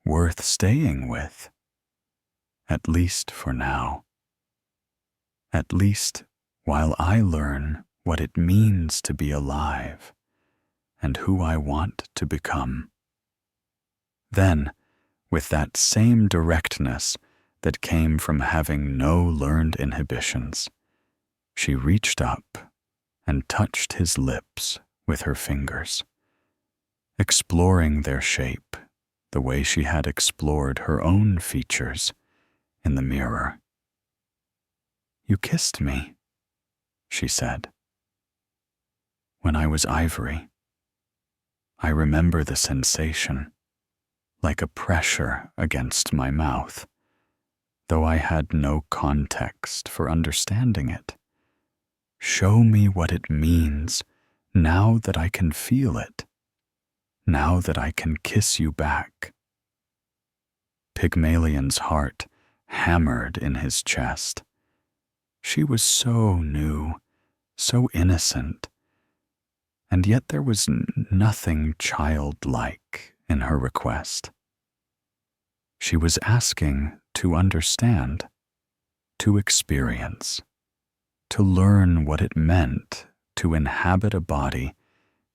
worth staying with, at least for now. At least while I learn what it means to be alive and who I want to become. Then, with that same directness that came from having no learned inhibitions, she reached up and touched his lips with her fingers, exploring their shape the way she had explored her own features in the mirror. You kissed me, she said. When I was ivory, I remember the sensation, like a pressure against my mouth, though I had no context for understanding it. Show me what it means now that I can feel it, now that I can kiss you back. Pygmalion's heart hammered in his chest. She was so new, so innocent, and yet there was nothing childlike in her request. She was asking to understand, to experience, to learn what it meant to inhabit a body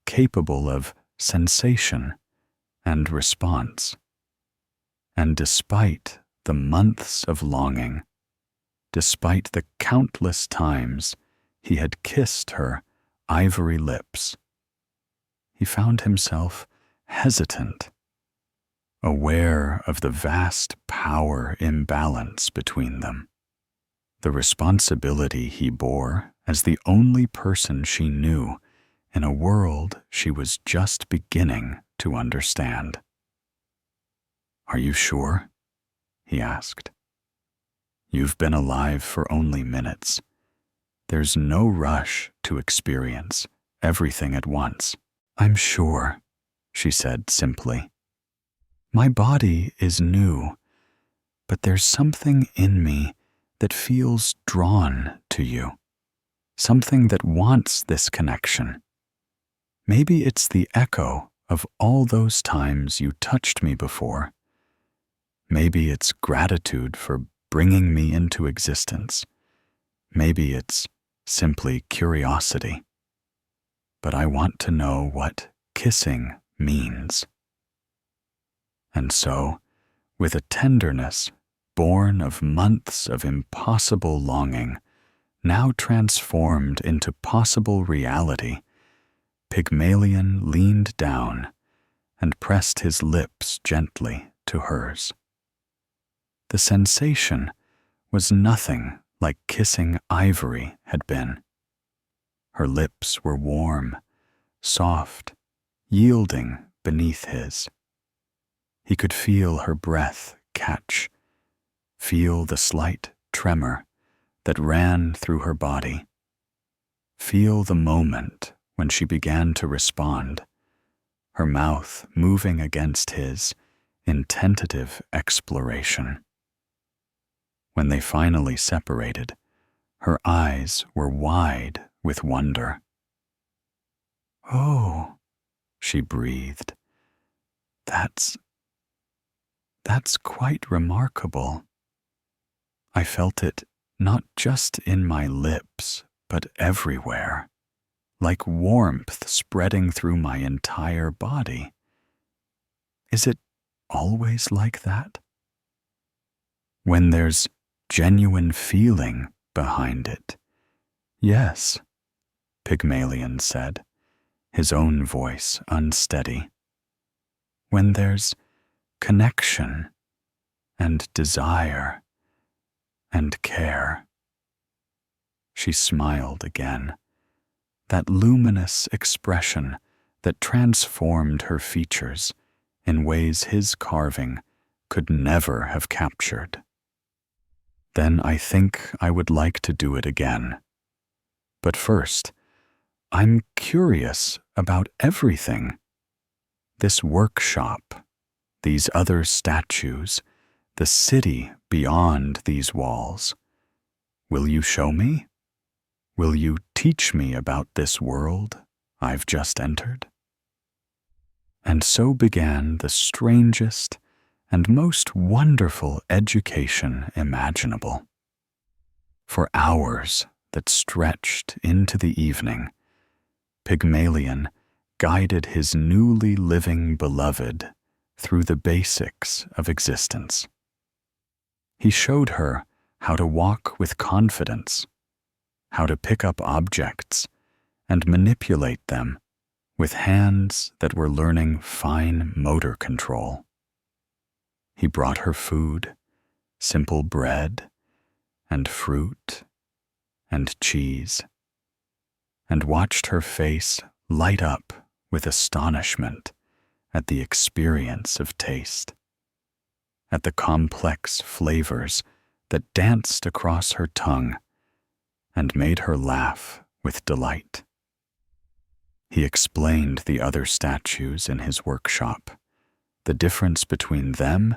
capable of sensation and response. And despite the months of longing, despite the countless times he had kissed her ivory lips, he found himself hesitant, aware of the vast power imbalance between them, the responsibility he bore as the only person she knew in a world she was just beginning to understand. Are you sure? He asked. You've been alive for only minutes. There's no rush to experience everything at once. I'm sure, she said simply. My body is new, but there's something in me that feels drawn to you, something that wants this connection. Maybe it's the echo of all those times you touched me before. Maybe it's gratitude for bringing me into existence. Maybe it's simply curiosity. But I want to know what kissing means. And so, with a tenderness born of months of impossible longing, now transformed into possible reality, Pygmalion leaned down and pressed his lips gently to hers. The sensation was nothing like kissing ivory had been. Her lips were warm, soft, yielding beneath his. He could feel her breath catch, feel the slight tremor that ran through her body, feel the moment when she began to respond, her mouth moving against his in tentative exploration. When they finally separated, her eyes were wide with wonder. "Oh," she breathed, that's quite remarkable. I felt it not just in my lips, but everywhere, like warmth spreading through my entire body. Is it always like that? When there's genuine feeling behind it? Yes, Pygmalion said, his own voice unsteady. When there's connection and desire and care. She smiled again, that luminous expression that transformed her features in ways his carving could never have captured. Then I think I would like to do it again. But first, I'm curious about everything. This workshop, these other statues, the city beyond these walls. Will you show me? Will you teach me about this world I've just entered? And so began the strangest and most wonderful education imaginable. For hours that stretched into the evening, Pygmalion guided his newly living beloved through the basics of existence. He showed her how to walk with confidence, how to pick up objects and manipulate them with hands that were learning fine motor control. He brought her food, simple bread and fruit and cheese, and watched her face light up with astonishment at the experience of taste, at the complex flavors that danced across her tongue and made her laugh with delight. He explained the other statues in his workshop, the difference between them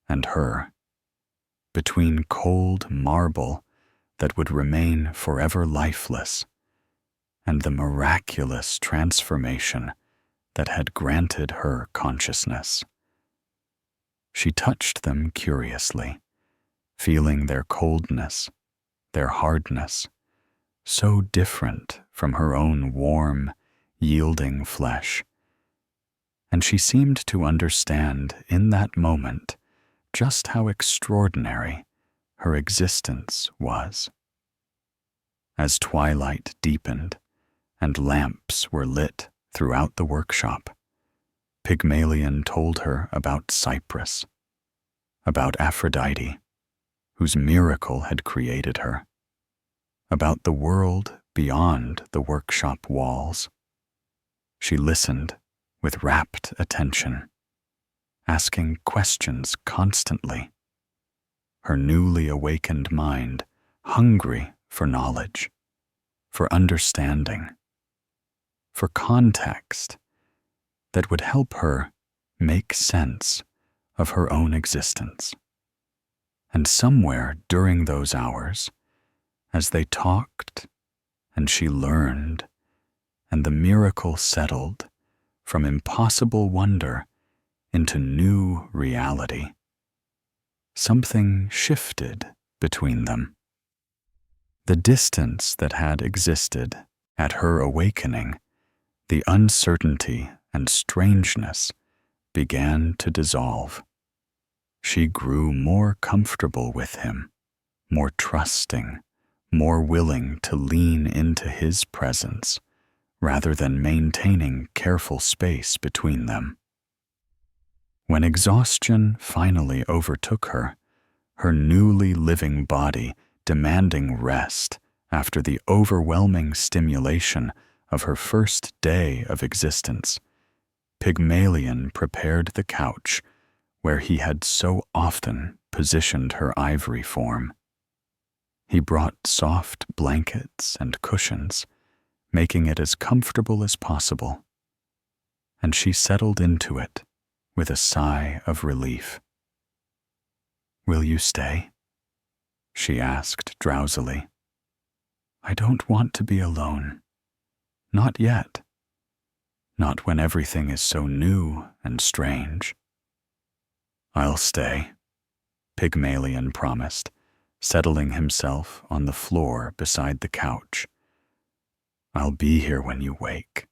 and her, between cold marble that would remain forever lifeless and the miraculous transformation that had granted her consciousness. She touched them curiously, feeling their coldness, their hardness, so different from her own warm, yielding flesh. And she seemed to understand in that moment just how extraordinary her existence was. As twilight deepened and lamps were lit throughout the workshop, Pygmalion told her about Cyprus, about Aphrodite, whose miracle had created her, about the world beyond the workshop walls. She listened with rapt attention, asking questions constantly, her newly awakened mind hungry for knowledge, for understanding, for context that would help her make sense of her own existence. And somewhere during those hours, as they talked and she learned, and the miracle settled from impossible wonder into new reality, something shifted between them. The distance that had existed at her awakening, the uncertainty and strangeness began to dissolve. She grew more comfortable with him, more trusting, more willing to lean into his presence rather than maintaining careful space between them. When exhaustion finally overtook her, her newly living body demanding rest after the overwhelming stimulation of her first day of existence, Pygmalion prepared the couch where he had so often positioned her ivory form. He brought soft blankets and cushions, making it as comfortable as possible, and she settled into it with a sigh of relief. "Will you stay?" she asked drowsily. "I don't want to be alone. Not yet. Not when everything is so new and strange." "I'll stay," Pygmalion promised, settling himself on the floor beside the couch. "I'll be here when you wake."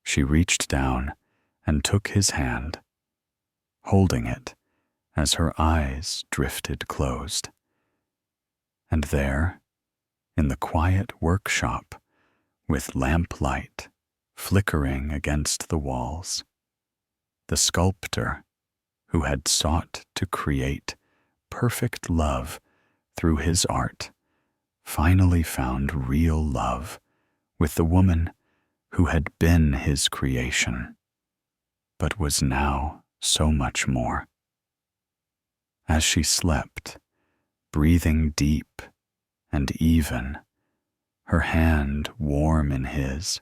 She reached down and took his hand, holding it as her eyes drifted closed. And there, in the quiet workshop, with lamplight flickering against the walls, the sculptor who had sought to create perfect love through his art finally found real love with the woman who had been his creation, but was now so much more. As she slept, breathing deep and even, her hand warm in his,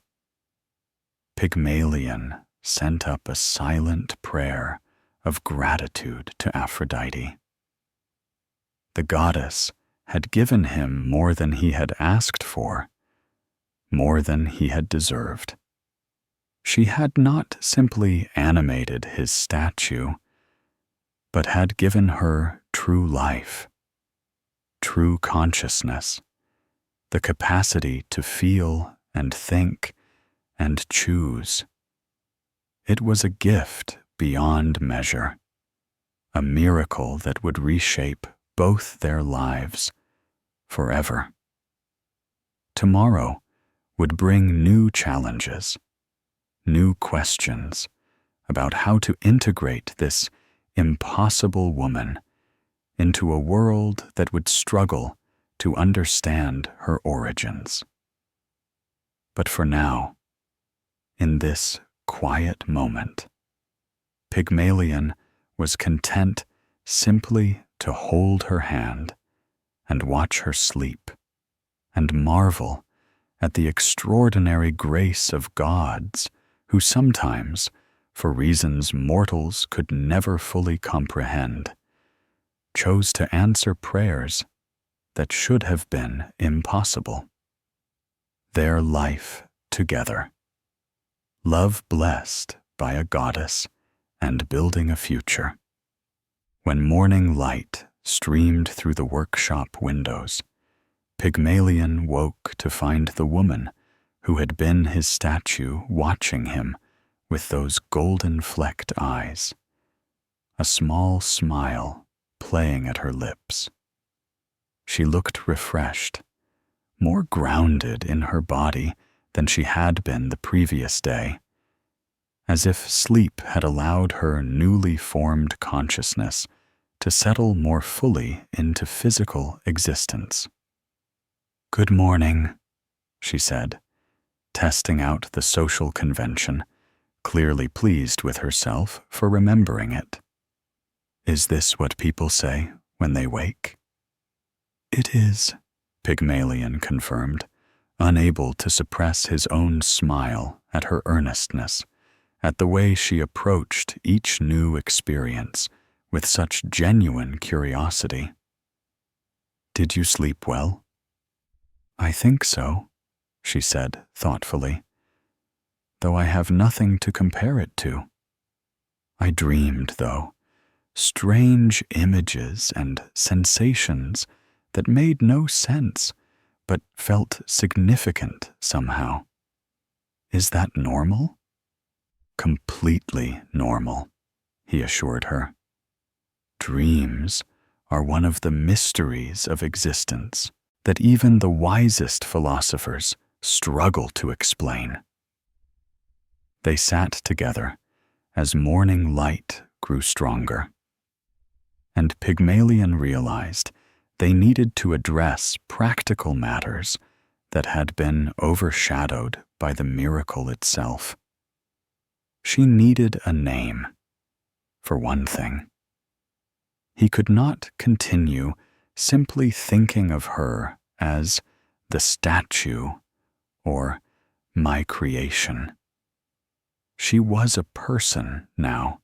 Pygmalion sent up a silent prayer of gratitude to Aphrodite. The goddess had given him more than he had asked for, more than he had deserved. She had not simply animated his statue, but had given her true life, true consciousness, the capacity to feel and think and choose. It was a gift beyond measure, a miracle that would reshape both their lives forever. Tomorrow would bring new challenges, new questions about how to integrate this impossible woman into a world that would struggle to understand her origins. But for now, in this quiet moment, Pygmalion was content simply to hold her hand and watch her sleep and marvel at the extraordinary grace of gods who sometimes, for reasons mortals could never fully comprehend, chose to answer prayers that should have been impossible. Their life together, love blessed by a goddess and building a future. When morning light streamed through the workshop windows, Pygmalion woke to find the woman who had been his statue watching him with those golden-flecked eyes, a small smile playing at her lips. She looked refreshed, more grounded in her body than she had been the previous day, as if sleep had allowed her newly formed consciousness to settle more fully into physical existence. "Good morning," she said, testing out the social convention, clearly pleased with herself for remembering it. "Is this what people say when they wake?" "It is," Pygmalion confirmed, unable to suppress his own smile at her earnestness, at the way she approached each new experience with such genuine curiosity. "Did you sleep well?" "I think so," she said thoughtfully, "though I have nothing to compare it to. I dreamed, though, strange images and sensations that made no sense, but felt significant somehow. Is that normal?" "Completely normal," he assured her. "Dreams are one of the mysteries of existence that even the wisest philosophers struggle to explain." They sat together as morning light grew stronger, and Pygmalion realized they needed to address practical matters that had been overshadowed by the miracle itself. She needed a name, for one thing. He could not continue simply thinking of her as the statue or my creation. She was a person now,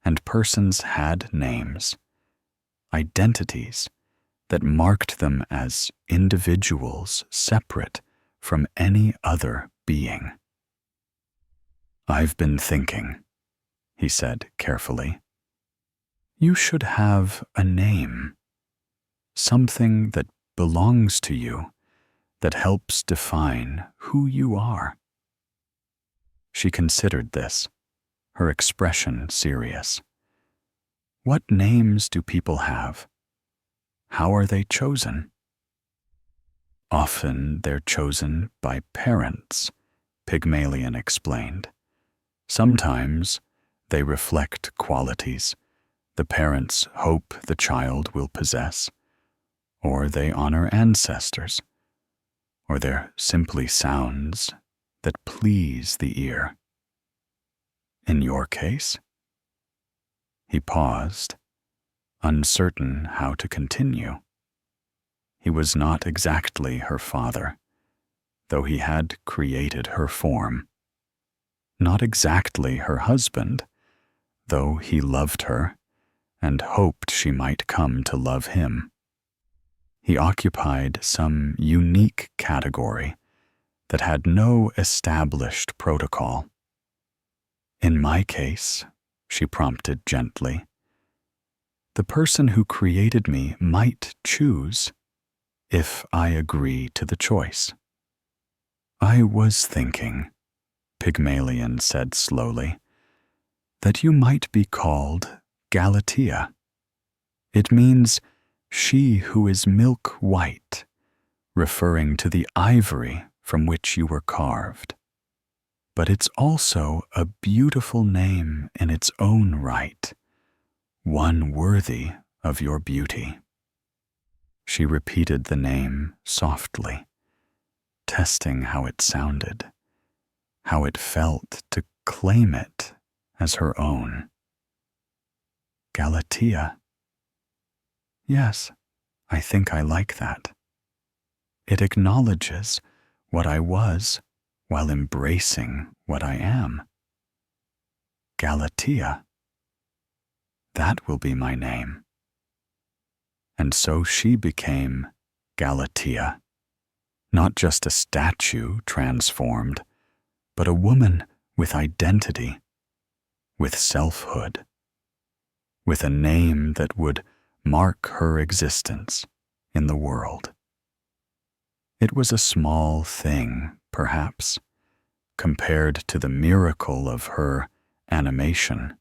and persons had names, identities that marked them as individuals separate from any other being. "I've been thinking," he said carefully. "You should have a name, something that belongs to you, that helps define who you are." She considered this, her expression serious. "What names do people have? How are they chosen?" "Often they're chosen by parents," Pygmalion explained. "Sometimes they reflect qualities the parents hope the child will possess, or they honor ancestors, or they're simply sounds that please the ear. In your case?" He paused, uncertain how to continue. He was not exactly her father, though he had created her form. Not exactly her husband, though he loved her and hoped she might come to love him. He occupied some unique category that had no established protocol. "In my case," she prompted gently, "the person who created me might choose, if I agree to the choice." "I was thinking," Pygmalion said slowly, "that you might be called Galatea. It means she who is milk white, referring to the ivory from which you were carved. But it's also a beautiful name in its own right, one worthy of your beauty." She repeated the name softly, testing how it sounded, how it felt to claim it as her own. "Galatea? Yes, I think I like that. It acknowledges what I was while embracing what I am. Galatea. That will be my name." And so she became Galatea, not just a statue transformed, but a woman with identity, with selfhood, with a name that would mark her existence in the world. It was a small thing, perhaps, compared to the miracle of her animation,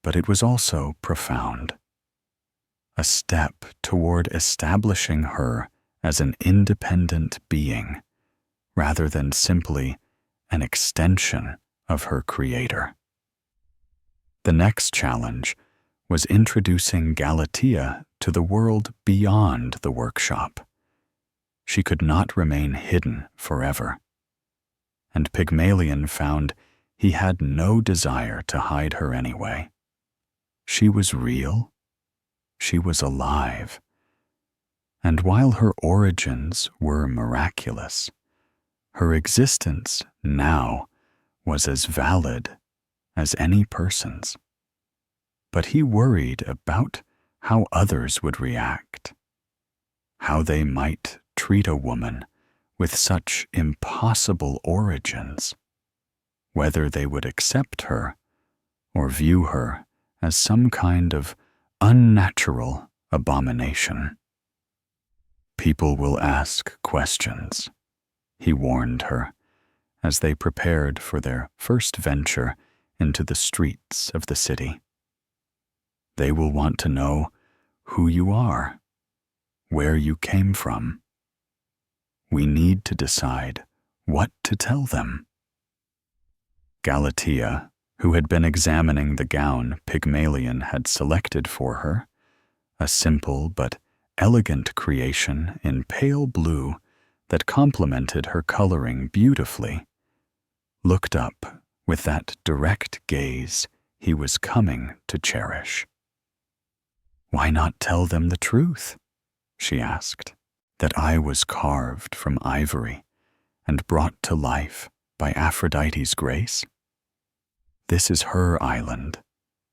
but it was also profound. A step toward establishing her as an independent being, rather than simply an extension of her creator. The next challenge was introducing Galatea to the world beyond the workshop. She could not remain hidden forever, and Pygmalion found he had no desire to hide her anyway. She was real, she was alive, and while her origins were miraculous, her existence now was as valid as any person's. but he worried about how others would react, how they might treat a woman with such impossible origins, whether they would accept her or view her as some kind of unnatural abomination. People will ask questions, he warned her, as they prepared for their first venture into the streets of the city. They will want to know who you are, where you came from. We need to decide what to tell them. Galatea, who had been examining the gown Pygmalion had selected for her, a simple but elegant creation in pale blue that complemented her coloring beautifully, looked up with that direct gaze he was coming to cherish. "Why not tell them the truth?" she asked, "that I was carved from ivory and brought to life by Aphrodite's grace? This is her island,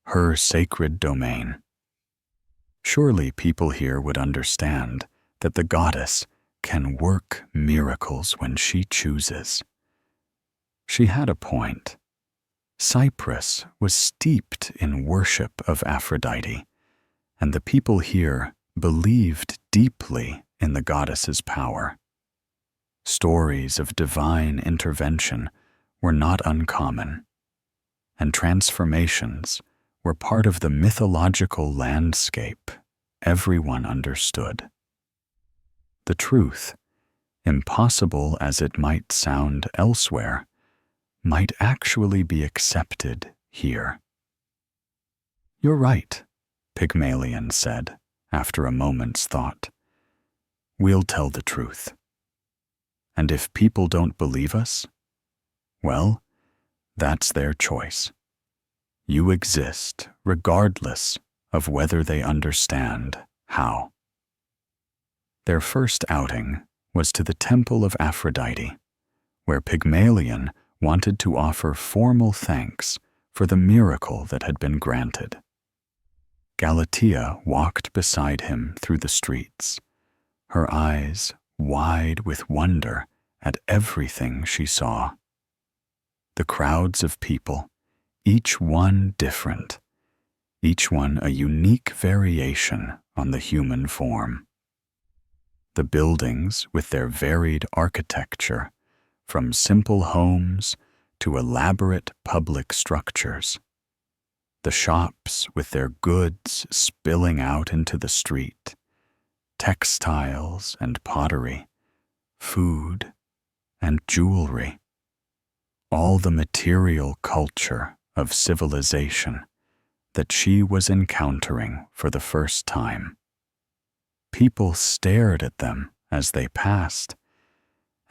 her sacred domain. Surely people here would understand that the goddess can work miracles when she chooses." She had a point. Cyprus was steeped in worship of Aphrodite, and the people here believed deeply in the goddess's power. Stories of divine intervention were not uncommon, and transformations were part of the mythological landscape everyone understood. The truth, impossible as it might sound elsewhere, might actually be accepted here. "You're right," Pygmalion said after a moment's thought. "We'll tell the truth. And if people don't believe us, well, that's their choice. You exist regardless of whether they understand how." Their first outing was to the temple of Aphrodite, where Pygmalion wanted to offer formal thanks for the miracle that had been granted. Galatea walked beside him through the streets, her eyes wide with wonder at everything she saw. The crowds of people, each one different, each one a unique variation on the human form. The buildings with their varied architecture, from simple homes to elaborate public structures. The shops with their goods spilling out into the street, textiles and pottery, food and jewelry. All the material culture of civilization that she was encountering for the first time. People stared at them as they passed,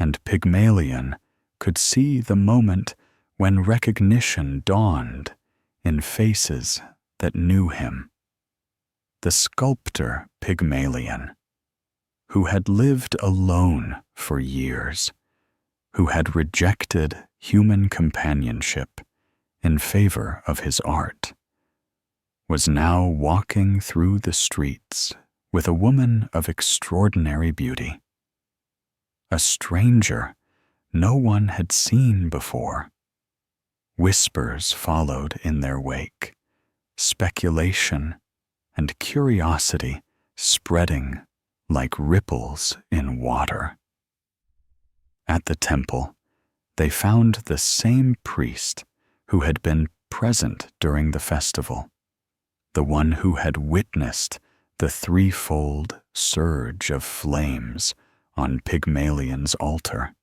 and Pygmalion could see the moment when recognition dawned in faces that knew him. The sculptor Pygmalion, who had lived alone for years, who had rejected human companionship in favor of his art, was now walking through the streets with a woman of extraordinary beauty. A stranger no one had seen before. Whispers followed in their wake, speculation and curiosity spreading like ripples in water. At the temple, they found the same priest who had been present during the festival, the one who had witnessed the threefold surge of flames on Pygmalion's altar.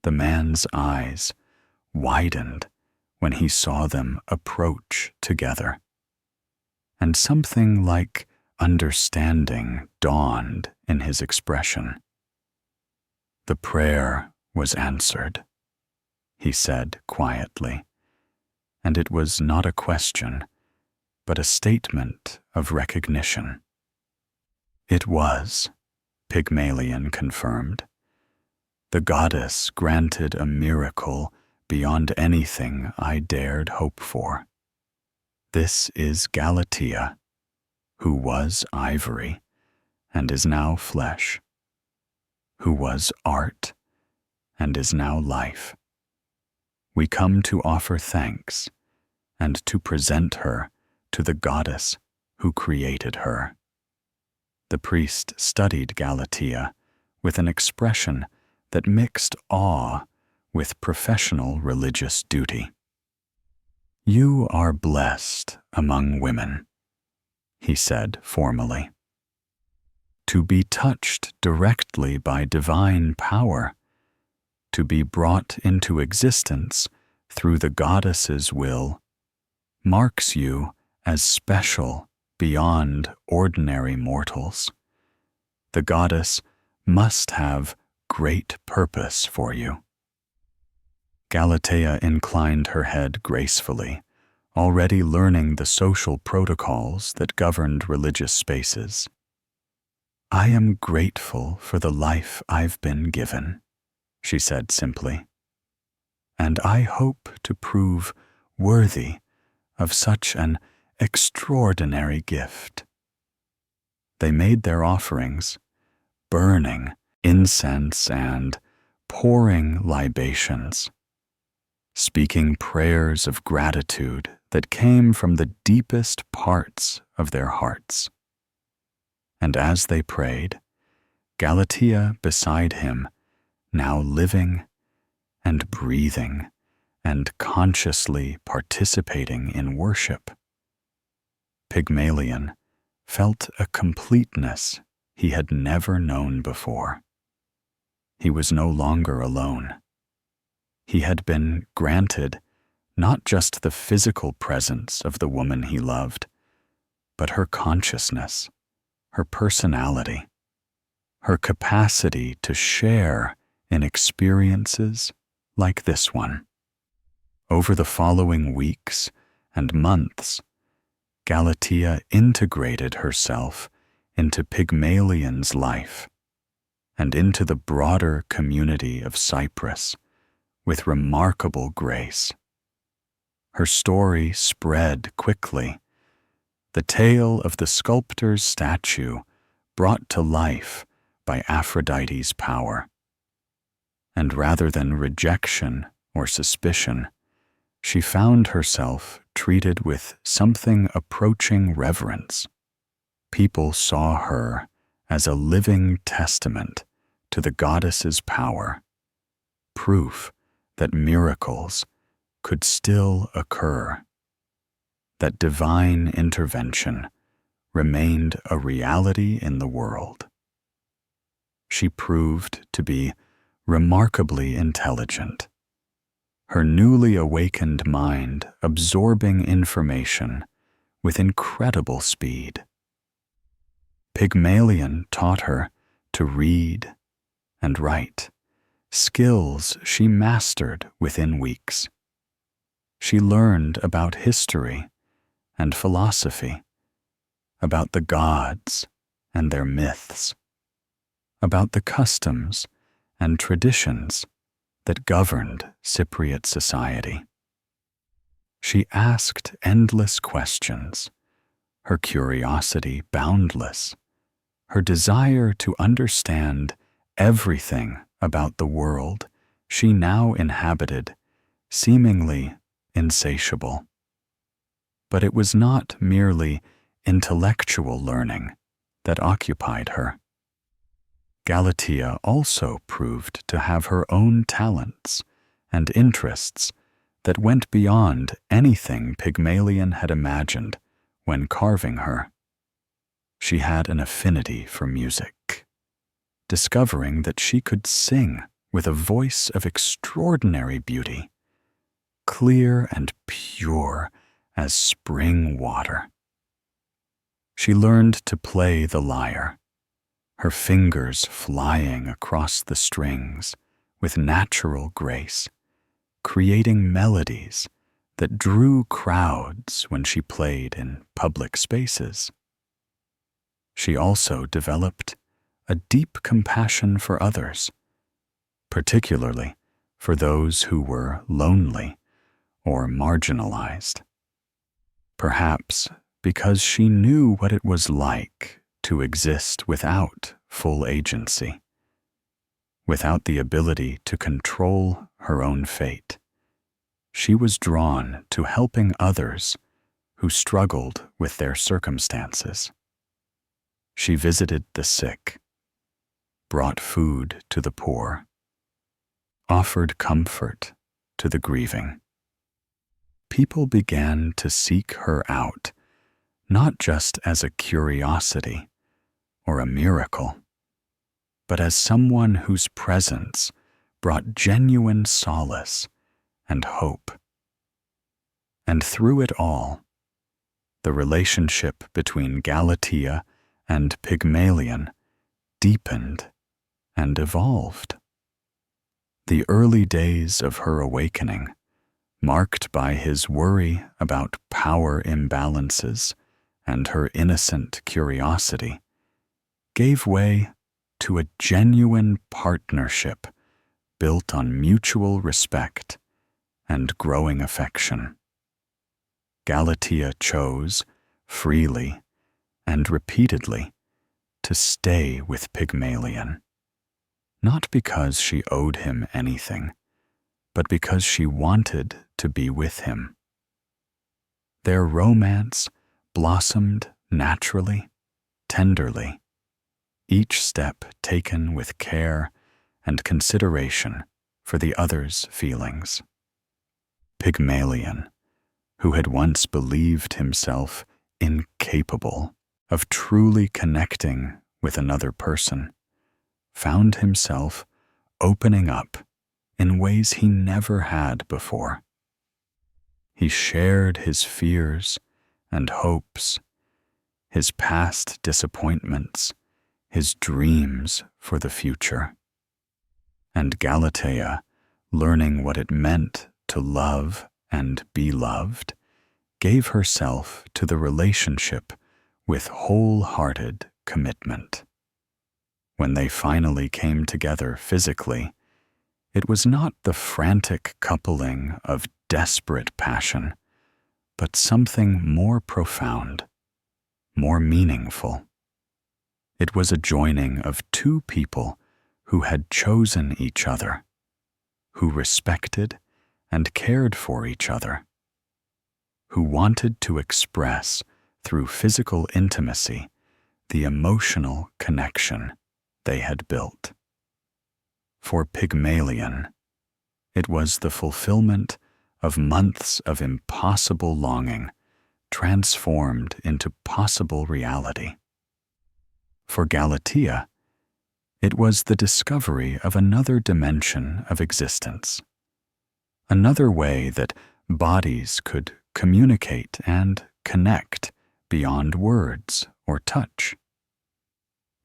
The man's eyes widened when he saw them approach together, and something like understanding dawned in his expression. "The prayer was answered," he said quietly, and it was not a question, but a statement of recognition. "It was," Pygmalion confirmed. "The goddess granted a miracle beyond anything I dared hope for. This is Galatea, who was ivory and is now flesh, who was art and is now life. We come to offer thanks and to present her to the goddess who created her." The priest studied Galatea with an expression that mixed awe with professional religious duty. "You are blessed among women," he said formally. "To be touched directly by divine power, to be brought into existence through the goddess's will, marks you as special beyond ordinary mortals. The goddess must have great purpose for you." Galatea inclined her head gracefully, already learning the social protocols that governed religious spaces. "I am grateful for the life I've been given," she said simply, "and I hope to prove worthy of such an extraordinary gift." They made their offerings, burning incense and pouring libations, speaking prayers of gratitude that came from the deepest parts of their hearts. And as they prayed, Galatea beside him, now living and breathing and consciously participating in worship, Pygmalion felt a completeness he had never known before. He was no longer alone. He had been granted not just the physical presence of the woman he loved, but her consciousness, her personality, her capacity to share in experiences like this one. Over the following weeks and months, Galatea integrated herself into Pygmalion's life and into the broader community of Cyprus with remarkable grace. Her story spread quickly, the tale of the sculptor's statue brought to life by Aphrodite's power. And rather than rejection or suspicion, she found herself treated with something approaching reverence. People saw her as a living testament to the goddess's power, proof that miracles could still occur, that divine intervention remained a reality in the world. She proved to be remarkably intelligent, her newly awakened mind absorbing information with incredible speed. Pygmalion taught her to read and write, skills she mastered within weeks. She learned about history and philosophy, about the gods and their myths, about the customs and traditions that governed Cypriot society. She asked endless questions, her curiosity boundless, her desire to understand everything about the world she now inhabited seemingly insatiable. But it was not merely intellectual learning that occupied her. Galatea also proved to have her own talents and interests that went beyond anything Pygmalion had imagined when carving her. She had an affinity for music, discovering that she could sing with a voice of extraordinary beauty, clear and pure as spring water. She learned to play the lyre, her fingers flying across the strings with natural grace, creating melodies that drew crowds when she played in public spaces. She also developed a deep compassion for others, particularly for those who were lonely or marginalized. perhaps because she knew what it was like to exist without full agency, without the ability to control her own fate. She was drawn to helping others who struggled with their circumstances. She visited the sick, brought food to the poor, offered comfort to the grieving. People began to seek her out, not just as a curiosity or a miracle, but as someone whose presence brought genuine solace and hope. And through it all, the relationship between Galatea and Pygmalion deepened and evolved. The early days of her awakening, marked by his worry about power imbalances and her innocent curiosity, gave way to a genuine partnership built on mutual respect and growing affection. Galatea chose, freely and repeatedly, to stay with Pygmalion, not because she owed him anything, but because she wanted to be with him. Their romance blossomed naturally, tenderly, each step taken with care and consideration for the other's feelings. Pygmalion, who had once believed himself incapable of truly connecting with another person, found himself opening up in ways he never had before. He shared his fears and hopes, his past disappointments, his dreams for the future. And Galatea, learning what it meant to love and be loved, gave herself to the relationship with wholehearted commitment. When they finally came together physically, it was not the frantic coupling of desperate passion, but something more profound, more meaningful. It was a joining of two people who had chosen each other, who respected and cared for each other, who wanted to express through physical intimacy the emotional connection they had built. For Pygmalion, it was the fulfillment of months of impossible longing transformed into possible reality. For Galatea, it was the discovery of another dimension of existence, another way that bodies could communicate and connect beyond words or touch.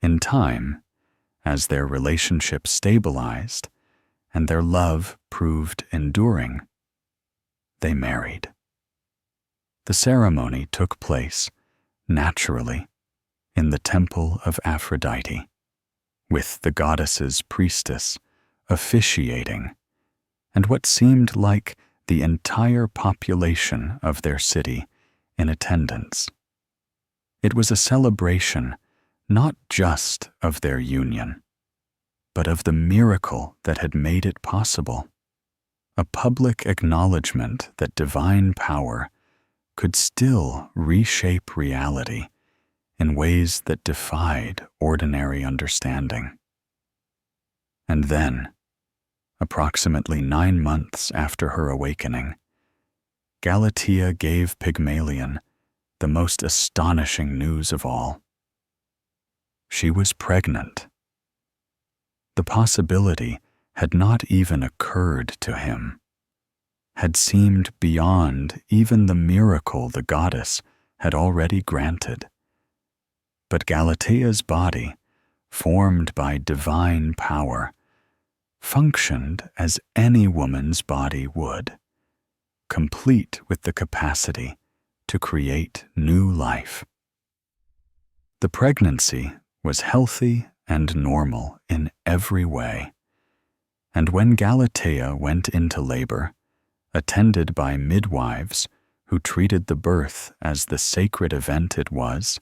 In time, as their relationship stabilized and their love proved enduring, they married. The ceremony took place naturally in the temple of Aphrodite, with the goddess's priestess officiating, and what seemed like the entire population of their city in attendance. It was a celebration not just of their union, but of the miracle that had made it possible, a public acknowledgement that divine power could still reshape reality in ways that defied ordinary understanding. And then, approximately 9 months after her awakening, Galatea gave Pygmalion the most astonishing news of all. She was pregnant. The possibility had not even occurred to him, had seemed beyond even the miracle the goddess had already granted. But Galatea's body, formed by divine power, functioned as any woman's body would, complete with the capacity to create new life. The pregnancy was healthy and normal in every way, and when Galatea went into labor, attended by midwives who treated the birth as the sacred event it was,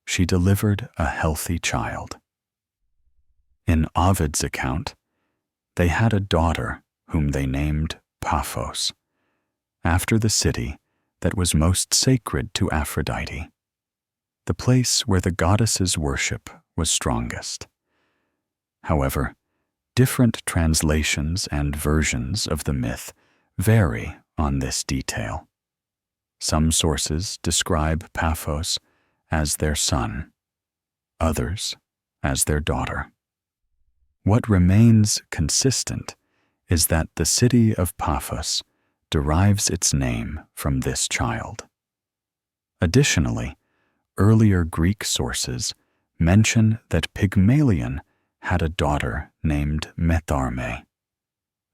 she delivered a healthy child. In Ovid's account, they had a daughter whom they named Paphos, after the city that was most sacred to Aphrodite, the place where the goddess's worship was strongest. However, different translations and versions of the myth vary on this detail. Some sources describe Paphos as their son, others as their daughter. What remains consistent is that the city of Paphos derives its name from this child. Additionally, earlier Greek sources mention that Pygmalion had a daughter named Metharme,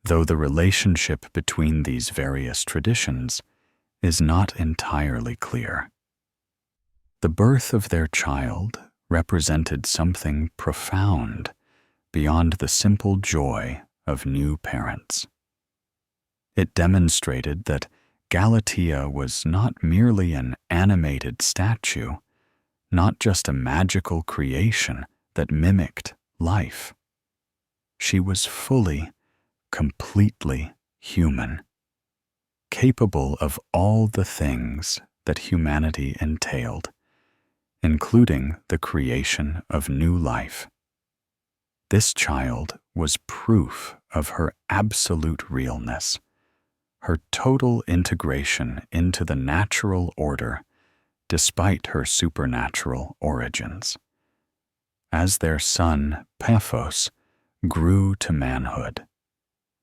though the relationship between these various traditions is not entirely clear. The birth of their child represented something profound beyond the simple joy of new parents. It demonstrated that Galatea was not merely an animated statue, not just a magical creation that mimicked life. She was fully, completely human, capable of all the things that humanity entailed, including the creation of new life. This child was proof of her absolute realness, her total integration into the natural order despite her supernatural origins. As their son, Paphos, grew to manhood,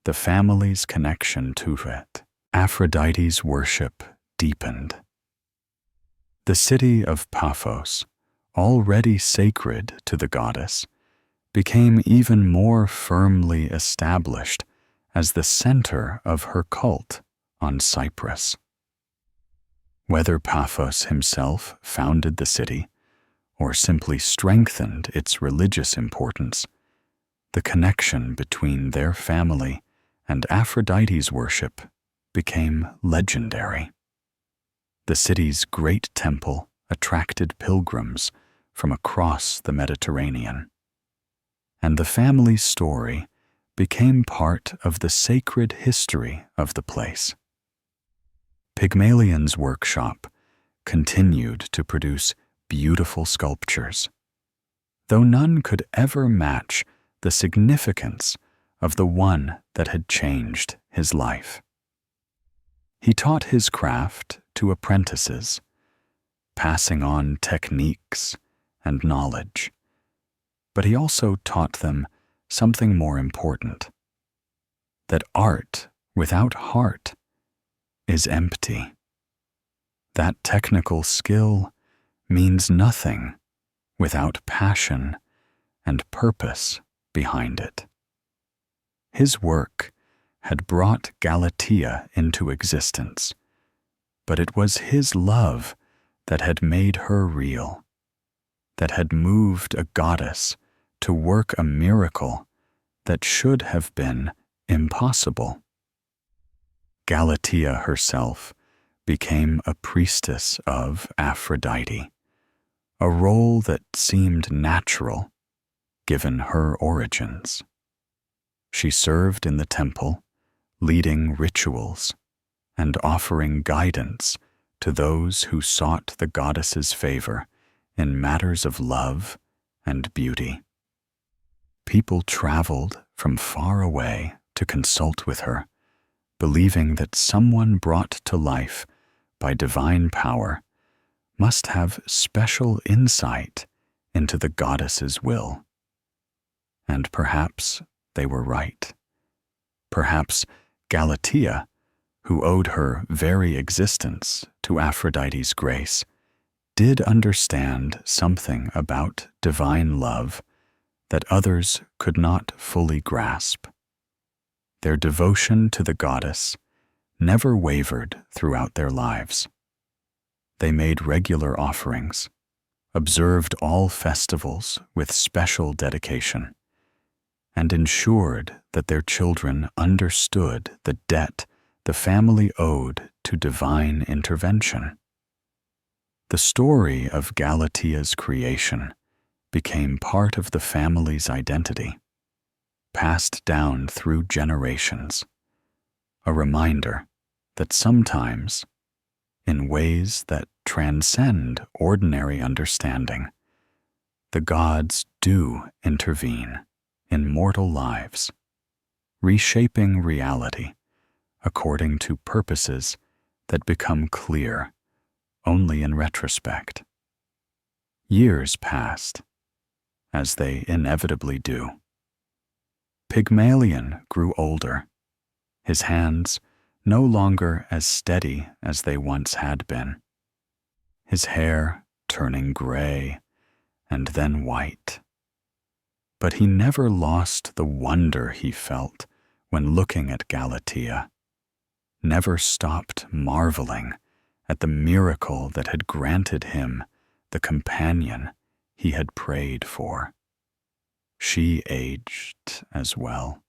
the family's connection to it, Aphrodite's worship, deepened. The city of Paphos, already sacred to the goddess, became even more firmly established as the center of her cult on Cyprus. Whether Paphos himself founded the city or simply strengthened its religious importance, the connection between their family and Aphrodite's worship became legendary. The city's great temple attracted pilgrims from across the Mediterranean, and the family's story became part of the sacred history of the place. Pygmalion's workshop continued to produce beautiful sculptures, though none could ever match the significance of the one that had changed his life. He taught his craft to apprentices, passing on techniques and knowledge, but he also taught them something more important, that art without heart is empty. That technical skill means nothing without passion and purpose behind it. His work had brought Galatea into existence, but it was his love that had made her real, that had moved a goddess to work a miracle that should have been impossible. Galatea herself became a priestess of Aphrodite, a role that seemed natural given her origins. She served in the temple, leading rituals and offering guidance to those who sought the goddess's favor in matters of love and beauty. People traveled from far away to consult with her, believing that someone brought to life by divine power must have special insight into the goddess's will. And perhaps they were right. Perhaps Galatea, who owed her very existence to Aphrodite's grace, did understand something about divine love that others could not fully grasp. Their devotion to the goddess never wavered throughout their lives. They made regular offerings, observed all festivals with special dedication, and ensured that their children understood the debt the family owed to divine intervention. The story of Galatea's creation became part of the family's identity, passed down through generations, a reminder that sometimes, in ways that transcend ordinary understanding, the gods do intervene in mortal lives, reshaping reality according to purposes that become clear only in retrospect. Years passed, as they inevitably do. Pygmalion grew older, his hands no longer as steady as they once had been, his hair turning gray and then white. But he never lost the wonder he felt when looking at Galatea, never stopped marveling at the miracle that had granted him the companion he had prayed for. She aged as well,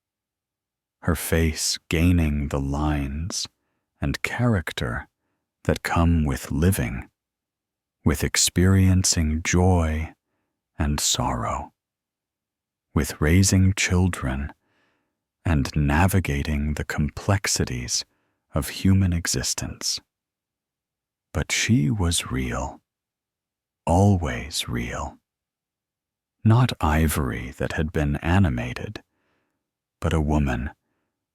her face gaining the lines and character that come with living, with experiencing joy and sorrow, with raising children and navigating the complexities of human existence. But she was real, always real. Not ivory that had been animated, but a woman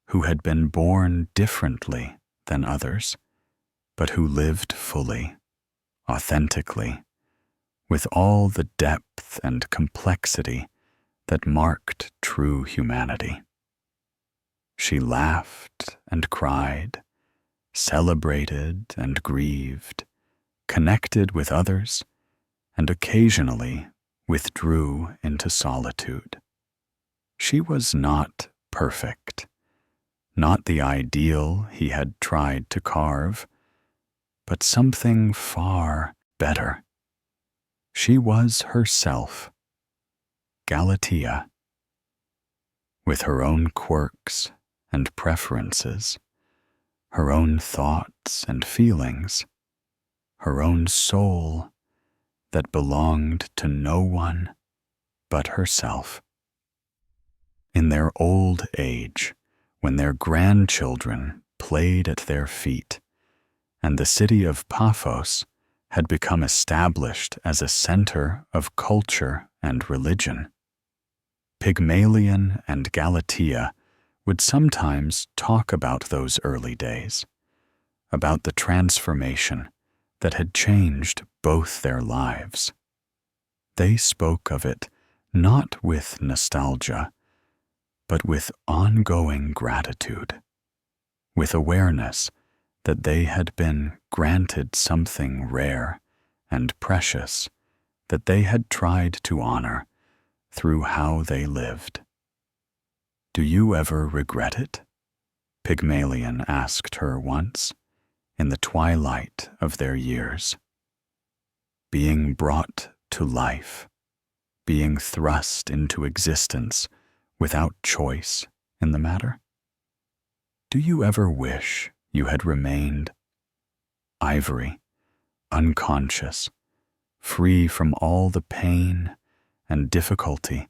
who had been born differently than others, but who lived fully, authentically, with all the depth and complexity that marked true humanity. She laughed and cried, celebrated and grieved, connected with others, and occasionally withdrew into solitude. She was not perfect, not the ideal he had tried to carve, but something far better. She was herself, Galatea, with her own quirks and preferences, her own thoughts and feelings, her own soul that belonged to no one but herself. In their old age, when their grandchildren played at their feet, and the city of Paphos had become established as a center of culture and religion, Pygmalion and Galatea would sometimes talk about those early days, about the transformation that had changed both their lives. They spoke of it not with nostalgia, but with ongoing gratitude, with awareness that they had been granted something rare and precious that they had tried to honor through how they lived. "Do you ever regret it?" Pygmalion asked her once, in the twilight of their years. Being brought to life, being thrust into existence without choice in the matter? Do you ever wish you had remained ivory, unconscious, free from all the pain and difficulty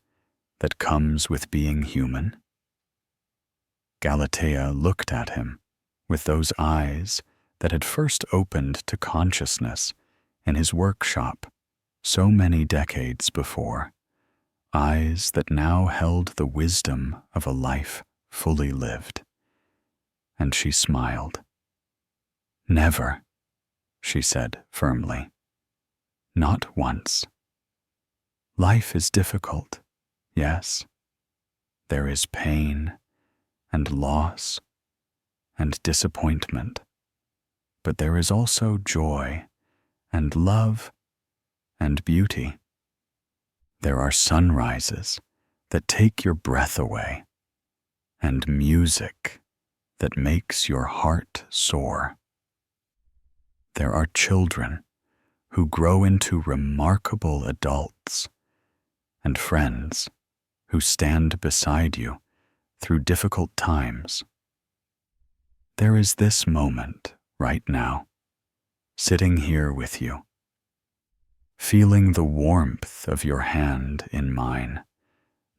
that comes with being human? Galatea looked at him with those eyes that had first opened to consciousness in his workshop so many decades before, eyes that now held the wisdom of a life fully lived. And she smiled. "Never," she said firmly. "Not once. Life is difficult, yes. There is pain and loss and disappointment, but there is also joy and love and beauty. There are sunrises that take your breath away, and music that makes your heart soar. There are children who grow into remarkable adults, and friends who stand beside you through difficult times. there is this moment right now, sitting here with you, feeling the warmth of your hand in mine,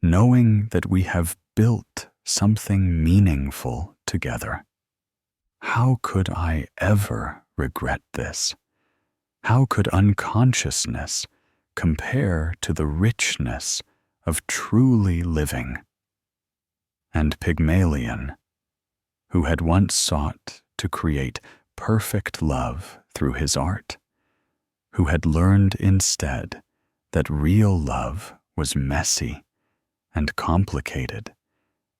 knowing that we have built something meaningful together. How could I ever regret this? How could unconsciousness compare to the richness of truly living? And Pygmalion, who had once sought to create perfect love through his art, who had learned instead that real love was messy and complicated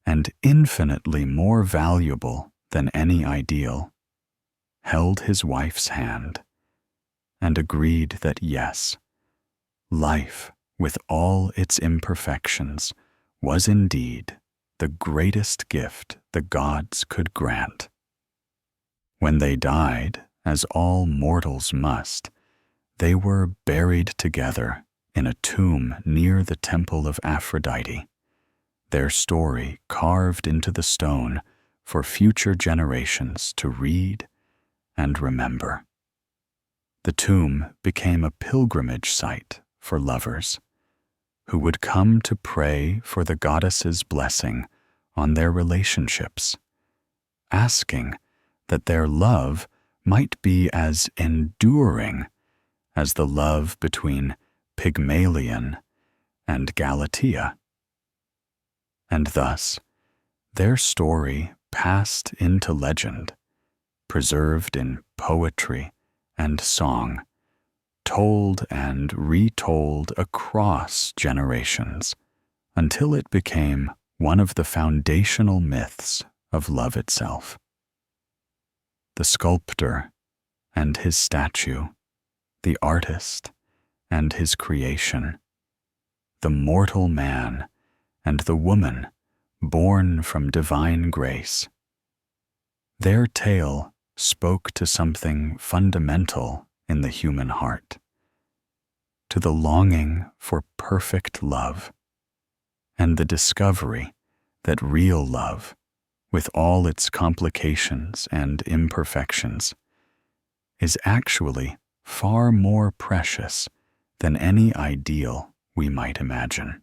and infinitely more valuable than any ideal, held his wife's hand and agreed that yes, life with all its imperfections was indeed the greatest gift the gods could grant. When they died, as all mortals must, they were buried together in a tomb near the temple of Aphrodite, their story carved into the stone for future generations to read and remember. The tomb became a pilgrimage site for lovers, who would come to pray for the goddess's blessing on their relationships, asking that their love might be as enduring as the love between Pygmalion and Galatea. And thus, their story passed into legend, preserved in poetry and song, told and retold across generations, until it became one of the foundational myths of love itself. The sculptor and his statue, the artist and his creation, the mortal man and the woman born from divine grace. Their tale spoke to something fundamental in the human heart, to the longing for perfect love, and the discovery that real love, with all its complications and imperfections, is actually far more precious than any ideal we might imagine.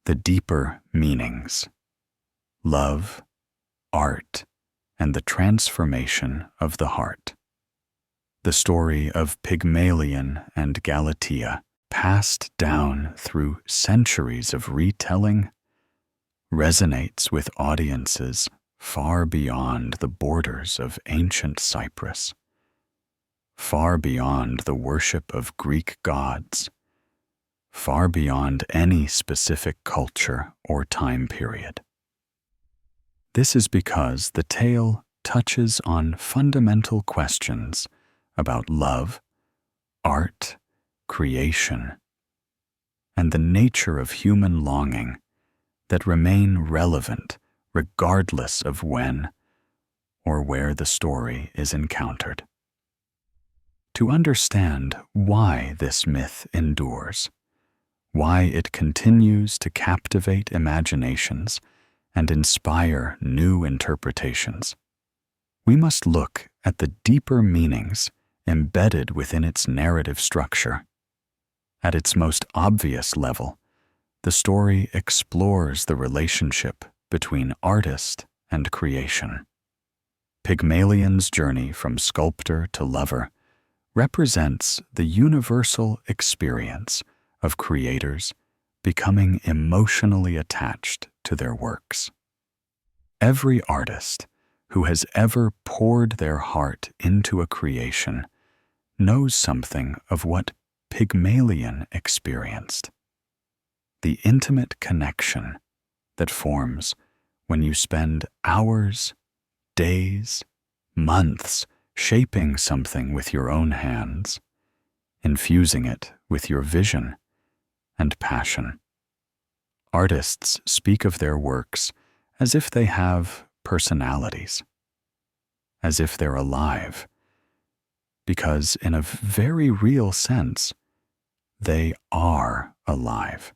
The deeper meanings, love, art, and the transformation of the heart. The story of Pygmalion and Galatea, passed down through centuries of retelling, resonates with audiences far beyond the borders of ancient Cyprus, far beyond the worship of Greek gods, far beyond any specific culture or time period. This is because the tale touches on fundamental questions about love, art, creation, and the nature of human longing that remain relevant regardless of when or where the story is encountered. To understand why this myth endures, why it continues to captivate imaginations and inspire new interpretations, we must look at the deeper meanings embedded within its narrative structure. At its most obvious level, the story explores the relationship between artist and creation. Pygmalion's journey from sculptor to lover represents the universal experience of creators becoming emotionally attached to their works. Every artist who has ever poured their heart into a creation knows something of what Pygmalion experienced. The intimate connection that forms when you spend hours, days, months shaping something with your own hands, infusing it with your vision and passion. Artists speak of their works as if they have personalities, as if they're alive, because in a very real sense, they are alive.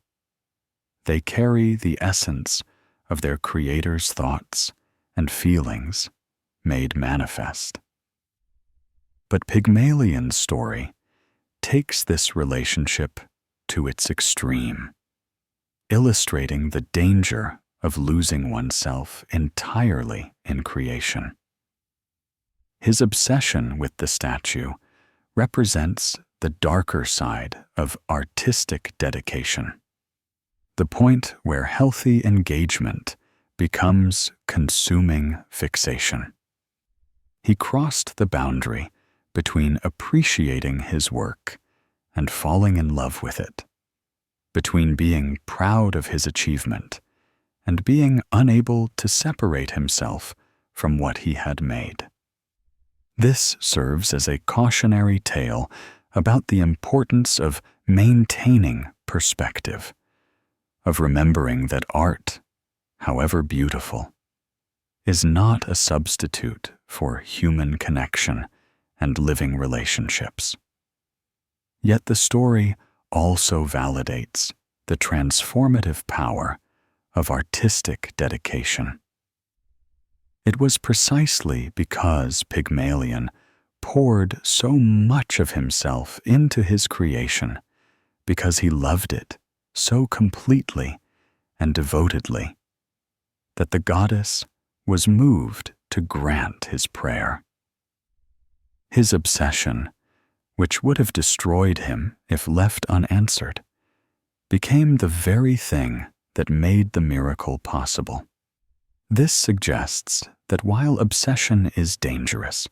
They carry the essence of their creator's thoughts and feelings made manifest. But Pygmalion's story takes this relationship to its extreme, illustrating the danger of losing oneself entirely in creation. His obsession with the statue represents the darker side of artistic dedication, the point where healthy engagement becomes consuming fixation. He crossed the boundary between appreciating his work and falling in love with it, between being proud of his achievement and being unable to separate himself from what he had made. This serves as a cautionary tale about the importance of maintaining perspective, of remembering that art, however beautiful, is not a substitute for human connection and living relationships. Yet the story also validates the transformative power of artistic dedication. It was precisely because Pygmalion poured so much of himself into his creation, because he loved it so completely and devotedly, that the goddess was moved to grant his prayer. His obsession, which would have destroyed him if left unanswered, became the very thing that made the miracle possible. This suggests that while obsession is dangerous,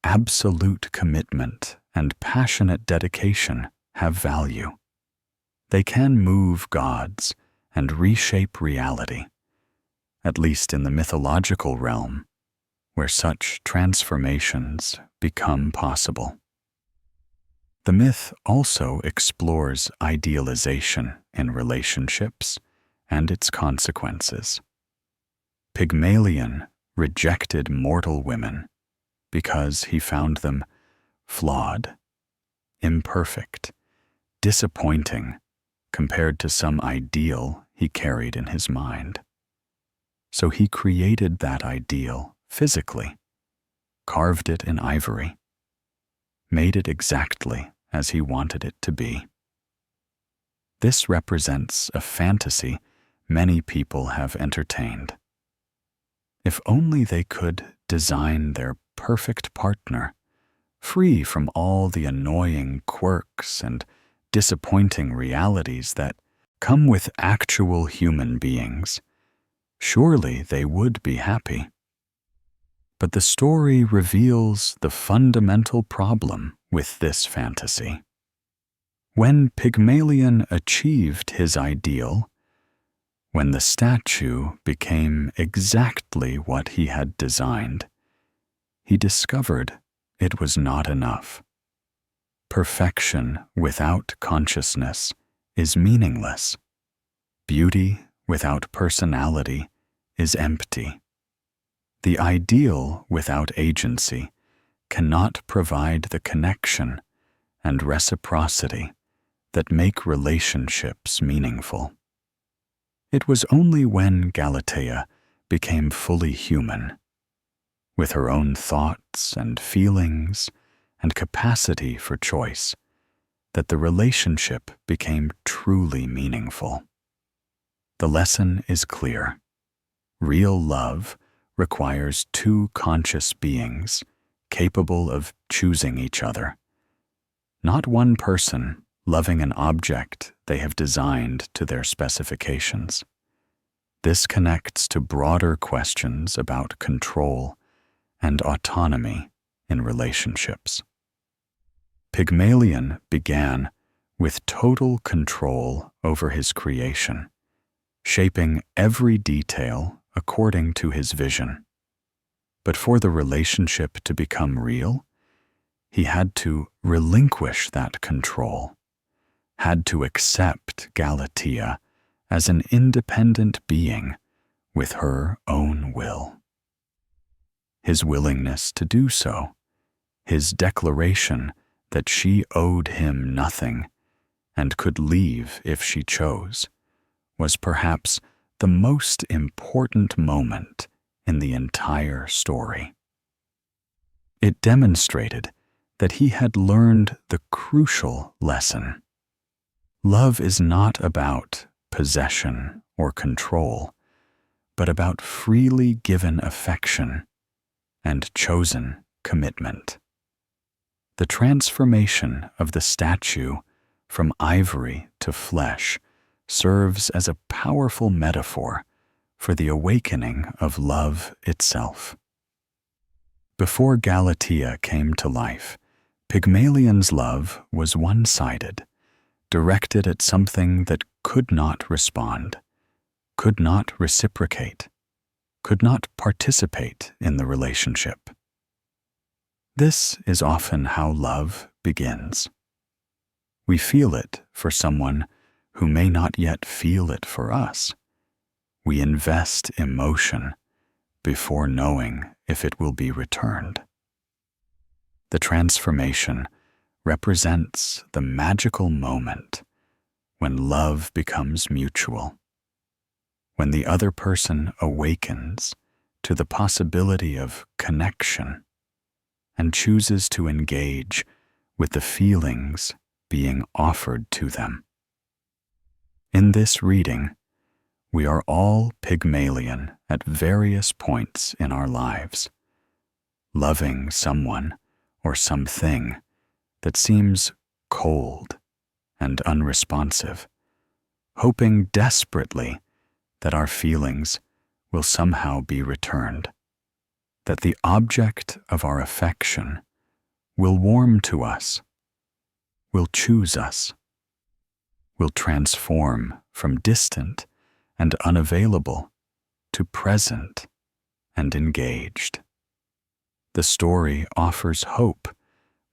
absolute commitment and passionate dedication have value. They can move gods and reshape reality, at least in the mythological realm, where such transformations become possible. The myth also explores idealization in relationships and its consequences. Pygmalion rejected mortal women because he found them flawed, imperfect, disappointing compared to some ideal he carried in his mind. So he created that ideal physically, carved it in ivory, made it exactly as he wanted it to be. This represents a fantasy many people have entertained. If only they could design their perfect partner, free from all the annoying quirks and disappointing realities that come with actual human beings, surely they would be happy. But the story reveals the fundamental problem with this fantasy. When Pygmalion achieved his ideal, when the statue became exactly what he had designed, he discovered it was not enough. Perfection without consciousness is meaningless. Beauty without personality is empty. The ideal without agency cannot provide the connection and reciprocity that make relationships meaningful. It was only when Galatea became fully human, with her own thoughts and feelings and capacity for choice, that the relationship became truly meaningful. The lesson is clear. Real love requires two conscious beings capable of choosing each other, not one person loving an object they have designed to their specifications. This connects to broader questions about control and autonomy in relationships. Pygmalion began with total control over his creation, shaping every detail according to his vision. But for the relationship to become real, he had to relinquish that control, had to accept Galatea as an independent being with her own will. His willingness to do so, his declaration that she owed him nothing and could leave if she chose, was perhaps the most important moment in the entire story. It demonstrated that he had learned the crucial lesson. Love is not about possession or control, but about freely given affection and chosen commitment. The transformation of the statue from ivory to flesh serves as a powerful metaphor for the awakening of love itself. Before Galatea came to life, Pygmalion's love was one-sided, directed at something that could not respond, could not reciprocate, could not participate in the relationship. This is often how love begins. We feel it for someone who may not yet feel it for us. We invest emotion before knowing if it will be returned. The transformation represents the magical moment when love becomes mutual, when the other person awakens to the possibility of connection and chooses to engage with the feelings being offered to them. In this reading, we are all Pygmalion at various points in our lives, loving someone or something that seems cold and unresponsive, hoping desperately that our feelings will somehow be returned, that the object of our affection will warm to us, will choose us, will transform from distant and unavailable to present and engaged. The story offers hope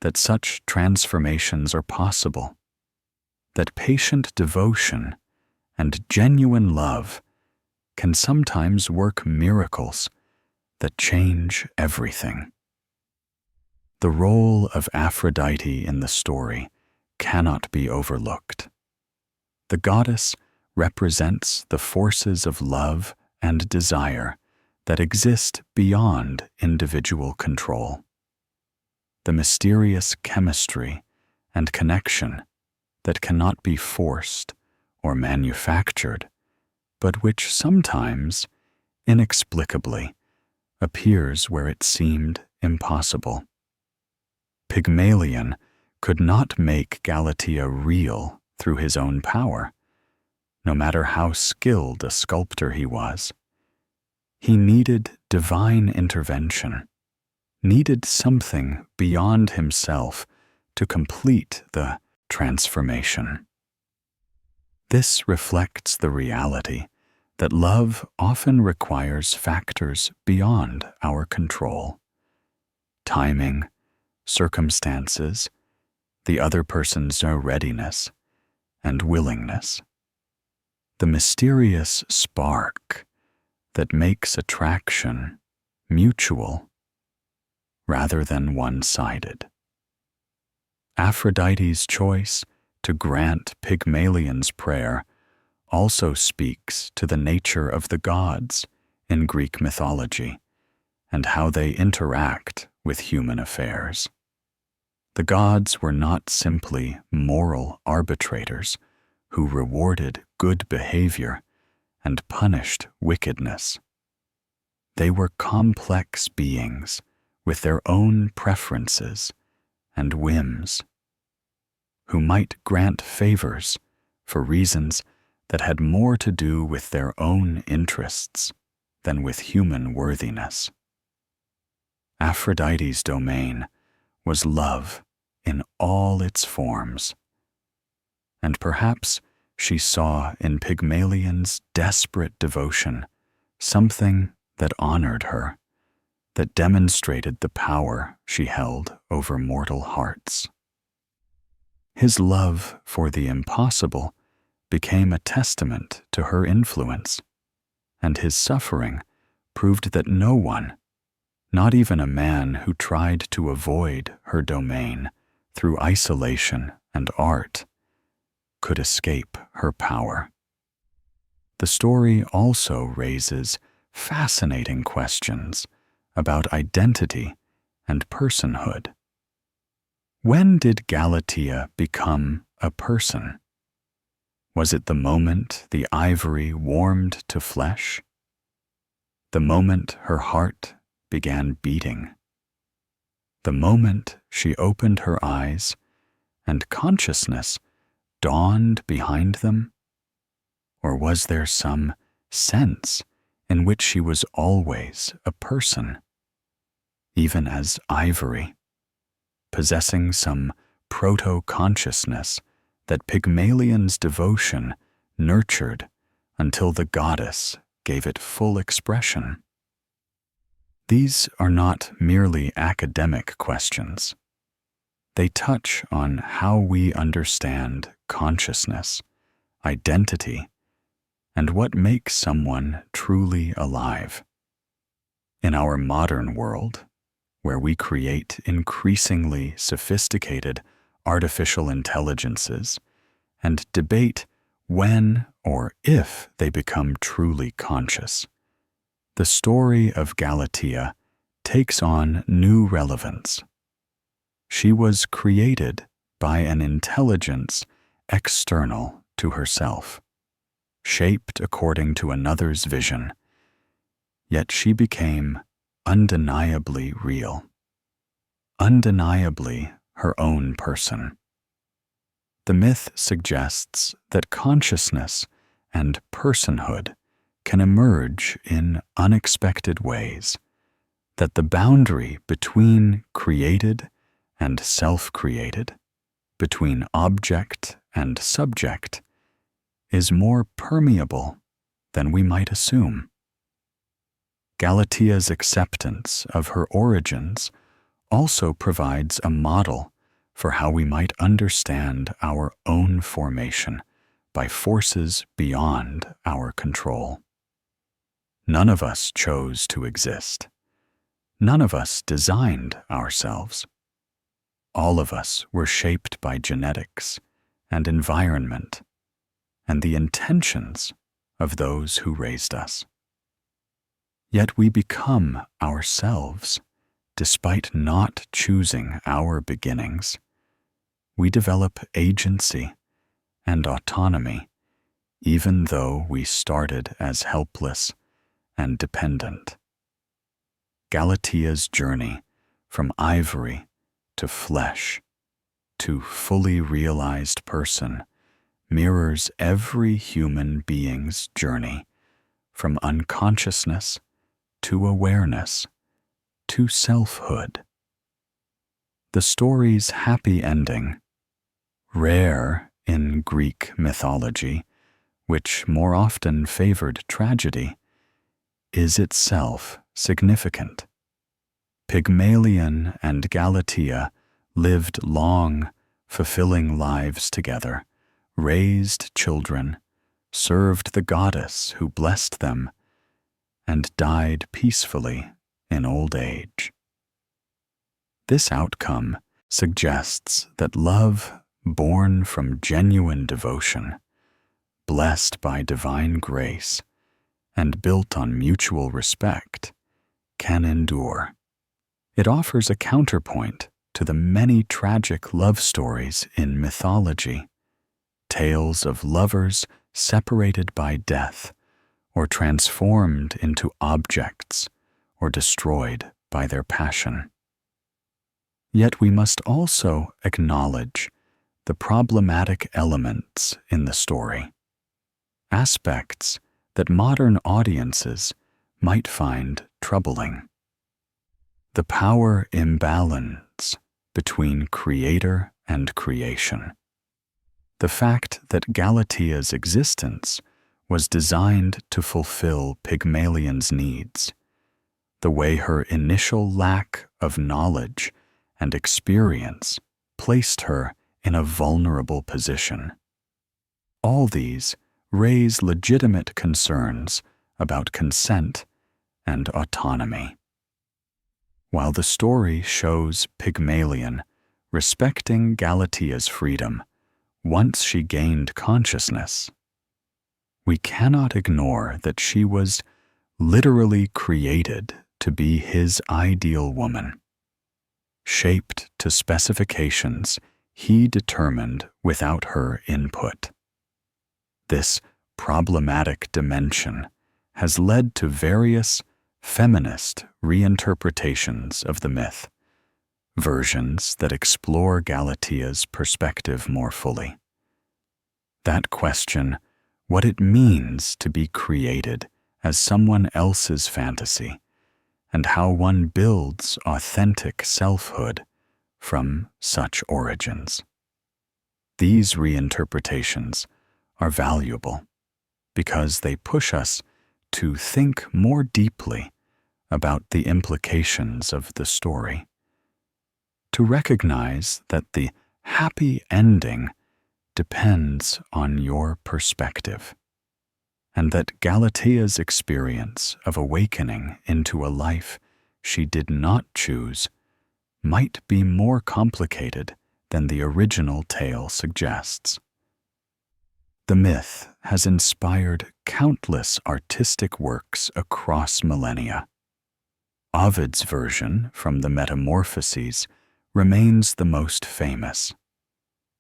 that such transformations are possible, that patient devotion and genuine love can sometimes work miracles that change everything. The role of Aphrodite in the story cannot be overlooked. The goddess represents the forces of love and desire that exist beyond individual control. The mysterious chemistry and connection that cannot be forced or manufactured, but which sometimes, inexplicably, appears where it seemed impossible. Pygmalion could not make Galatea real through his own power, no matter how skilled a sculptor he was. He needed divine intervention, needed something beyond himself to complete the transformation. This reflects the reality that love often requires factors beyond our control: timing, circumstances, the other person's readiness and willingness. The mysterious spark that makes attraction mutual rather than one-sided. Aphrodite's choice to grant Pygmalion's prayer also speaks to the nature of the gods in Greek mythology and how they interact with human affairs. The gods were not simply moral arbitrators who rewarded good behavior and punished wickedness. They were complex beings with their own preferences and whims, who might grant favors for reasons that had more to do with their own interests than with human worthiness. Aphrodite's domain was love in all its forms, and perhaps she saw in Pygmalion's desperate devotion something that honored her, that demonstrated the power she held over mortal hearts. His love for the impossible became a testament to her influence, and his suffering proved that no one, not even a man who tried to avoid her domain through isolation and art, could escape her power. The story also raises fascinating questions about identity and personhood. When did Galatea become a person? Was it the moment the ivory warmed to flesh? The moment her heart began beating? The moment she opened her eyes and consciousness dawned behind them? Or was there some sense in which she was always a person, even as ivory, possessing some proto-consciousness that Pygmalion's devotion nurtured until the goddess gave it full expression? These are not merely academic questions. They touch on how we understand consciousness, identity, and what makes someone truly alive. In our modern world, where we create increasingly sophisticated artificial intelligences and debate when or if they become truly conscious, the story of Galatea takes on new relevance. She was created by an intelligence external to herself, shaped according to another's vision, yet she became undeniably real, undeniably her own person. The myth suggests that consciousness and personhood can emerge in unexpected ways, that the boundary between created and self-created, between object and subject, is more permeable than we might assume. Galatea's acceptance of her origins also provides a model for how we might understand our own formation by forces beyond our control. None of us chose to exist. None of us designed ourselves. All of us were shaped by genetics and environment and the intentions of those who raised us. Yet we become ourselves, despite not choosing our beginnings. We develop agency and autonomy, even though we started as helpless and dependent. Galatea's journey from ivory to flesh to fully realized person mirrors every human being's journey from unconsciousness to awareness to selfhood. The story's happy ending, rare in Greek mythology, which more often favored tragedy, is itself significant. Pygmalion and Galatea lived long, fulfilling lives together, raised children, served the goddess who blessed them, and died peacefully in old age. This outcome suggests that love born from genuine devotion, blessed by divine grace, and built on mutual respect, can endure. It offers a counterpoint to the many tragic love stories in mythology, tales of lovers separated by death, or transformed into objects, or destroyed by their passion. Yet we must also acknowledge the problematic elements in the story, aspects that modern audiences might find troubling. The power imbalance between creator and creation. The fact that Galatea's existence was designed to fulfill Pygmalion's needs. The way her initial lack of knowledge and experience placed her in a vulnerable position. All these raise legitimate concerns about consent and autonomy. While the story shows Pygmalion respecting Galatea's freedom once she gained consciousness, we cannot ignore that she was literally created to be his ideal woman. shaped to specifications he determined without her input. This problematic dimension has led to various feminist reinterpretations of the myth, versions that explore Galatea's perspective more fully. That question, what it means to be created as someone else's fantasy, and how one builds authentic selfhood from such origins. These reinterpretations are valuable because they push us to think more deeply about the implications of the story, to recognize that the happy ending depends on your perspective, and that Galatea's experience of awakening into a life she did not choose might be more complicated than the original tale suggests. The myth has inspired countless artistic works across millennia. Ovid's version from the Metamorphoses remains the most famous,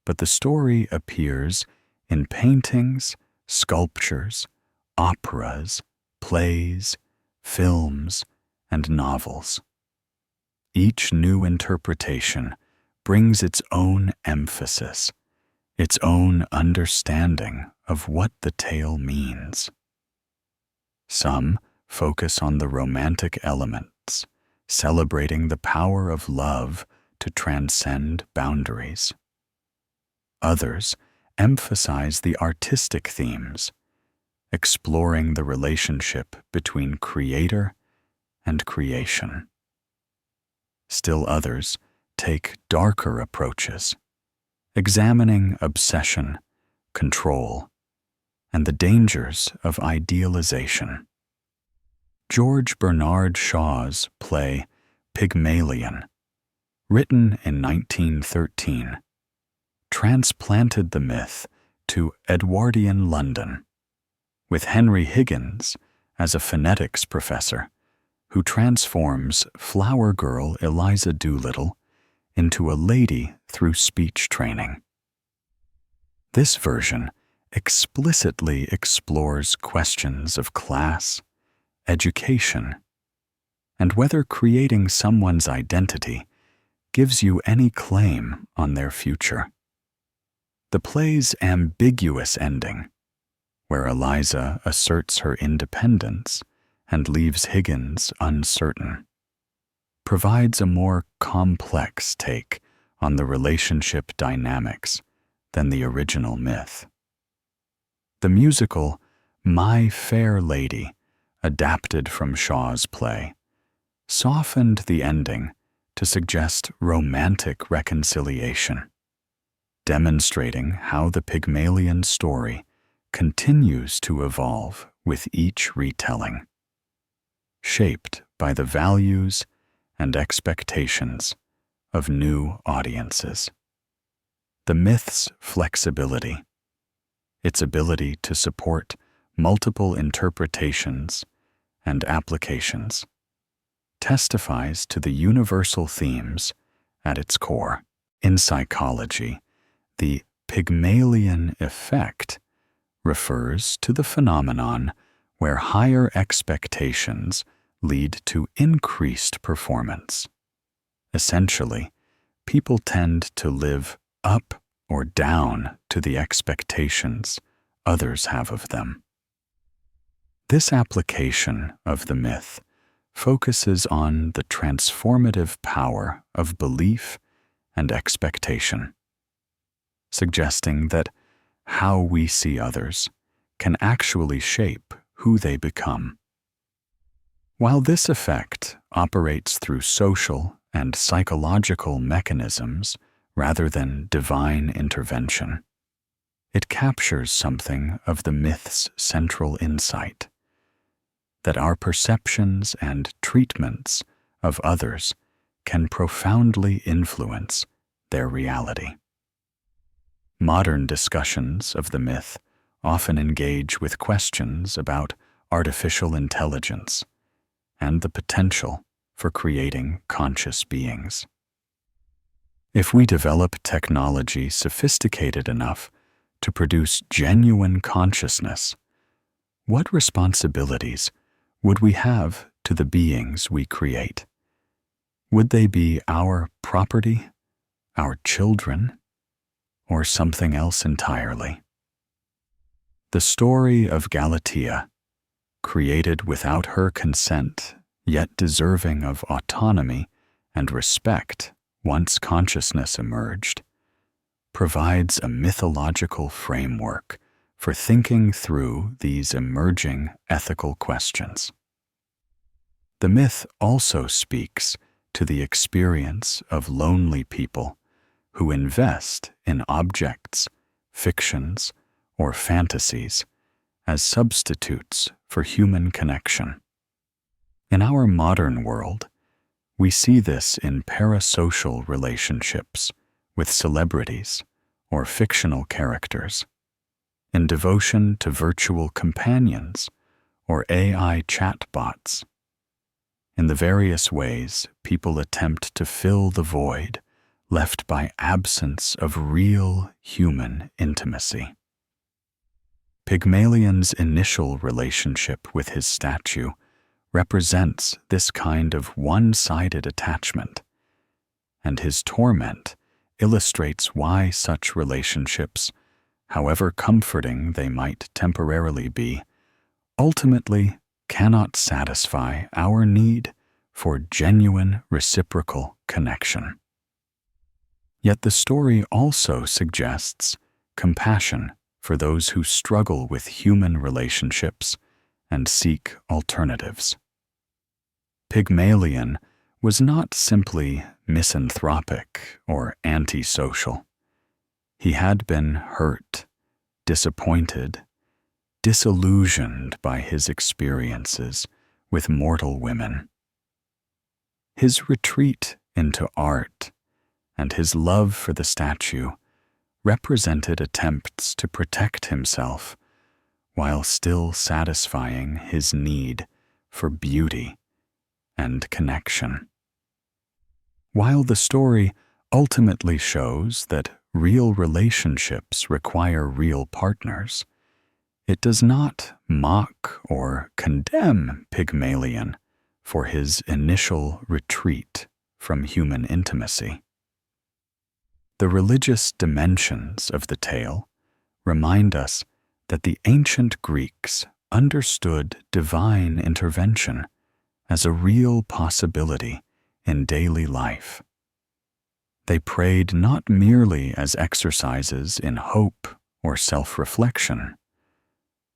but the story appears in paintings, sculptures, operas, plays, films, and novels. Each new interpretation brings its own emphasis, its own understanding of what the tale means. Some focus on the romantic elements, celebrating the power of love to transcend boundaries. Others emphasize the artistic themes, exploring the relationship between creator and creation. Still others take darker approaches, examining obsession, control, and the dangers of idealization. George Bernard Shaw's play Pygmalion, written in 1913, transplanted the myth to Edwardian London, with Henry Higgins as a phonetics professor who transforms flower girl Eliza Doolittle into a lady through speech training. This version explicitly explores questions of class, education, and whether creating someone's identity gives you any claim on their future. The play's ambiguous ending, where Eliza asserts her independence and leaves Higgins uncertain, provides a more complex take on the relationship dynamics than the original myth. The musical My Fair Lady, adapted from Shaw's play, softened the ending to suggest romantic reconciliation, demonstrating how the Pygmalion story continues to evolve with each retelling, shaped by the values and expectations of new audiences. The myth's flexibility, its ability to support multiple interpretations and applications, testifies to the universal themes at its core. In psychology, the Pygmalion effect refers to the phenomenon where higher expectations lead to increased performance. Essentially, people tend to live up or down to the expectations others have of them. This application of the myth focuses on the transformative power of belief and expectation, suggesting that how we see others can actually shape who they become. While this effect operates through social and psychological mechanisms rather than divine intervention, it captures something of the myth's central insight, that our perceptions and treatments of others can profoundly influence their reality. Modern discussions of the myth often engage with questions about artificial intelligence and the potential for creating conscious beings. If we develop technology sophisticated enough to produce genuine consciousness, what responsibilities would we have to the beings we create? Would they be our property, our children, or something else entirely? The story of Galatea, created without her consent, yet deserving of autonomy and respect once consciousness emerged, provides a mythological framework for thinking through these emerging ethical questions. The myth also speaks to the experience of lonely people who invest in objects, fictions, or fantasies as substitutes for human connection. In our modern world, we see this in parasocial relationships with celebrities or fictional characters, in devotion to virtual companions or AI chatbots, in the various ways people attempt to fill the void left by absence of real human intimacy. Pygmalion's initial relationship with his statue represents this kind of one-sided attachment, and his torment illustrates why such relationships, however comforting they might temporarily be, ultimately cannot satisfy our need for genuine reciprocal connection. Yet the story also suggests compassion for those who struggle with human relationships and seek alternatives. Pygmalion was not simply misanthropic or antisocial. He had been hurt, disappointed, disillusioned by his experiences with mortal women. His retreat into art and his love for the statue represented attempts to protect himself while still satisfying his need for beauty and connection. While the story ultimately shows that real relationships require real partners, it does not mock or condemn Pygmalion for his initial retreat from human intimacy. The religious dimensions of the tale remind us that the ancient Greeks understood divine intervention as a real possibility in daily life. They prayed not merely as exercises in hope or self-reflection,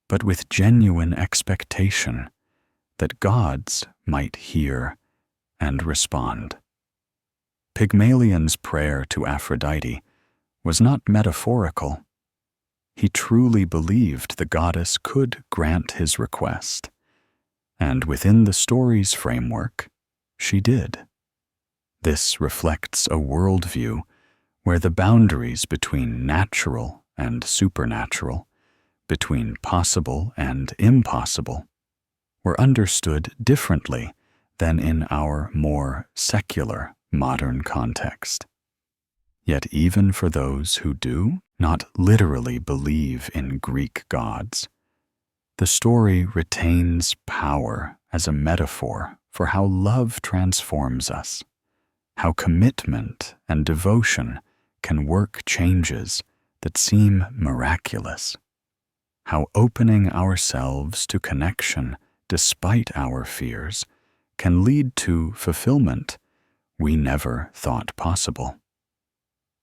but with genuine expectation that gods might hear and respond. Pygmalion's prayer to Aphrodite was not metaphorical. He truly believed the goddess could grant his request, and within the story's framework, she did. This reflects a worldview where the boundaries between natural and supernatural, between possible and impossible, were understood differently than in our more secular modern context. Yet even for those who do not literally believe in Greek gods, the story retains power as a metaphor for how love transforms us, how commitment and devotion can work changes that seem miraculous, how opening ourselves to connection despite our fears can lead to fulfillment we never thought possible.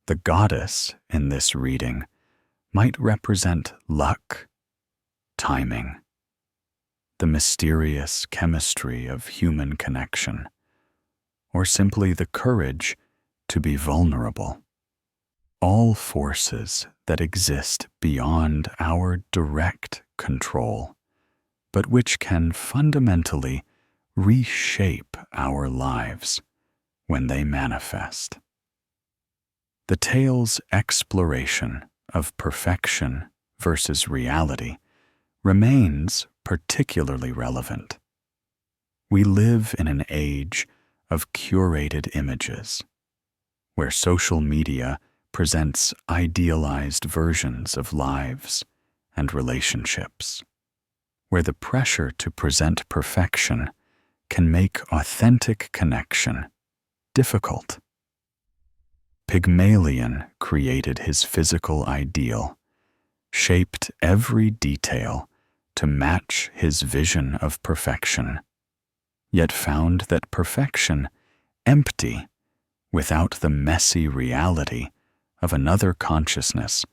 The goddess in this reading might represent luck, timing, the mysterious chemistry of human connection, or simply the courage to be vulnerable. All forces that exist beyond our direct control, but which can fundamentally reshape our lives when they manifest. The tale's exploration of perfection versus reality remains particularly relevant. We live in an age of curated images, where social media presents idealized versions of lives and relationships, where the pressure to present perfection can make authentic connection difficult. Pygmalion created his physical ideal, shaped every detail to match his vision of perfection, yet found that perfection empty without the messy reality of another consciousness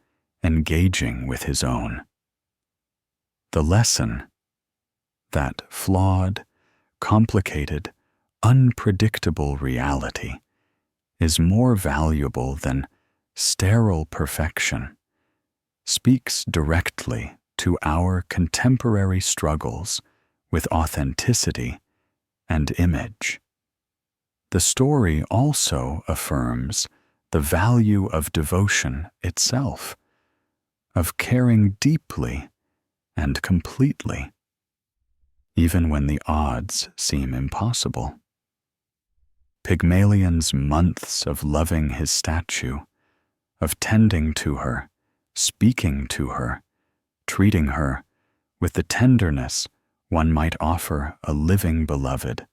engaging with his own. The lesson: that flawed, complicated, unpredictable reality is more valuable than sterile perfection, speaks directly to our contemporary struggles with authenticity and image. The story also affirms the value of devotion itself, of caring deeply and completely, even when the odds seem impossible. Pygmalion's months of loving his statue, of tending to her, speaking to her, treating her with the tenderness one might offer a living beloved,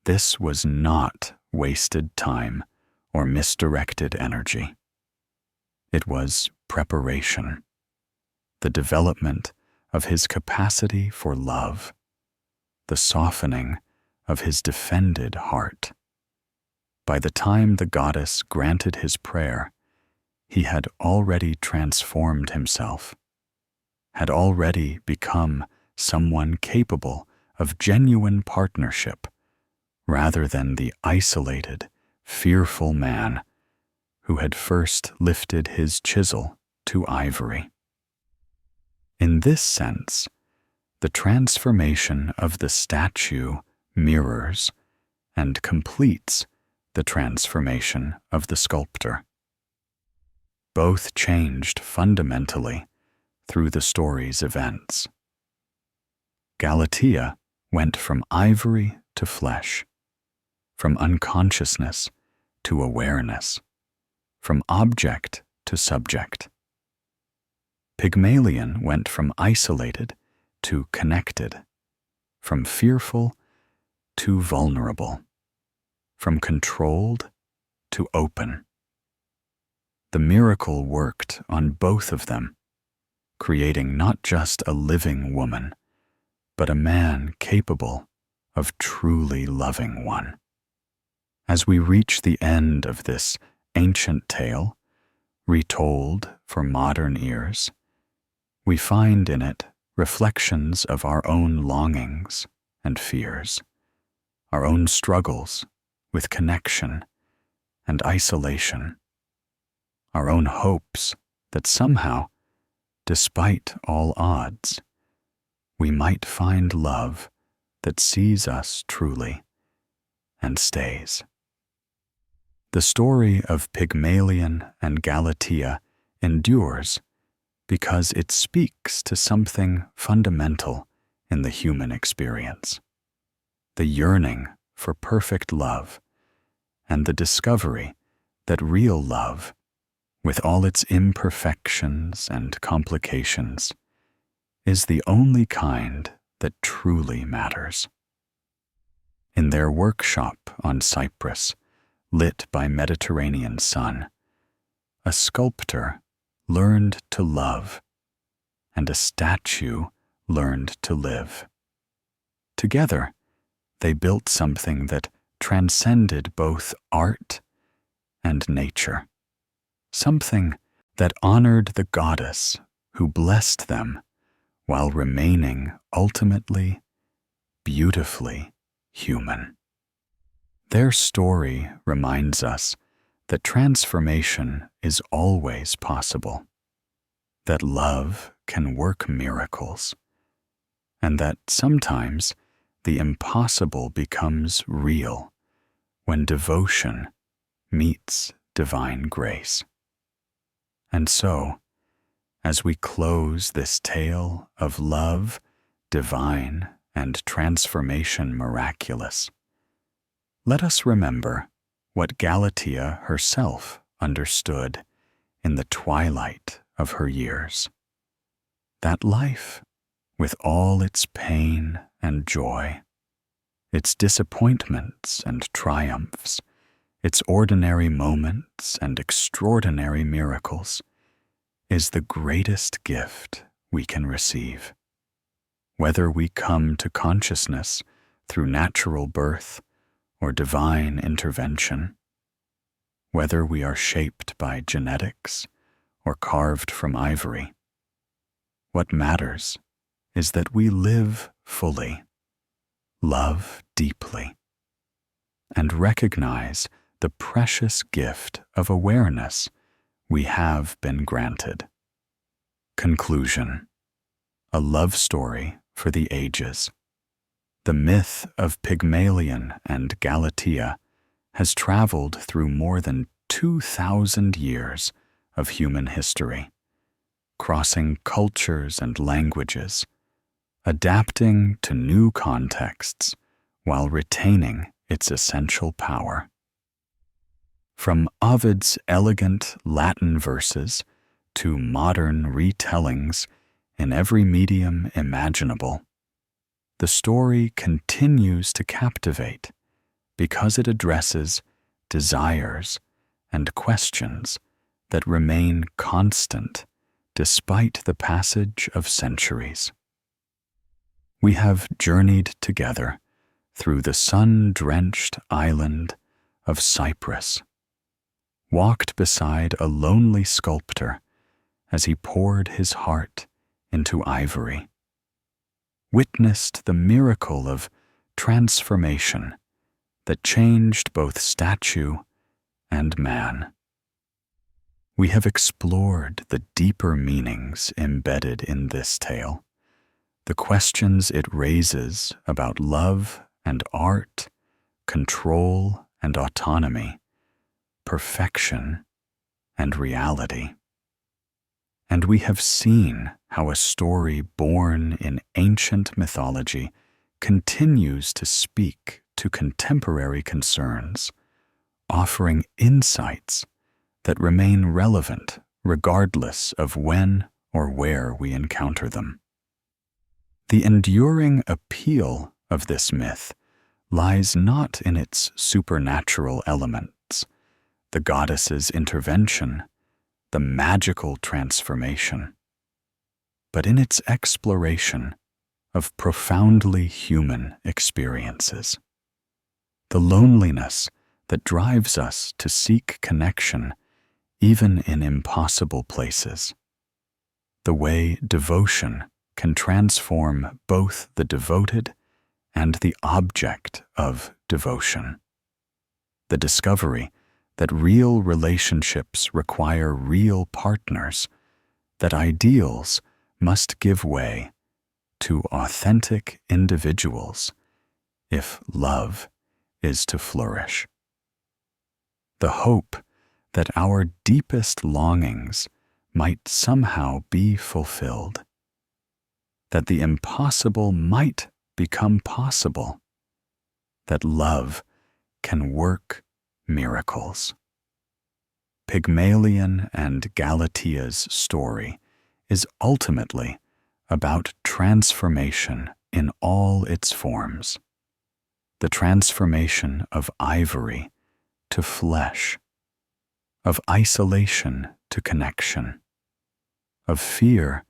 this was not wasted time or misdirected energy. It was preparation, the development of his capacity for love, the softening of his defended heart. By the time the goddess granted his prayer, he had already transformed himself, had already become someone capable of genuine partnership, rather than the isolated, fearful man who had first lifted his chisel to ivory. In this sense, the transformation of the statue mirrors and completes the transformation of the sculptor. Both changed fundamentally through the story's events. Galatea went from ivory to flesh, from unconsciousness to awareness, from object to subject. Pygmalion went from isolated to connected, from fearful to vulnerable, from controlled to open. The miracle worked on both of them, creating not just a living woman, but a man capable of truly loving one. As we reach the end of this ancient tale, retold for modern ears, we find in it reflections of our own longings and fears, our own struggles with connection and isolation, our own hopes that somehow, despite all odds, we might find love that sees us truly and stays. The story of Pygmalion and Galatea endures because it speaks to something fundamental in the human experience: the yearning for perfect love and the discovery that real love, with all its imperfections and complications, is the only kind that truly matters. In their workshop on Cyprus, lit by Mediterranean sun, a sculptor learned to love, and a statue learned to live. Together, they built something that transcended both art and nature, something that honored the goddess who blessed them while remaining ultimately, beautifully human. Their story reminds us that transformation is always possible, that love can work miracles, and that sometimes the impossible becomes real when devotion meets divine grace. And so, as we close this tale of love, divine, and transformation miraculous, let us remember what Galatea herself understood in the twilight of her years. That life, with all its pain and joy, its disappointments and triumphs, its ordinary moments and extraordinary miracles, is the greatest gift we can receive. Whether we come to consciousness through natural birth or divine intervention, whether we are shaped by genetics or carved from ivory, what matters is that we live fully, love deeply, and recognize the precious gift of awareness we have been granted. Conclusion: a love story for the ages. The myth of Pygmalion and Galatea has traveled through more than 2,000 years of human history, crossing cultures and languages, adapting to new contexts while retaining its essential power. From Ovid's elegant Latin verses to modern retellings in every medium imaginable, the story continues to captivate because it addresses desires and questions that remain constant despite the passage of centuries. We have journeyed together through the sun-drenched island of Cyprus, walked beside a lonely sculptor as he poured his heart into ivory, witnessed the miracle of transformation that changed both statue and man. We have explored the deeper meanings embedded in this tale, the questions it raises about love and art, control and autonomy, perfection and reality. And we have seen how a story born in ancient mythology continues to speak to contemporary concerns, offering insights that remain relevant regardless of when or where we encounter them. The enduring appeal of this myth lies not in its supernatural elements, the goddess's intervention, the magical transformation, but in its exploration of profoundly human experiences. The loneliness that drives us to seek connection even in impossible places. The way devotion can transform both the devoted and the object of devotion. The discovery that real relationships require real partners, that ideals must give way to authentic individuals if love is to flourish. The hope that our deepest longings might somehow be fulfilled, that the impossible might become possible, that love can work miracles. Pygmalion and Galatea's story is ultimately about transformation in all its forms. The transformation of ivory to flesh, of isolation to connection, of fear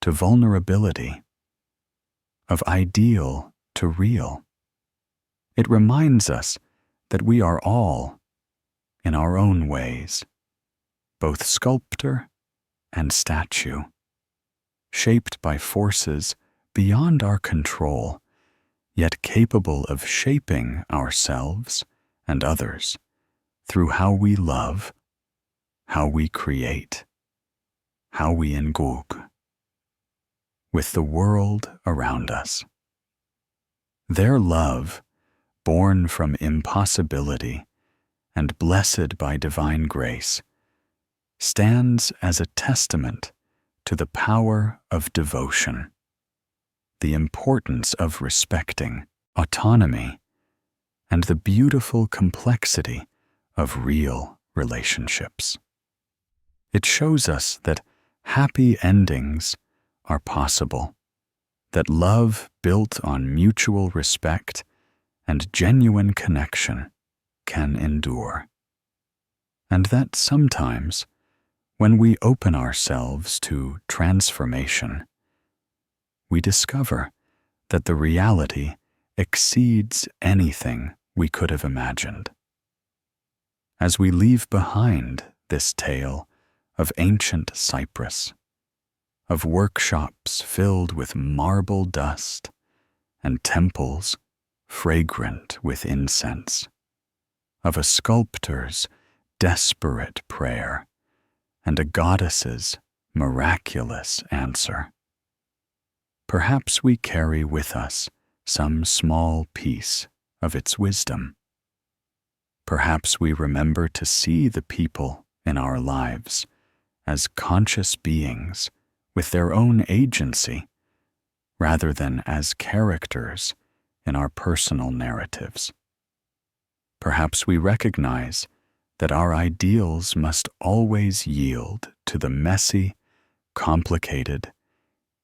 to vulnerability, of ideal to real. It reminds us that we are all, in our own ways, both sculptor and statue, shaped by forces beyond our control, yet capable of shaping ourselves and others through how we love, how we create, how we engage with the world around us. Their love, born from impossibility and blessed by divine grace, stands as a testament to the power of devotion, the importance of respecting autonomy, and the beautiful complexity of real relationships. It shows us that happy endings are possible, that love built on mutual respect and genuine connection can endure, and that sometimes, when we open ourselves to transformation, we discover that the reality exceeds anything we could have imagined. As we leave behind this tale of ancient Cyprus, of workshops filled with marble dust and temples fragrant with incense, of a sculptor's desperate prayer and a goddess's miraculous answer, perhaps we carry with us some small piece of its wisdom. Perhaps we remember to see the people in our lives as conscious beings with their own agency, rather than as characters in our personal narratives. Perhaps we recognize that our ideals must always yield to the messy, complicated,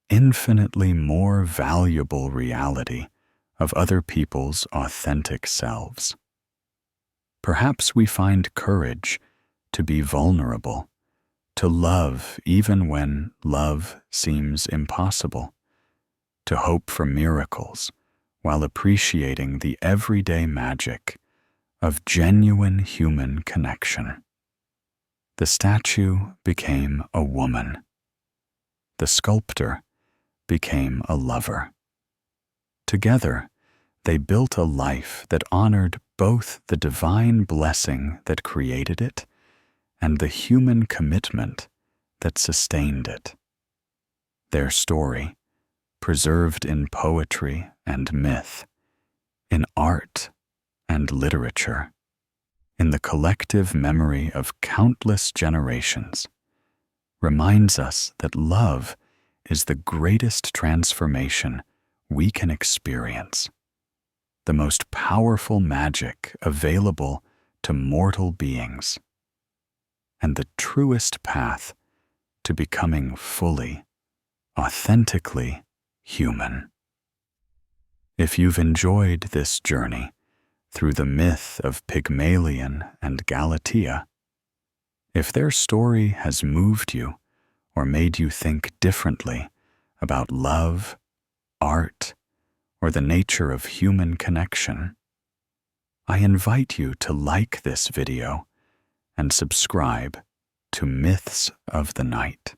infinitely more valuable reality of other people's authentic selves. Perhaps we find courage to be vulnerable, to love even when love seems impossible, to hope for miracles while appreciating the everyday magic of genuine human connection. The statue became a woman. The sculptor became a lover. Together, they built a life that honored both the divine blessing that created it and the human commitment that sustained it. Their story, preserved in poetry and myth, in art and literature, in the collective memory of countless generations, reminds us that love is the greatest transformation we can experience, the most powerful magic available to mortal beings, and the truest path to becoming fully, authentically human. If you've enjoyed this journey through the myth of Pygmalion and Galatea, if their story has moved you or made you think differently about love, art, or the nature of human connection, I invite you to like this video and subscribe to Myths of the Night.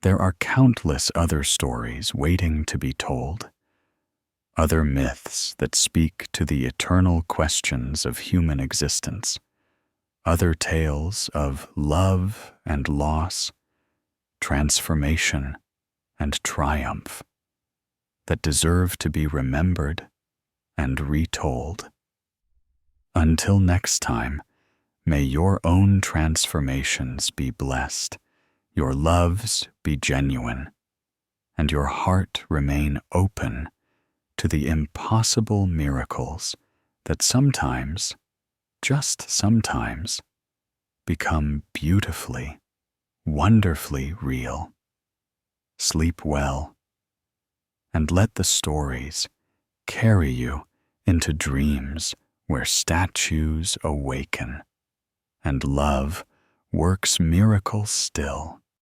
There are countless other stories waiting to be told, other myths that speak to the eternal questions of human existence, other tales of love and loss, transformation and triumph that deserve to be remembered and retold. Until next time, may your own transformations be blessed, your loves be genuine, and your heart remain open to the impossible miracles that sometimes, just sometimes, become beautifully, wonderfully real. Sleep well, and let the stories carry you into dreams where statues awaken and love works miracles still.